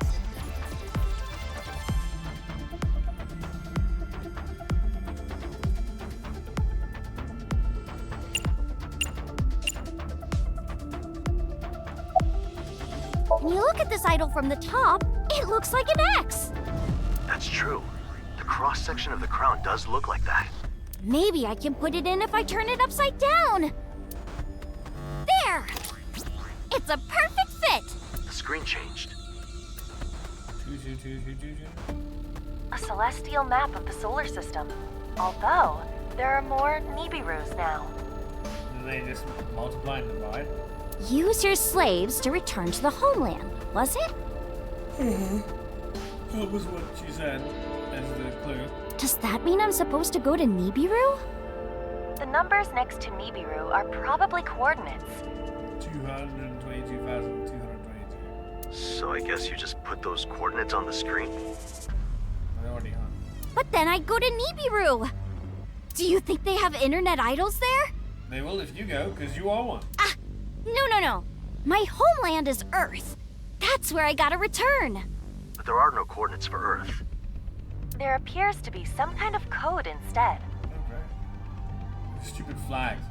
When you look at this idol from the top, it looks like an X. That's true. The cross-section of the crown does look like that. Maybe I can put it in if I turn it upside down. There! It's a perfect fit! The screen changed. A celestial map of the solar system. Although, there are more Nibirus now. And they just multiply and divide. Use your slaves to return to the homeland, was it? That was what she said as the clue. Does that mean I'm supposed to go to Nibiru? The numbers next to Nibiru are probably coordinates. 222,222. So I guess you just put those coordinates on the screen? They're already on. But then I'd go to Nibiru. Do you think they have internet idols there? They will if you go, because you are one. Ah, no. My homeland is Earth. That's where I gotta return. But there are no coordinates for Earth. There appears to be some kind of code instead. Okay. Stupid flags.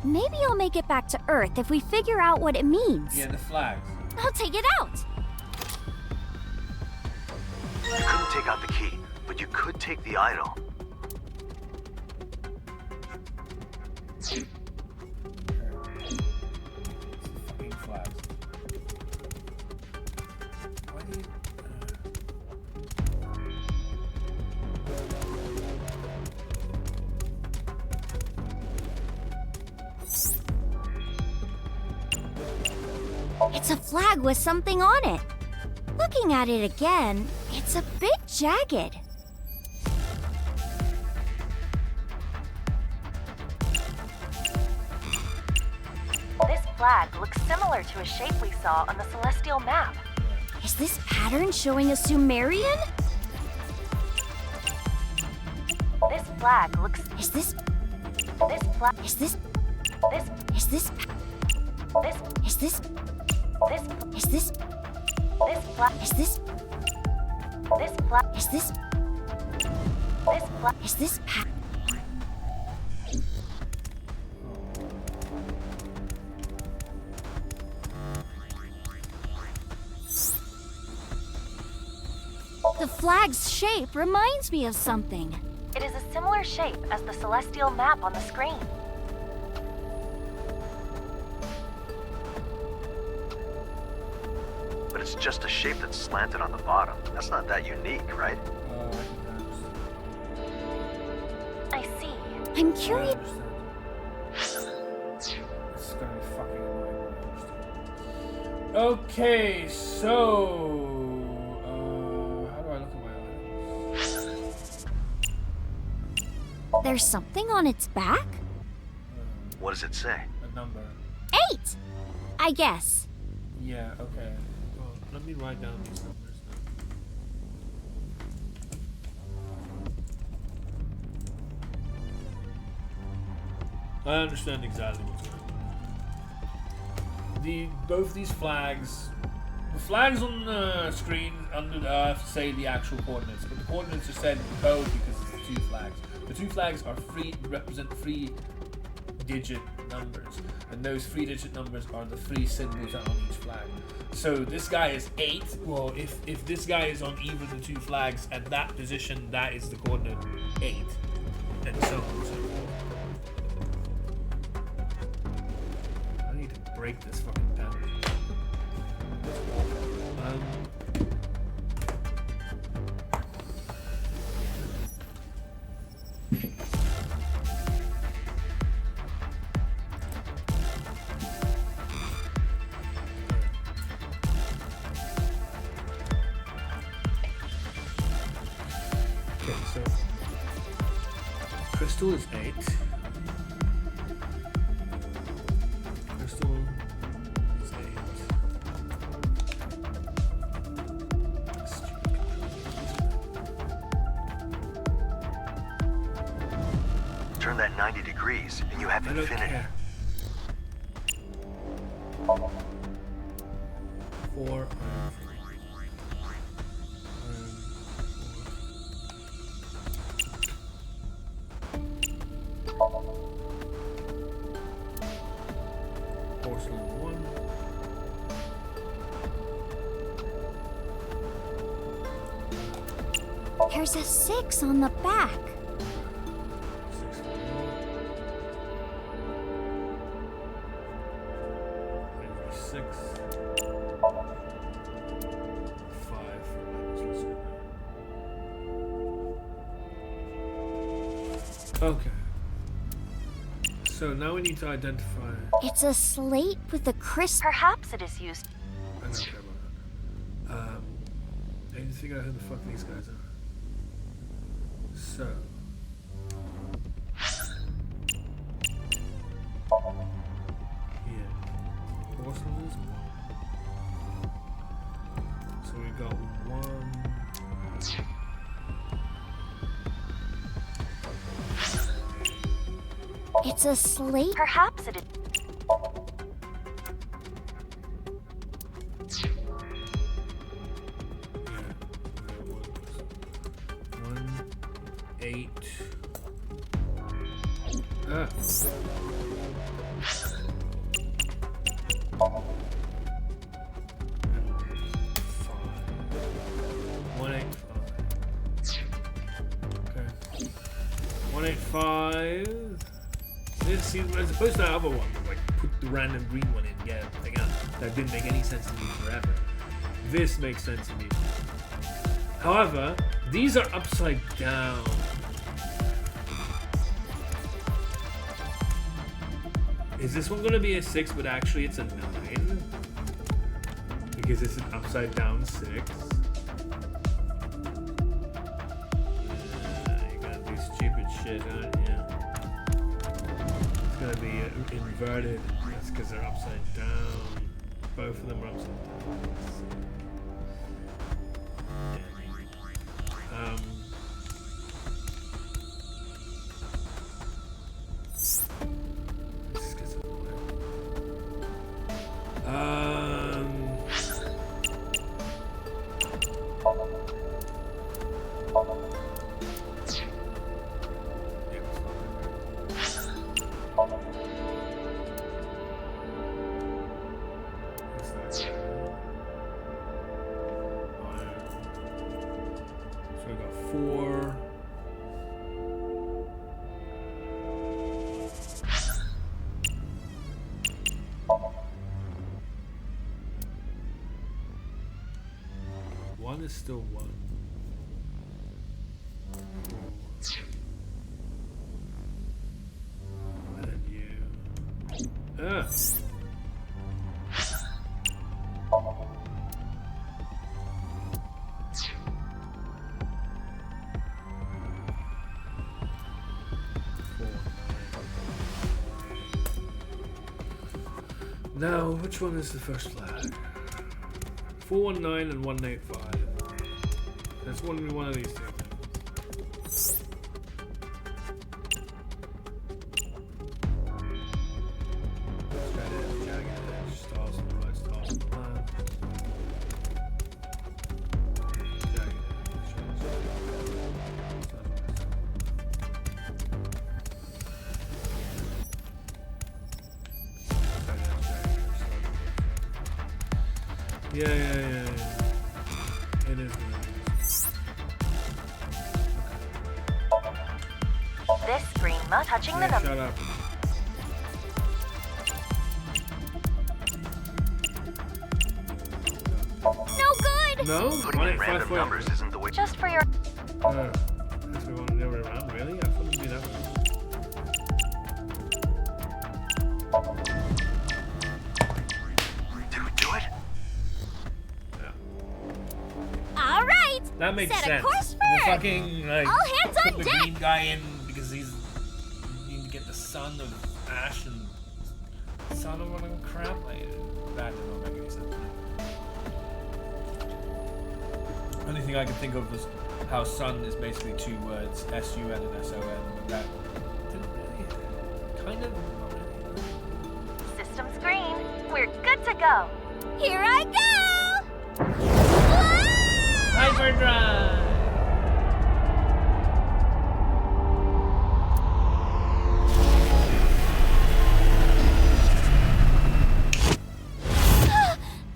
Maybe I'll make it back to Earth if we figure out what it means. Yeah, the flags. I'll take it out. You couldn't take out the key, but you could take the idol. Fucking flags. Why do you... It's a flag with something on it. Looking at it again, it's a bit jagged. This flag looks similar to a shape we saw on the celestial map. Is this pattern showing a Sumerian? This flag looks... Is this... This flag... Is this... This... Is this... This... Is this... This... Is this... This flag... Is this... This flag... Is this... This flag... Is this pa- The flag's shape reminds me of something. It is a similar shape as the celestial map on the screen. But it's just a shape that's slanted on the bottom. That's not that unique, right? I see. I'm I curious. understand. Okay, so how do I look at my items? There's something on its back? What does it say? A number. 8! I guess. Yeah. Okay. Well, let me write down these numbers now. I understand exactly what's going on. Both these flags, the flags on the screen under the earth say the actual coordinates, but the coordinates are said in code because it's the two flags. The two flags are represent 3-digit numbers, and those 3-digit numbers are the 3 symbols on each flag. So this guy is 8. Well, if this guy is on either of the two flags at that position, that is the coordinate 8, and so on and so forth. I need to break this fucking pen. Okay, so crystal is 8. Crystal is 8. Turn that 90 degrees, and you have I don't infinity. care. 4. Porcelain 1. There's a 6 on the back. 6. 6. 5. Okay. So now we need to identify. It's a slate with a crisp. Perhaps it is used. I don't care about that. I need to figure out who the fuck these guys are. So. Yeah. Porcelain is 1. So we got 1. It's a slate. Perhaps it is. Yeah. 1, 8. Ah. Okay. 185. This seems as opposed to the other one, like put the random green one in. Yeah, again, that didn't make any sense to me forever. This makes sense to me. However, these are upside down. Is this one gonna be a 6, but actually it's a 9? Because it's an upside down 6. You gotta do stupid shit, huh? Yeah. It's gonna be inverted. That's because they're upside down. Both of them are upside down. This gets annoying. So we got 4. One is still 1. And you. Ah. Now, which one is the first flag? 419 and 185. That's one of these two. Yeah. It is. This screen must touching the number. Shut up. No good! No? Putting in 185 random foot. numbers isn't the way. Just for your That's we want to go around, really? I thought it'd be that way. Did we do it? All right! That makes Set a sense. course The for it. fucking like All hands put on the deck! green guy in because he's you need to get the son of Ash and son of one of the crap. Like, that did not make any sense. Only thing I could think of was how son is basically two words, S-U-N and S-O-N. That didn't really kind of. system screen. We're good to go. Here I go! Hyperdrive!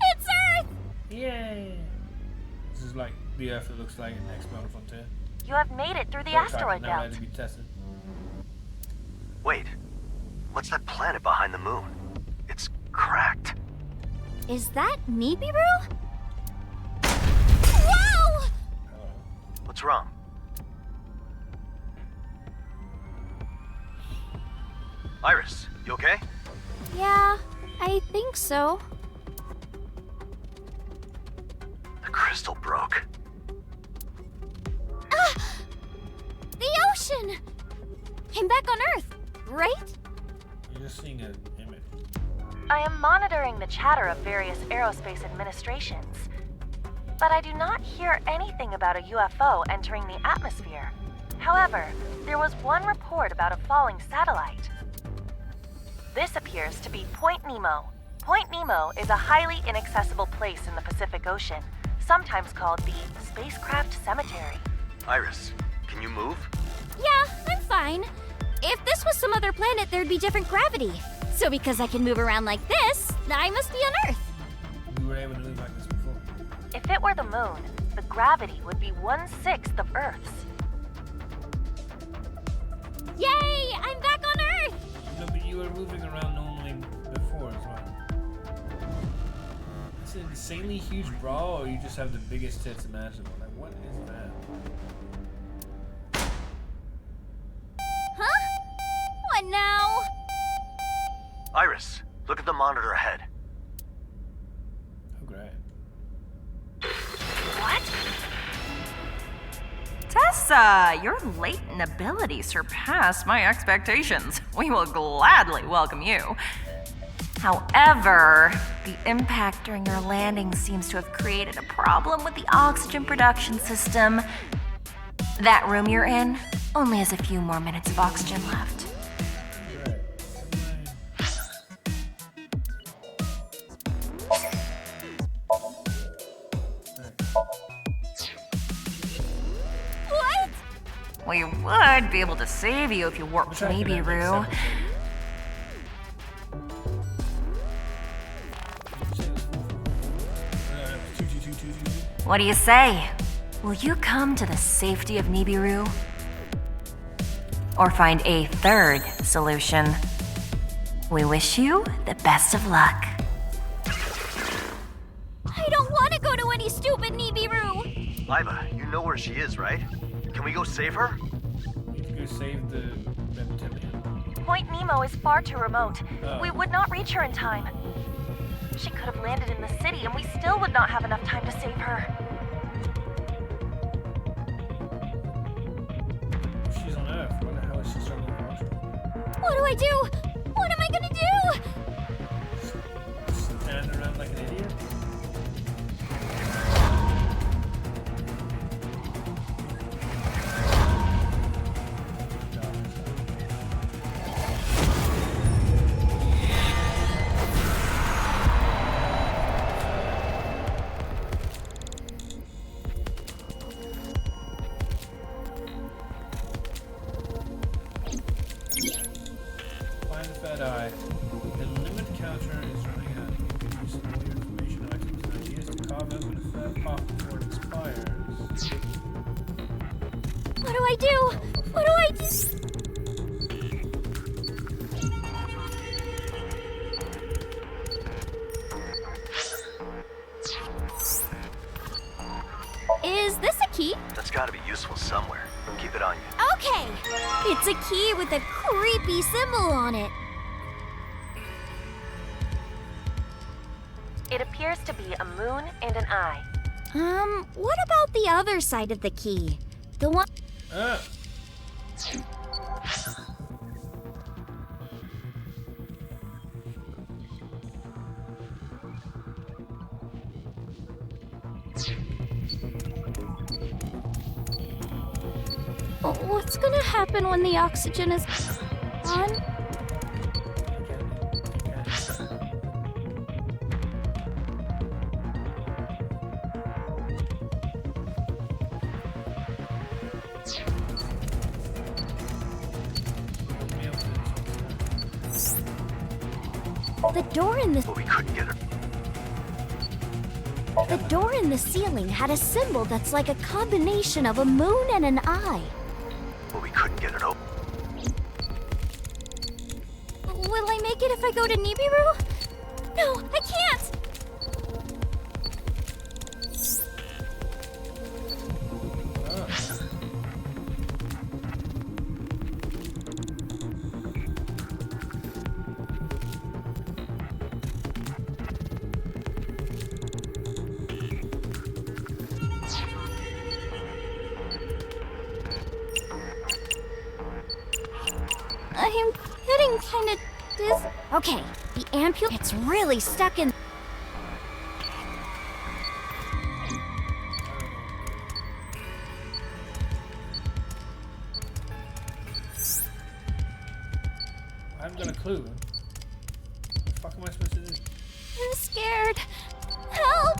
It's Earth! Yay! This is like the Earth that looks like in Next Modern Frontier. You have made it through the Prototype asteroid now ready belt. to be tested. Wait. What's that planet behind the moon? It's cracked. Is that Nibiru? Whoa! What's wrong? Iris, you okay? Yeah, I think so. The crystal broke. The ocean! I'm back on Earth, right? You're just seeing an image. I am monitoring the chatter of various aerospace administrations, but I do not hear anything about a UFO entering the atmosphere. However, there was one report about a falling satellite. This appears to be Point Nemo. Point Nemo is a highly inaccessible place in the Pacific Ocean, sometimes called the Spacecraft Cemetery. Iris, can you move? Yeah, I'm fine. If this was some other planet, there'd be different gravity. So because I can move around like this, I must be on Earth. We were able to live like this before. If it were the moon, the gravity would be 1/6 of Earth's. Yay! I'm back on Earth! No, but you were moving around normally before as well. It's an insanely huge bra, or you just have the biggest tits imaginable. Like, what is that? Huh? What now? Iris, look at the monitor ahead. Oh, great. What? Tessa, your latent ability surpassed my expectations. We will gladly welcome you. However, the impact during your landing seems to have created a problem with the oxygen production system. That room you're in only has a few more minutes of oxygen left. What? We would be able to save you if you worked Nibiru. What do you say? Will you come to the safety of Nibiru? Or find a third solution? We wish you the best of luck. I don't want to go to any stupid Nibiru! Iva, you know where she is, right? Can we go save her? You need to go save the reptilian. Point Nemo is far too remote. Oh. We would not reach her in time. She could have landed in the city and we still would not have enough time to save her. She's on Earth. What the hell is she struggling with? What do I do? What am I gonna do? like an idiot? Find the fed eye. The limit counter is running out. Use some more information, items, and ideas to carve open the fed pop before it expires. What do I do? What do I do? Is this a key? That's gotta be useful somewhere. Keep it on you. Okay. It's a key with a creepy symbol on it. It appears to be a moon and an eye. What about the other side of the key? The one. Ah! What's gonna happen when the oxygen is on? The door in the But we couldn't get her. The door in the ceiling had a symbol that's like a combination of a moon and an eye. But we couldn't get it open. Will I make it if I go to Nibiru? No, I can't! I'm getting kind of dizzy. Okay, the ampule. It's really stuck in. I haven't got a clue. What the fuck am I supposed to do? I'm scared. Help!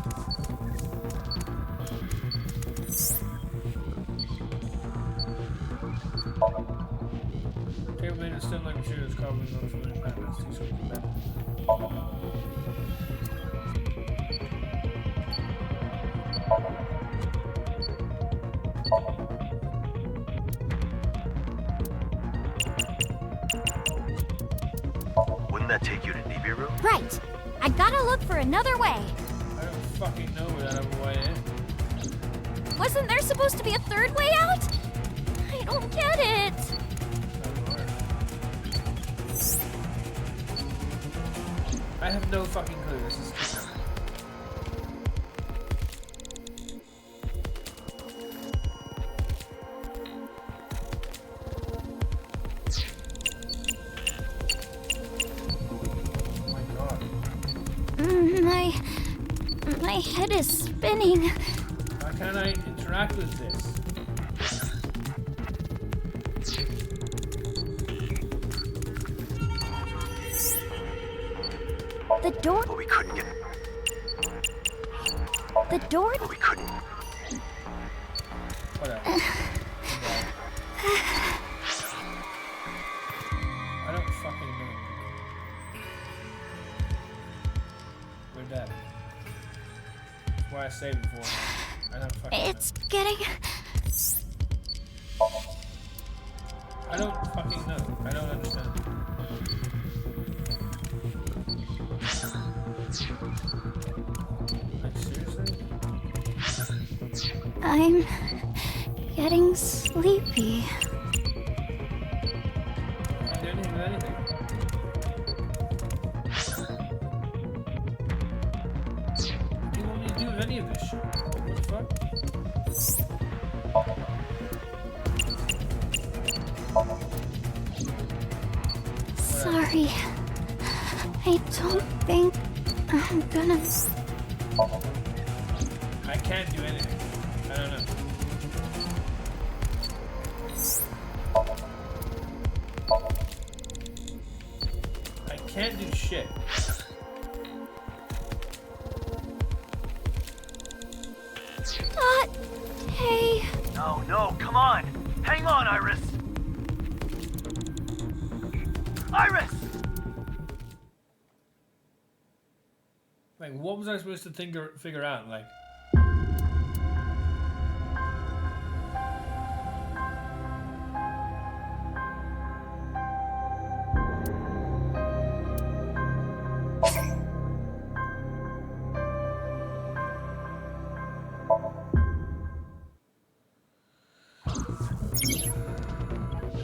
Table made of still like materials carbon and other familiar patterns. These sort of better. Wouldn't that take you to Nibiru? Right. I gotta look for another way. I don't fucking know where that other way is. Wasn't there supposed to be a third way out? I don't get it. I have no fucking clue. This is oh my god. My head is spinning. How can I interact with this? The door. But we couldn't get. The door. But we couldn't. Whatever. I don't fucking know. We're dead. That's why I saved before. I don't fucking It's getting. I don't fucking know. I don't understand. Like, seriously? I'm getting sleepy. I didn't do anything. What do you want me to do with any of this shit? What the fuck? Sorry. I don't think I'm gonna... I can't do anything. I don't know. I can't do shit. Hey. No, no, come on. Hang on, Iris. Iris! Like, what was I supposed to figure out? Like,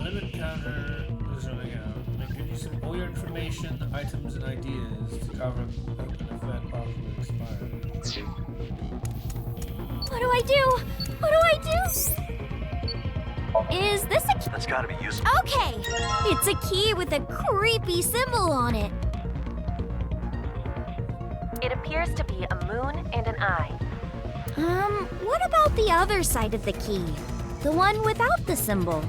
limit counter is running out. They give you all your information, items, and ideas to cover an event possibly expire. What do I do? What do I do? Is this a key? That's gotta be useful. Okay. It's a key with a creepy symbol on it. It appears to be a moon and an eye. What about the other side of the key? The one without the symbol?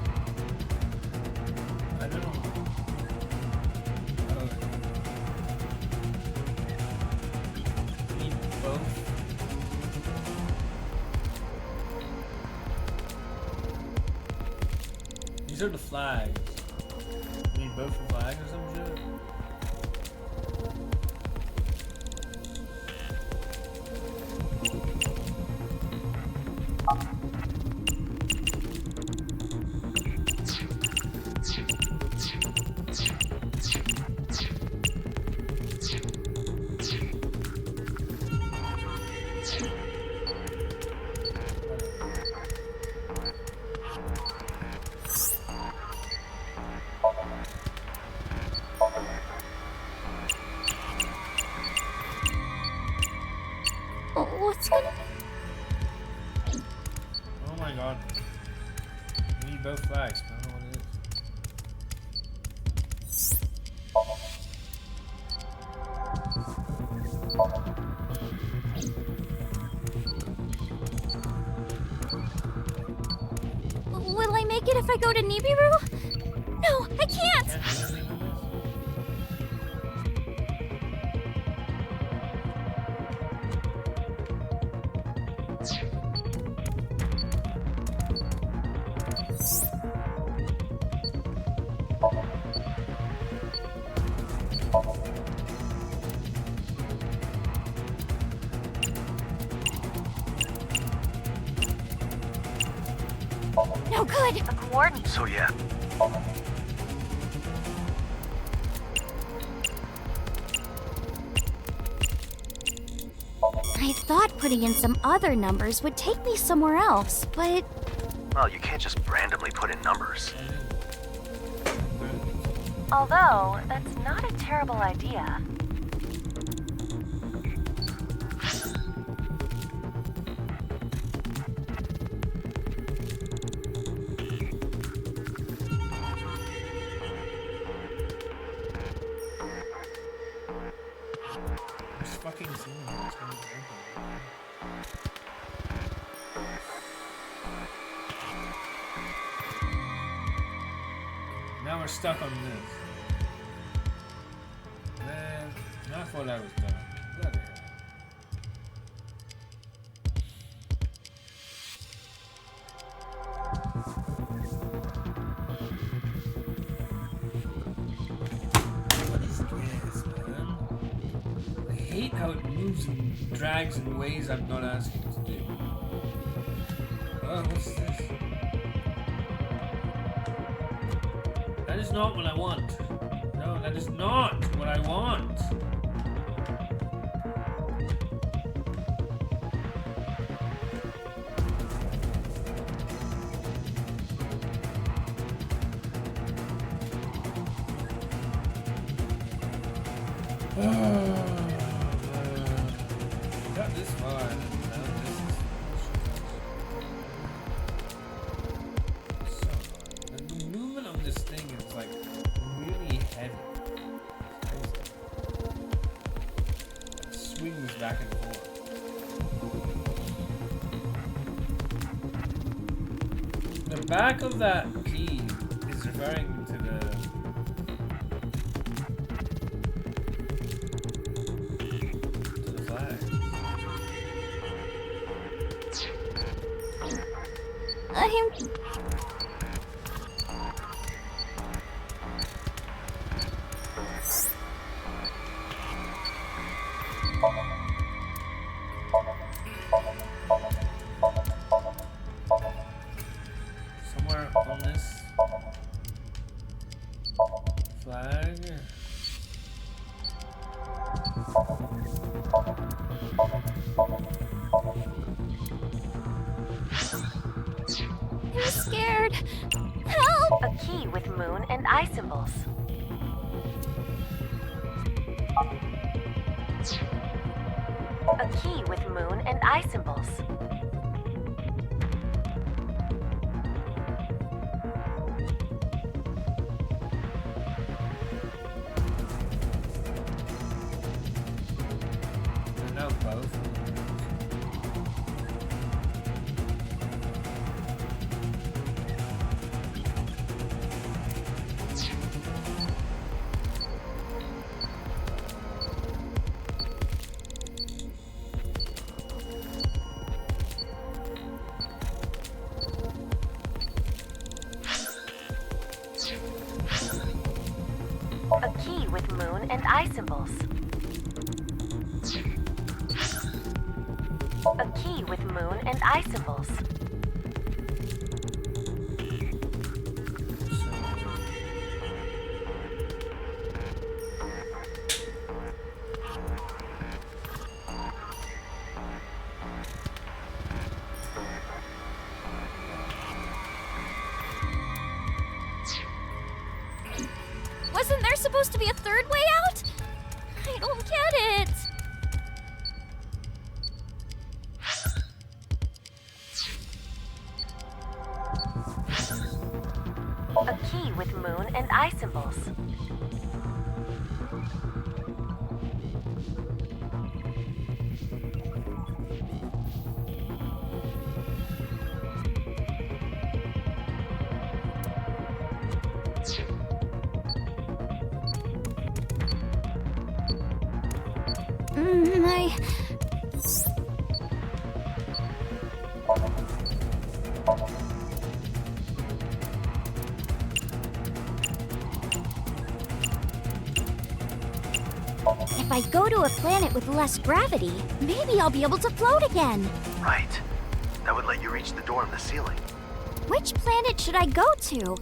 I don't know. Need both. These are the flags. You need both the flags or some shit? What's gonna... Oh my god. We need both flags. I don't know what it is. Will I make it if I go to Nibiru? No, I can't! Can't do anything with this? No good! The coordinates. So yeah, I thought putting in some other numbers would take me somewhere else, but... well, you can't just randomly put in numbers. Although, that's not a terrible idea. This fucking scene. It's gonna be open. Now we're stuck on this. Man, I thought I was done. Bloody hell. What is this, man? I hate how it moves and drags in ways I'm not asking it to do. Oh, what's this? That is not what I want. No, that is not what I want. Got this far. Now this is so hard. And the movement of this thing is like really heavy. It's back and forth. The back of that key is referring to the flag. I'm... Somewhere on this flag. I'm scared. Help! A key with moon and eye symbols. A key with moon and eye symbols. No, both. A key with moon and eye symbols. A key with moon and eye symbols. Wasn't there supposed to be a third way out? I don't get it. A key with moon and eye symbols. If I go to a planet with less gravity, maybe I'll be able to float again. Right. That would let you reach the door in the ceiling. Which planet should I go to?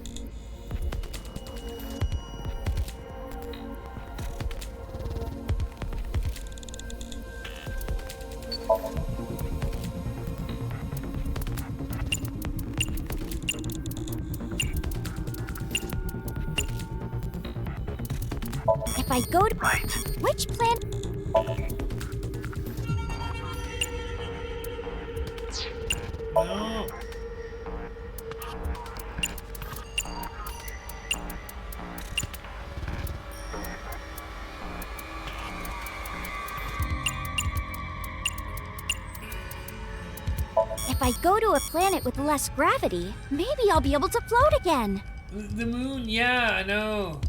If I go to... Right. Which planet... No. If I go to a planet with less gravity, maybe I'll be able to float again. The moon, yeah, I know.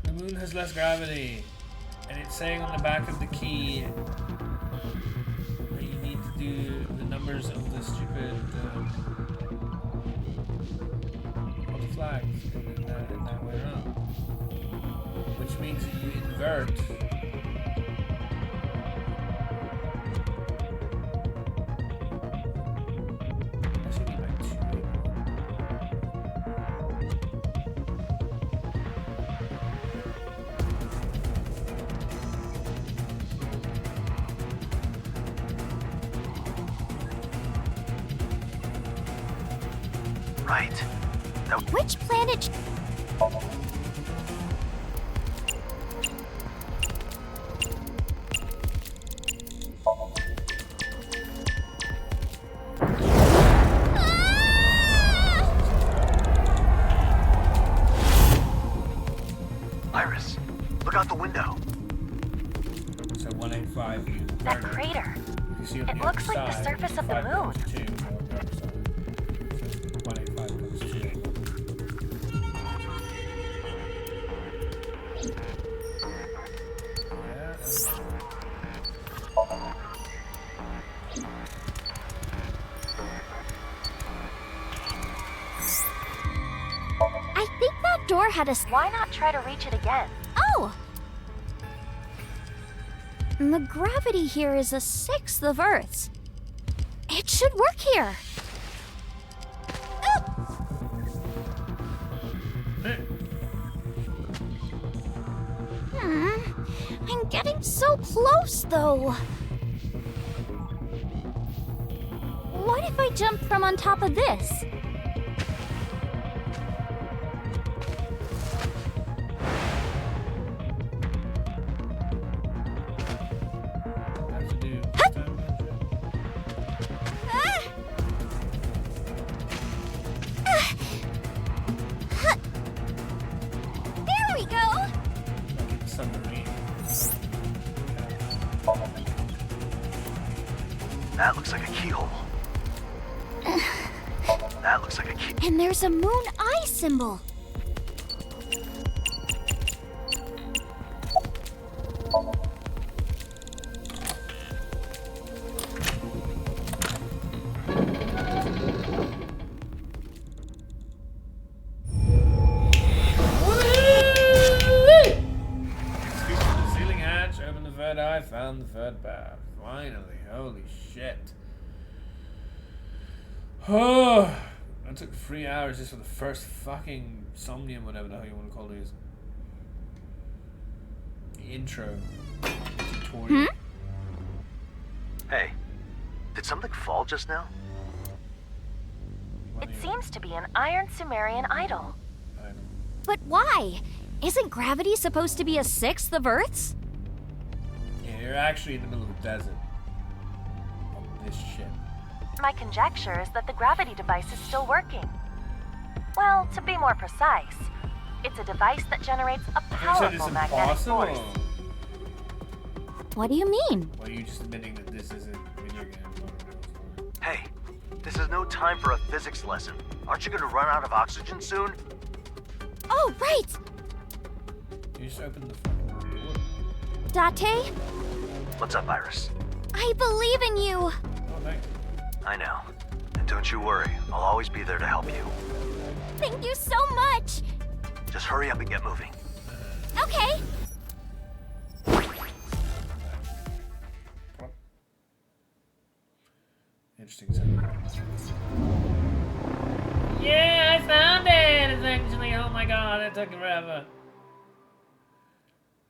The moon has less gravity. And it's saying on the back of the key that you need to do the numbers of the stupid of the flags in that way around. Which means that you invert. That should be like 2. Right. Which planet... Iris, look out the window. So 185 units. That Further. crater. You see on It the looks other like the side, surface of the 5 moon. times 2 on the other side. So 185 times 2. Yeah, that's I think that door had a. Why not try to reach it again? Oh! The gravity here is a sixth of Earth's. It should work here. I'm getting so close, though. What if I jump from on top of this? have to do. There we go! Submarine. That looks like a keyhole. That looks like a key. And there's a moon eye symbol. Scoop to the ceiling hatch, open the third eye, found the third bath. Finally, holy shit. Oh, that took 3 hours just for the first fucking somnium, whatever the hell you want to call these. The intro tutorial. Hey, did something fall just now? It seems to be an Iron Sumerian idol. But why? Isn't gravity supposed to be a sixth of Earth's? Yeah, you're actually in the middle of the desert. On this ship. My conjecture is that the gravity device is still working. Well, to be more precise, it's a device that generates a You said it's powerful magnetic force. impossible. What do you mean? Well, you just admitting that this isn't a video game. Hey, this is no time for a physics lesson. Aren't you gonna run out of oxygen soon? Oh, right! You just opened the fucking door. Date, What's up, Iris? I believe in you. Oh, thanks. I know. And don't you worry, I'll always be there to help you. Thank you so much. Just hurry up and get moving. Okay. Interesting sound. Yeah, I found it! Essentially, oh my god, it took forever.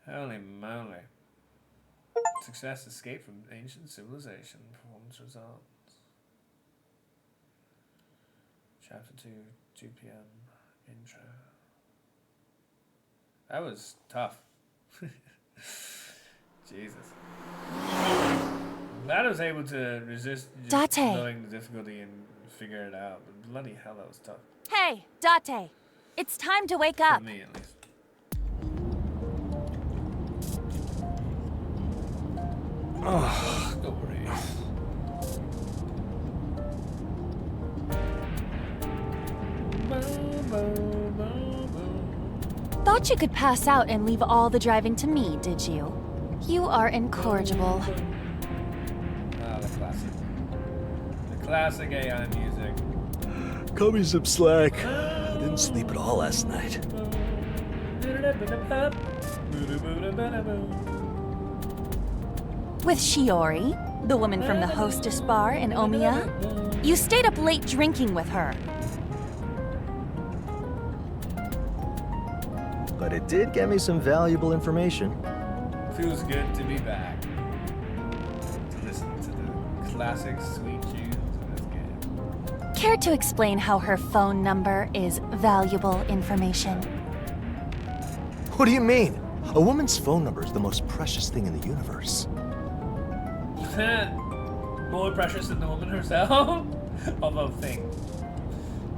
Holy moly. Success, escape from ancient civilization. Performance results. Chapter 2, 2 p.m. Intro. That was tough. Jesus. I'm glad I was able to resist just Date. knowing the difficulty and figure it out. But bloody hell, that was tough. Hey, Date. It's time to wake For up. me, at least. Oh, don't worry. Thought you could pass out and leave all the driving to me, did you? You are incorrigible. Ah, the classic. The classic AI music. Cut me some slack. I didn't sleep at all last night. With Shiori, the woman from the hostess bar in Omiya, you stayed up late drinking with her. But it did get me some valuable information. Feels good to be back. To listen to the classic sweet tunes of this game. Care to explain how her phone number is valuable information? What do you mean? A woman's phone number is the most precious thing in the universe. More precious than the woman herself? Of a thing.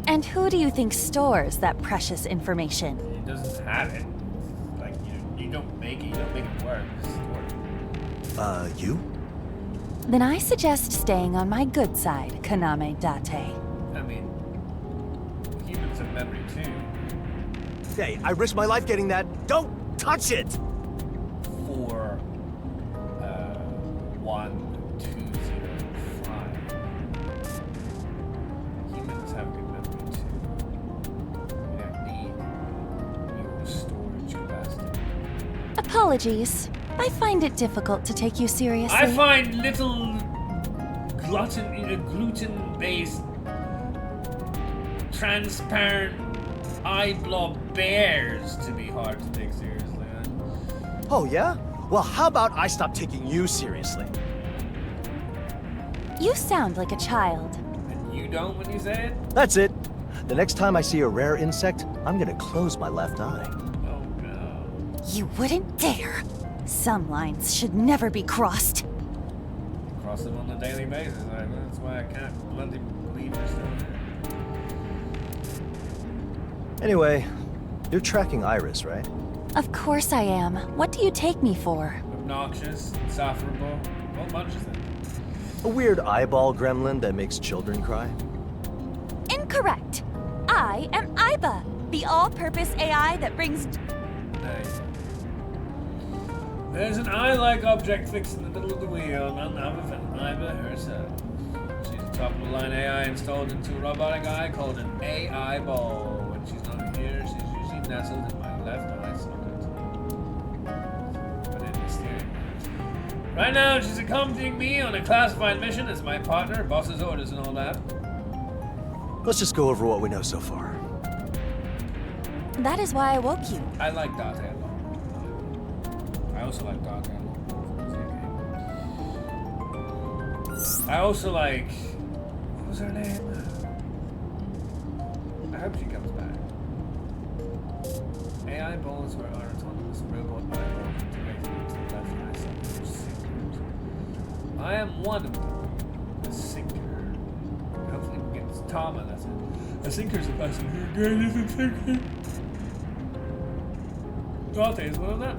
And who do you think stores that precious information? It doesn't have it. Like, you don't make it, you don't make it work. It's stored. You? Then I suggest staying on my good side, Kaname Date. I mean, humans have memory too. Hey, I risked my life getting that. Don't touch it! 4, 1, 2, 0, 5. Humans have good memory too. We don't need your storage capacity. Apologies. I find it difficult to take you seriously. I find little gluten-based, transparent eye blob bears to be hard to take seriously. Oh, yeah? Well, how about I stop taking you seriously? You sound like a child. And you don't when you say it? That's it. The next time I see a rare insect, I'm gonna close my left eye. Oh no. You wouldn't dare. Some lines should never be crossed. Cross them on a daily basis. That's why I can't bloody believe you're still here. Anyway, you're tracking Iris, right? Of course I am. What do you take me for? Obnoxious, insufferable. What bunch is it? A weird eyeball gremlin that makes children cry? Incorrect. I am Iba, the all-purpose AI that brings... Nice. There's an eye-like object fixed in the middle of the wheel, none other than Iba herself. She's a top-of-the-line AI installed into a robotic eye called an AI ball. When she's not here, she's usually nestled in my left eye socket. But in the steering wheel. Right now, she's accompanying me on a classified mission as my partner, boss's orders and all that. Let's just go over what we know so far. That is why I woke you. I like Date a lot. I also like Date a lot. I also like... What was her name? I hope she comes back. AI balls were our autonomous robot eyeballs integrated into the left eye socket of sinkers. I am one of them. A sinker. Hopefully we get this Tama, that's it. A sinker's a person who is a sinker. Date is one of them.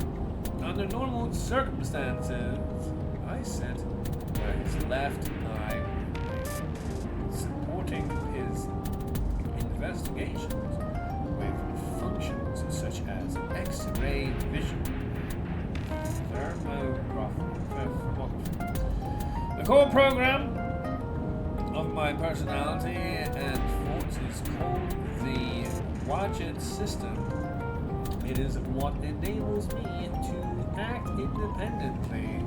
Under normal circumstances, I said where his left eye supporting his investigations with functions such as X-ray vision, thermography. The core program of my personality and thoughts is called the Wadjet system. It is what enables me to act independently,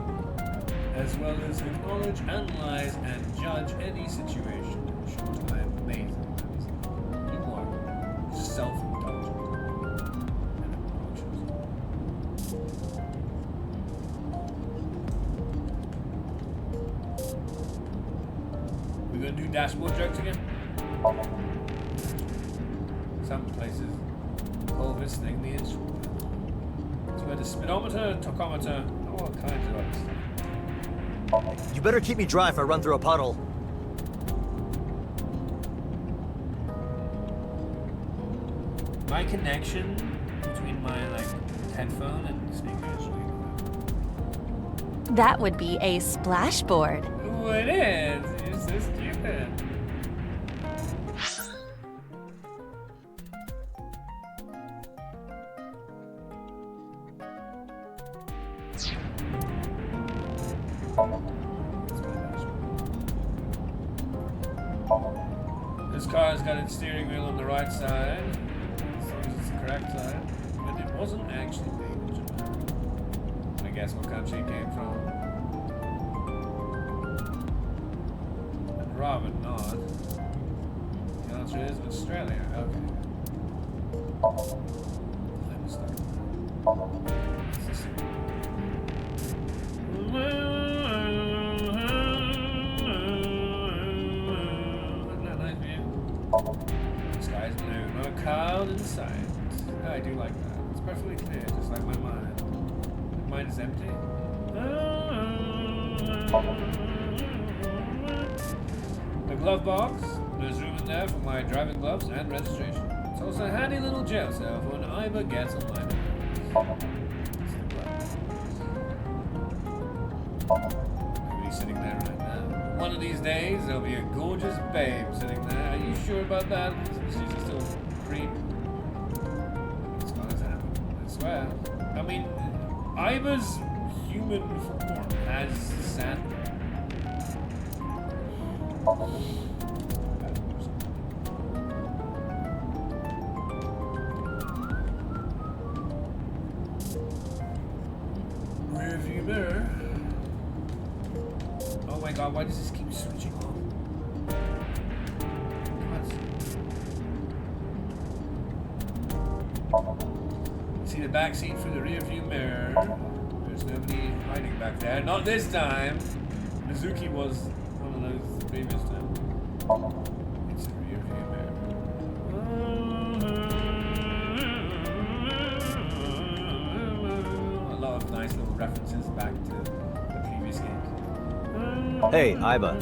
as well as acknowledge, analyze, and judge any situation. In short, I am amazing. You are self-indulgent and obnoxious. We gonna do dashboard jokes again? Some places call this thing the instrument. So we had a speedometer, tachometer, all kinds of other stuff. You better keep me dry if I run through a puddle. My connection between my headphone and speaker is really bad. That would be a splashboard. Oh, it is. It's so stupid. This car's got its steering wheel on the right side, as long as it's the correct side, but it wasn't actually made in Japan. I guess what country it came from. And Robin not. The answer is Australia. Okay. I'm stuck. Let's just see. The sky's blue, no cloud in sight. I do like that. It's perfectly clear, just like my mind. My mind is empty. The glove box. There's room in there for my driving gloves and registration. It's also a handy little jail cell for when Iba gets on my nerves. It's the glove. Maybe he's sitting there right one of these days there'll be a gorgeous babe sitting there. Are you sure about that? She's still green. It's gonna happen. I swear. I mean, Iva's human form has sand. Rearview mirror. Oh my god, why does this keep switching on? See the back seat through the rearview mirror. There's nobody hiding back there. Not this time. Mizuki was one of those previous times. It's a rearview mirror. A lot of nice little references back to the previous games. Hey, Iba.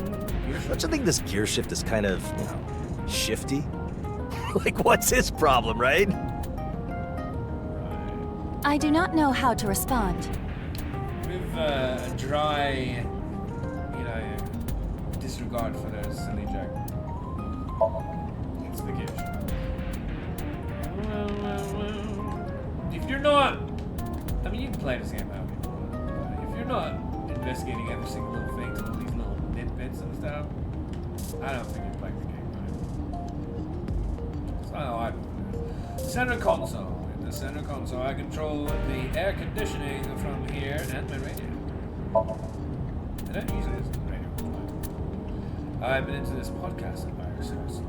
Don't you think this gear shift is kind of, shifty? Like, what's his problem, right? I do not know how to respond. With a dry, disregard for their silly joke. It's the gift. If you're not, I mean, you can play this game out. If you're not investigating every single little thing, all these little nitbits and stuff, I don't think you're playing the game right. So I center console. The center console, I control the air conditioning from here and my radio. And that usually is the radio. I've been into this podcast virus lately.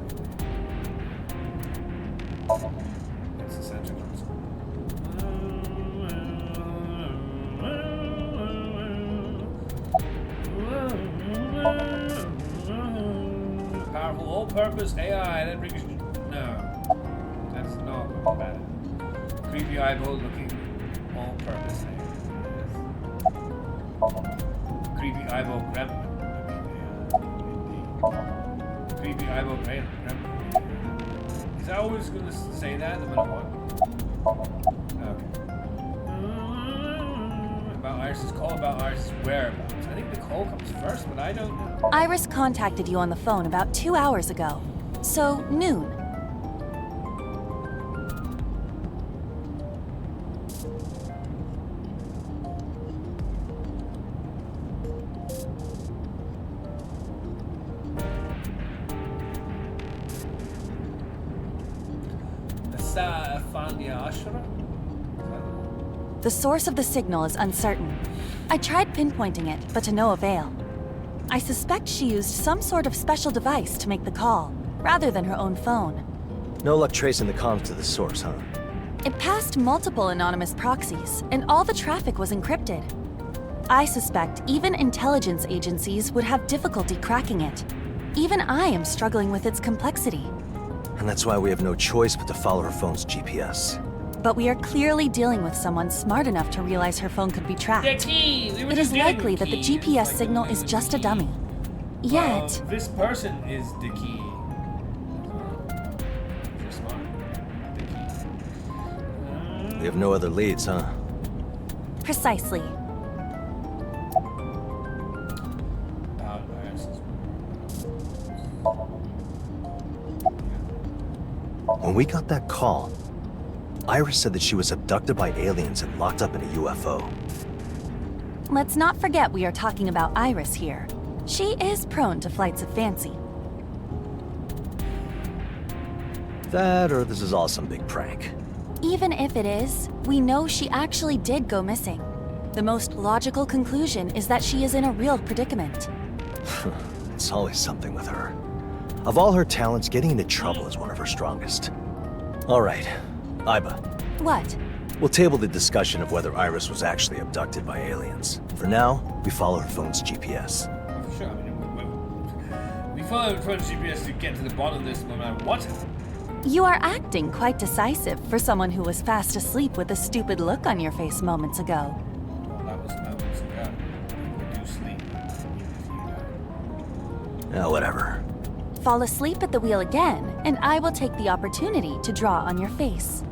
That's the center console. Powerful all-purpose AI that brings no. That's not bad. Creepy eyeball looking all-purpose. Creepy eyeball gremlin. Creepy eyeball gremlin. Is I always going to say that no matter what? Okay. About Iris's call, about Iris's whereabouts. I think the call comes first, but I don't know. Iris contacted you on the phone about 2 hours ago. So, noon. The source of the signal is uncertain. I tried pinpointing it, but to no avail. I suspect she used some sort of special device to make the call, rather than her own phone. No luck tracing the comms to the source, huh? It passed multiple anonymous proxies, and all the traffic was encrypted. I suspect even intelligence agencies would have difficulty cracking it. Even I am struggling with its complexity. And that's why we have no choice but to follow her phone's GPS. But we are clearly dealing with someone smart enough to realize her phone could be tracked. The key! It is likely that the GPS signal is just a dummy. Yet... this person is the key. You're smart. The key. We have no other leads, huh? Precisely. When we got that call, Iris said that she was abducted by aliens and locked up in a UFO. Let's not forget we are talking about Iris here. She is prone to flights of fancy. That, or this is all some big prank. Even if it is, we know she actually did go missing. The most logical conclusion is that she is in a real predicament. It's always something with her. Of all her talents, getting into trouble is one of her strongest. All right, Iba. What? We'll table the discussion of whether Iris was actually abducted by aliens. For now, we follow her phone's GPS. For sure, I mean, we follow her phone's GPS to get to the bottom of this no matter what. You are acting quite decisive for someone who was fast asleep with a stupid look on your face moments ago. Well, that was moments ago. People do sleep. Yeah, whatever. Fall asleep at the wheel again, and I will take the opportunity to draw on your face.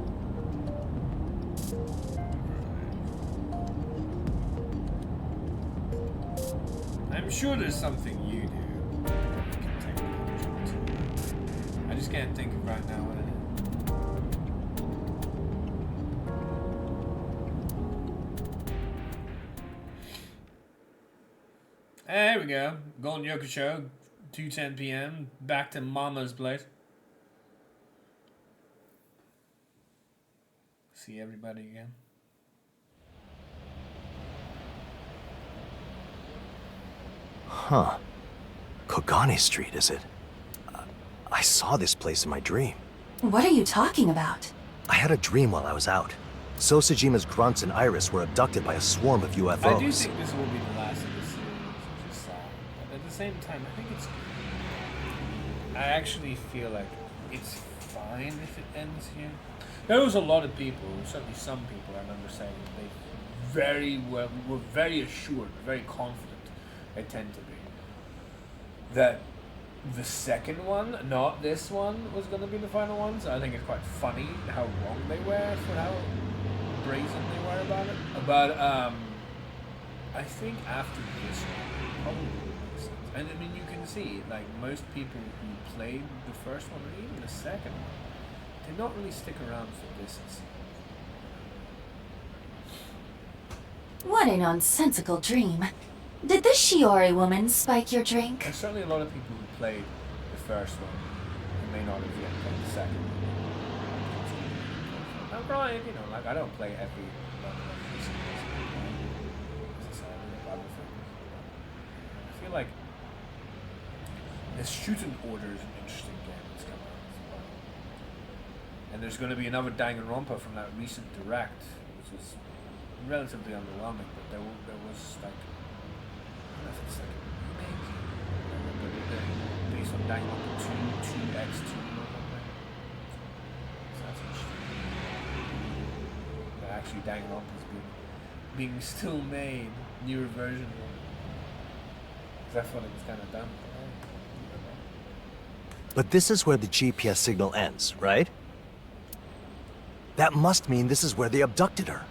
I'm sure there's something you do. can't think of right now what it is. There we go. Golden Yoko Show, 2:10 p.m. Back to Mama's place. See everybody again. Huh. Kogane Street, is it? I saw this place in my dream. What are you talking about? I had a dream while I was out. Sosajima's grunts and Iris were abducted by a swarm of UFOs. I do think this will be the last of the series, which is sad. But at the same time, I think it's good. I actually feel like it's fine if it ends here. There was a lot of people, certainly some people, I remember saying they were very assured, very confident, they tend to be, that the second one, not this one, was going to be the final one. So I think it's quite funny how wrong they were for how brazen they were about it. But I think after this one, probably makes sense. And I mean, you can see, like, most people who played the first one, or even the second one, did not really stick around for this. What a nonsensical dream. Did this Shiori woman spike your drink? There's certainly a lot of people who played the first one who may not have yet played the second one. I'm probably, you know, like, I don't play every one of these necessarily like other things. I feel like this Shooting Order is an interesting game that's coming out as well. And there's going to be another Danganronpa from that recent Direct, which was relatively underwhelming, but there was like, I don't know if it's like a remake, but it's based on Danganronpa 2, 2x2 or something. So that's interesting. But actually Danganronpa's being still made, newer version of it. Because I thought it was kind of done. But this is where the GPS signal ends, right? That must mean this is where they abducted her.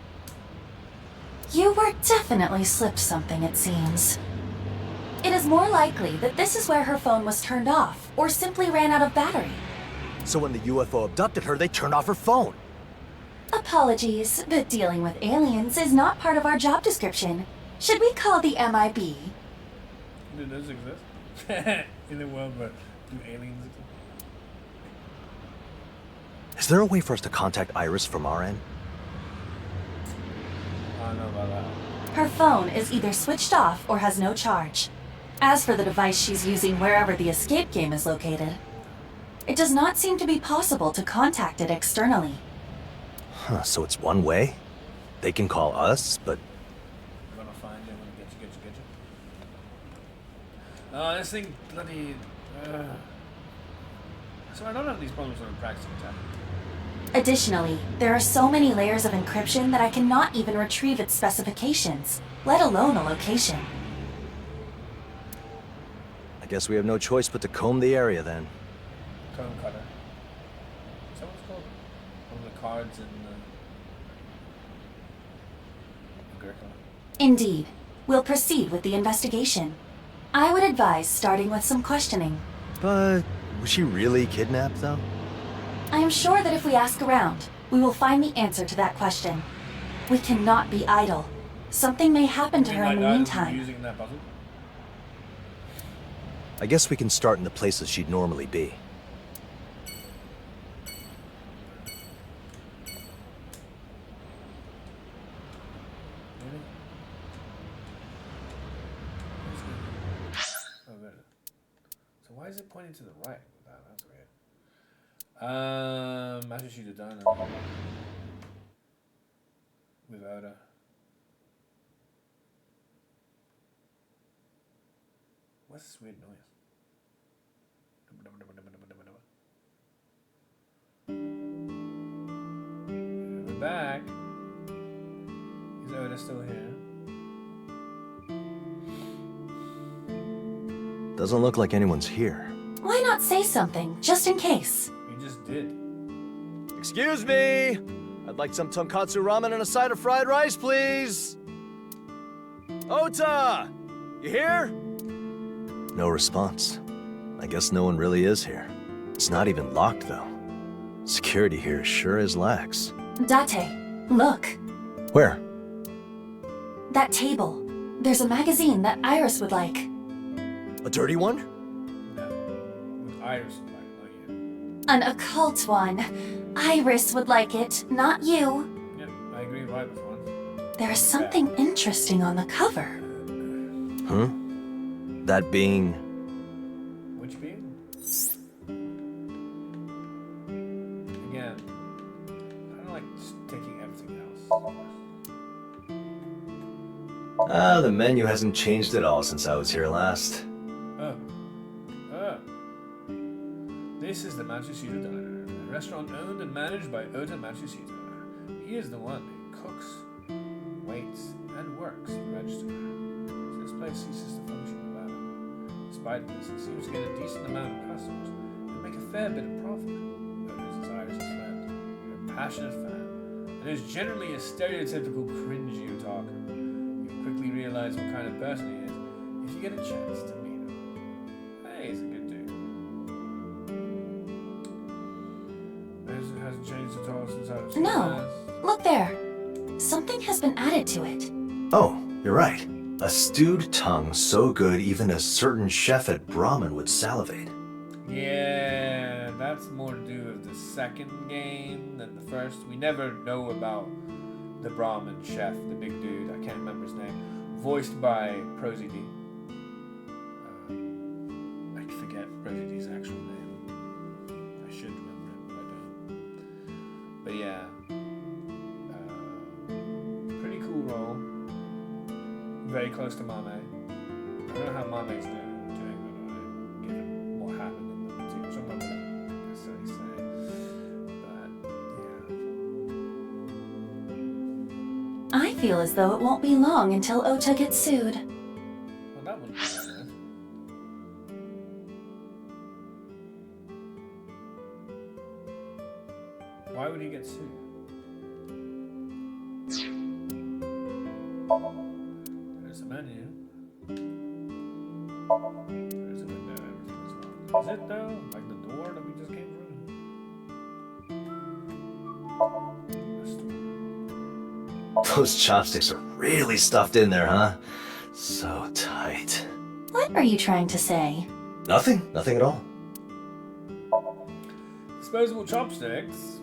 You were definitely slipped something, it seems. It is more likely that this is where her phone was turned off, or simply ran out of battery. So when the UFO abducted her, they turned off her phone. Apologies, but dealing with aliens is not part of our job description. Should we call the MIB? Do those exist? In the world where do aliens exist? Is there a way for us to contact Iris from our end? I don't know about that. Her phone is either switched off or has no charge. As for the device she's using wherever the escape game is located, it does not seem to be possible to contact it externally. Huh, so it's one way? They can call us, but... I'm gonna find you, I'm gonna get you. Oh, this thing bloody... So I don't have these problems when I'm practicing attack. Additionally, there are so many layers of encryption that I cannot even retrieve its specifications, let alone a location. I guess we have no choice but to comb the area then. Cone cutter. Is that what it's called? One of the cards in the curriculum. Indeed. We'll proceed with the investigation. I would advise starting with some questioning. But was she really kidnapped, though? I am sure that if we ask around, we will find the answer to that question. We cannot be idle. Something may happen to her in the meantime. Using that puzzle? I guess we can start in the places she'd normally be. Oh, good. So why is it pointing to the right? That's weird. Master Sheet of Dino. Without a... What's this weird noise? We're back. Is Oda still here? Doesn't look like anyone's here. Why not say something, just in case? We just did. Excuse me! I'd like some tonkatsu ramen and a side of fried rice, please! Ota! You here? No response. I guess no one really is here. It's not even locked, though. Security here sure is lax. Date, look. Where? That table. There's a magazine that Iris would like. A dirty one? No. With Iris, like, not you. An occult one. Iris would like it, not you. Yep, I agree with Iris once. There's something interesting on the cover. Huh? That being... Which being? Again, I don't like just taking everything else. the menu hasn't changed at all since I was here last. Oh. This is the Matsushita Diner, a restaurant owned and managed by Ota Matsushita. He is the one who cooks, waits, and works the register. This place ceases to function without him. Despite this, it seems to get a decent amount of customers and make a fair bit of profit. Otis is Iris' friend, a passionate fan, and is generally a stereotypical cringy otaku. You quickly realize what kind of person he is if you get a chance to meet him. Hey, he's a good dude. It hasn't changed at all since I was No. last. Look there. Something has been added to it. Oh, you're right. A stewed tongue so good even a certain chef at Brahmin would salivate. Yeah, that's more to do with the second game than the first. We never know about the Brahmin chef, the big dude. I can't remember his name. Voiced by Prosy D. I forget Prosy D's actual name. I should remember it, but I don't. But yeah. Pretty cool role. Very close to Mame. I don't know how Mame's doing, given what happened in the two, which I'm not going to necessarily say. But, yeah. I feel as though it won't be long until Ota gets sued. Well, that wouldn't be bad, eh? Why would he get sued? There's a menu. There's a window, everything is locked. Is it though? Like the door that we just came through? Those chopsticks are really stuffed in there, huh? So tight. What are you trying to say? Nothing at all. Disposable chopsticks.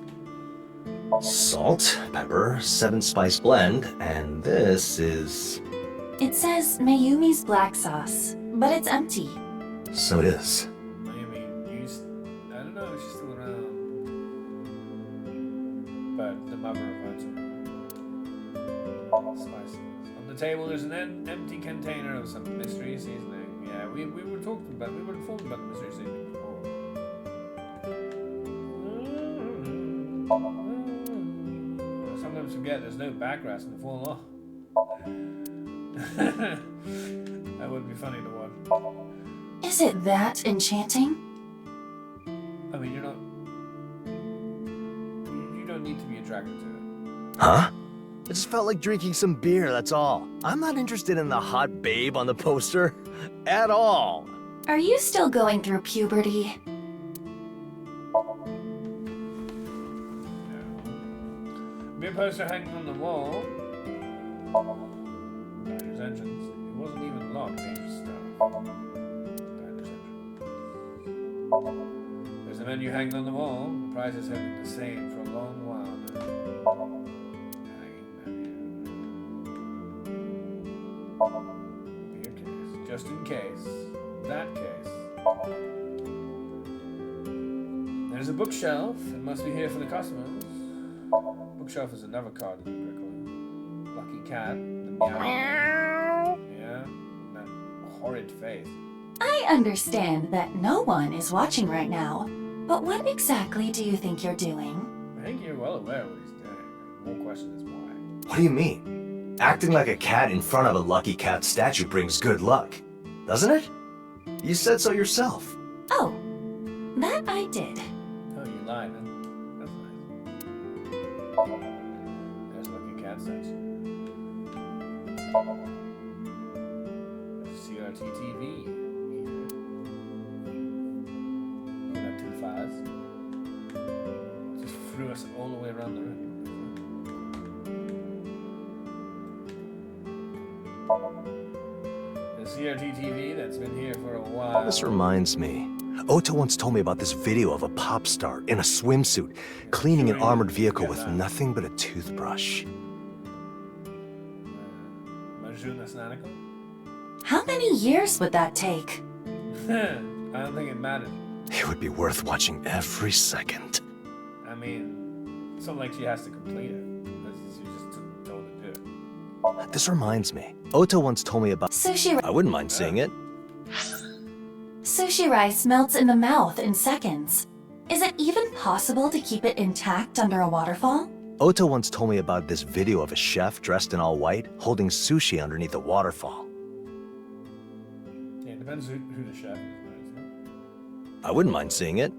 Salt, pepper, 7-spice blend, and this is... It says Mayumi's black sauce, but it's empty. So it is. Maybe used. I don't know if she's still around. But the mother of spices. On the table there's an empty container of some mystery seasoning. Yeah, we were informed about the mystery seasoning before. I sometimes forget there's no backgrass in the full law. That would be funny to watch. Is it that enchanting? I mean, you're not. You don't need to be attracted to it. Huh? It just felt like drinking some beer, that's all. I'm not interested in the hot babe on the poster. At all. Are you still going through puberty? Beer poster hanging on the wall. Diner's entrance. It wasn't even locked. Dangerous stuff. Diner's entrance. There's a menu hanging on the wall. The prices have been the same for a long while now. Hanging menu. Beer case. Just in case. That case. There's a bookshelf. It must be here for the customers. Bookshelf is another card in the curriculum. Lucky cat. The meow. Yeah. And that horrid face. I understand that no one is watching right now, but what exactly do you think you're doing? I think you're well aware of what he's doing. The more question is why. What do you mean? Acting like a cat in front of a lucky cat statue brings good luck, doesn't it? You said so yourself. Oh, that I did. Oh, you lied, huh? That's nice. There's a lucky cat statue. CRT TV. That 2 5. threw us all the way around the room. The CRT TV that's been here for a while. This reminds me. Otto once told me about this video of a pop star in a swimsuit cleaning an armored vehicle with nothing but a toothbrush. How many years would that take? I don't think it mattered. It would be worth watching every second. I mean, it's not like she has to complete it. She just told to do it. This reminds me. Otto once told me about... Sushi. I wouldn't mind seeing it. Sushi rice melts in the mouth in seconds. Is it even possible to keep it intact under a waterfall? Otto once told me about this video of a chef dressed in all white holding sushi underneath a waterfall. Yeah, it depends who the chef is. I wouldn't mind seeing it.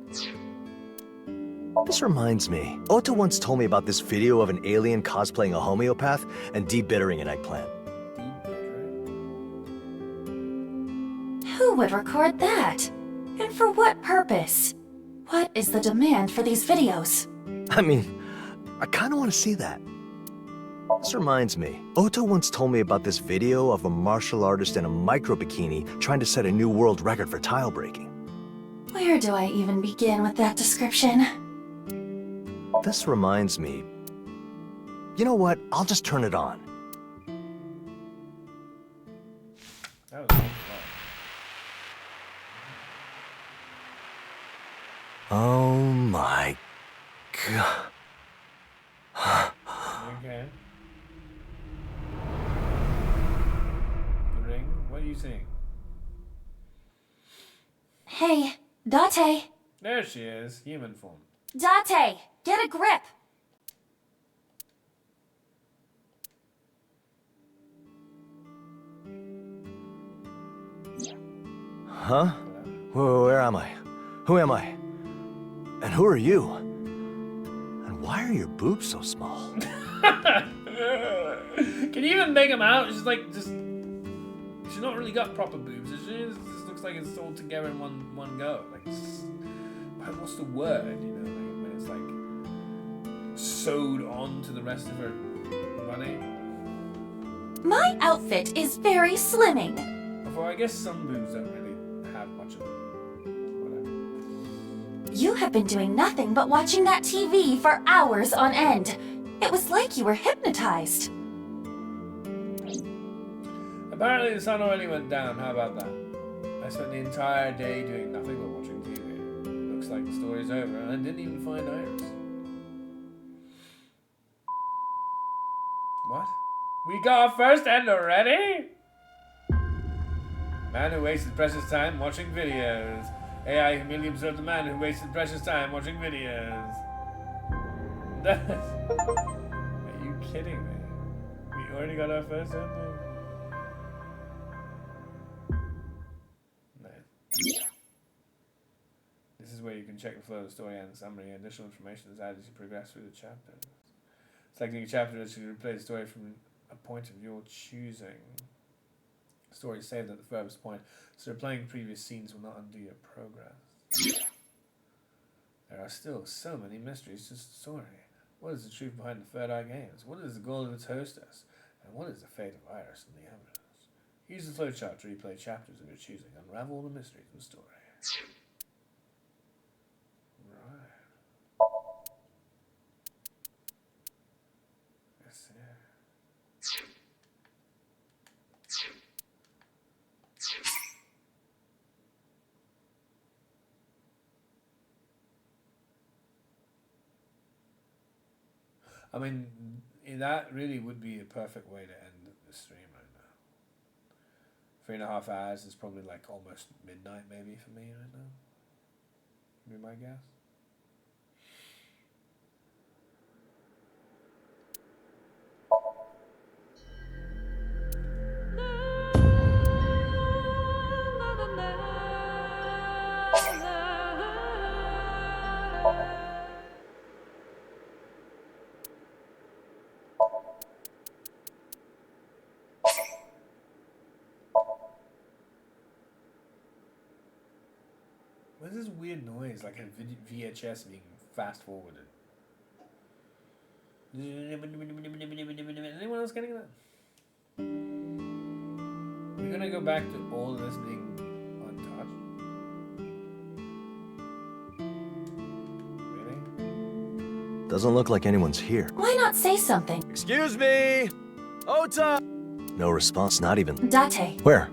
This reminds me. Otto once told me about this video of an alien cosplaying a homeopath and debittering an eggplant. Who would record that? And for what purpose? What is the demand for these videos? I mean, I kind of want to see that. This reminds me. Otto once told me about this video of a martial artist in a micro bikini trying to set a new world record for tile breaking. Where do I even begin with that description? This reminds me. You know what? I'll just turn it on. That was Oh my god. okay. The ring? What are you saying? Hey, Date! There she is, human form. Date! Get a grip! Huh? Where am I? Who am I? And who are you? And why are your boobs so small? Can you even make them out? She's like, just... She's not really got proper boobs. It just looks like it's all together in one go. Like, what's the word, you know, like, when it's like sewed on to the rest of her body? My outfit is very slimming. Although I guess some boobs don't really have much of it. Whatever. You have been doing nothing but watching that TV for hours on end. It was like you were hypnotized. Apparently the sun already went down. How about that? I spent the entire day doing nothing but watching TV. Looks like the story's over, and I didn't even find Iris. What? We got our first end already? Man who wasted precious time watching videos. AI merely observed the man who wasted precious time watching videos. Are you kidding me? We already got our first ending. This is where you can check the flow of the story and the summary. Additional information is added as you progress through the chapter. Selecting a chapter that should replay the story from a point of your choosing. The story is saved at the furthest point, so replaying previous scenes will not undo your progress. There are still so many mysteries to the story. What is the truth behind the Third Eye Games? What is the goal of its hostess? And what is the fate of Iris and the evidence? Use the flowchart to replay chapters of your choosing. Unravel the mysteries of the story. Right. Yes, yeah. I mean, that really would be a perfect way to end the stream right now. 3.5 hours is probably like almost midnight maybe for me right now. Be my guess. What is this weird noise, like a VHS being fast forwarded? Anyone else getting that? We're gonna go back to all this being untouched. Really? Doesn't look like anyone's here. Why not say something? Excuse me! Ota! No response, not even. Date. Where?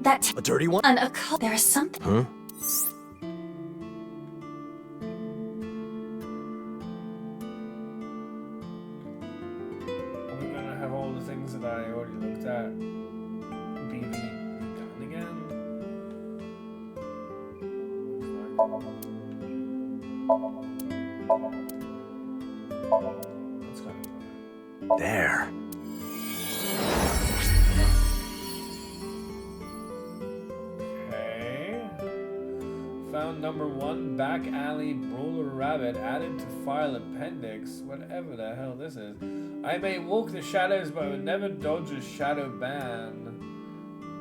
That A dirty one? an occult. There's something. Huh? Are we gonna have all the things that I already looked at be redone again? That's kind of fun. There. Okay. Found number 1 back alley brawler rabbit added to file appendix. Whatever the hell this is. I may walk the shadows, but I would never dodge a shadow ban.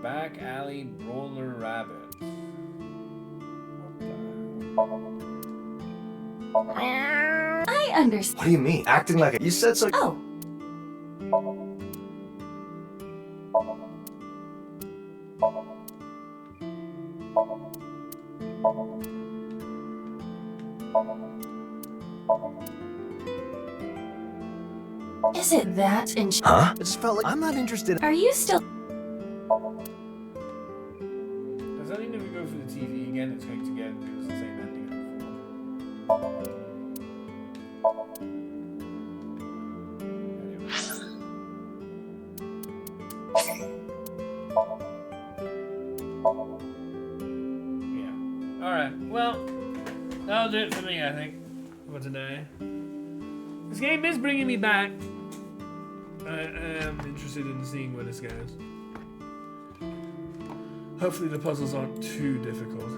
Back alley brawler rabbit. What the hell? I understand. What do you mean? Acting like you said so. Oh, is it that? And Huh? It just felt like I'm not interested. are you still? Does that mean if we go for the TV again, it's going to get the same ending as before? Yeah. Alright, well, that'll do it for me, I think, for today. This game is bringing me back. I am interested in seeing where this goes. Hopefully the puzzles aren't too difficult.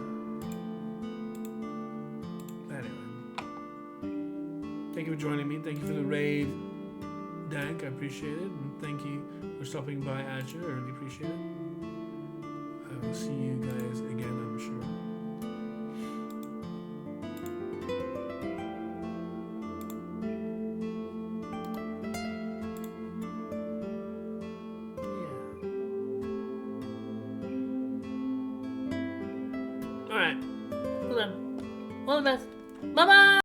Anyway. Thank you for joining me. Thank you for the raid, Dank. I appreciate it. And thank you for stopping by, Asher. I really appreciate it. I will see you guys again, I'm sure. Alright. Well then. All the best. Bye bye!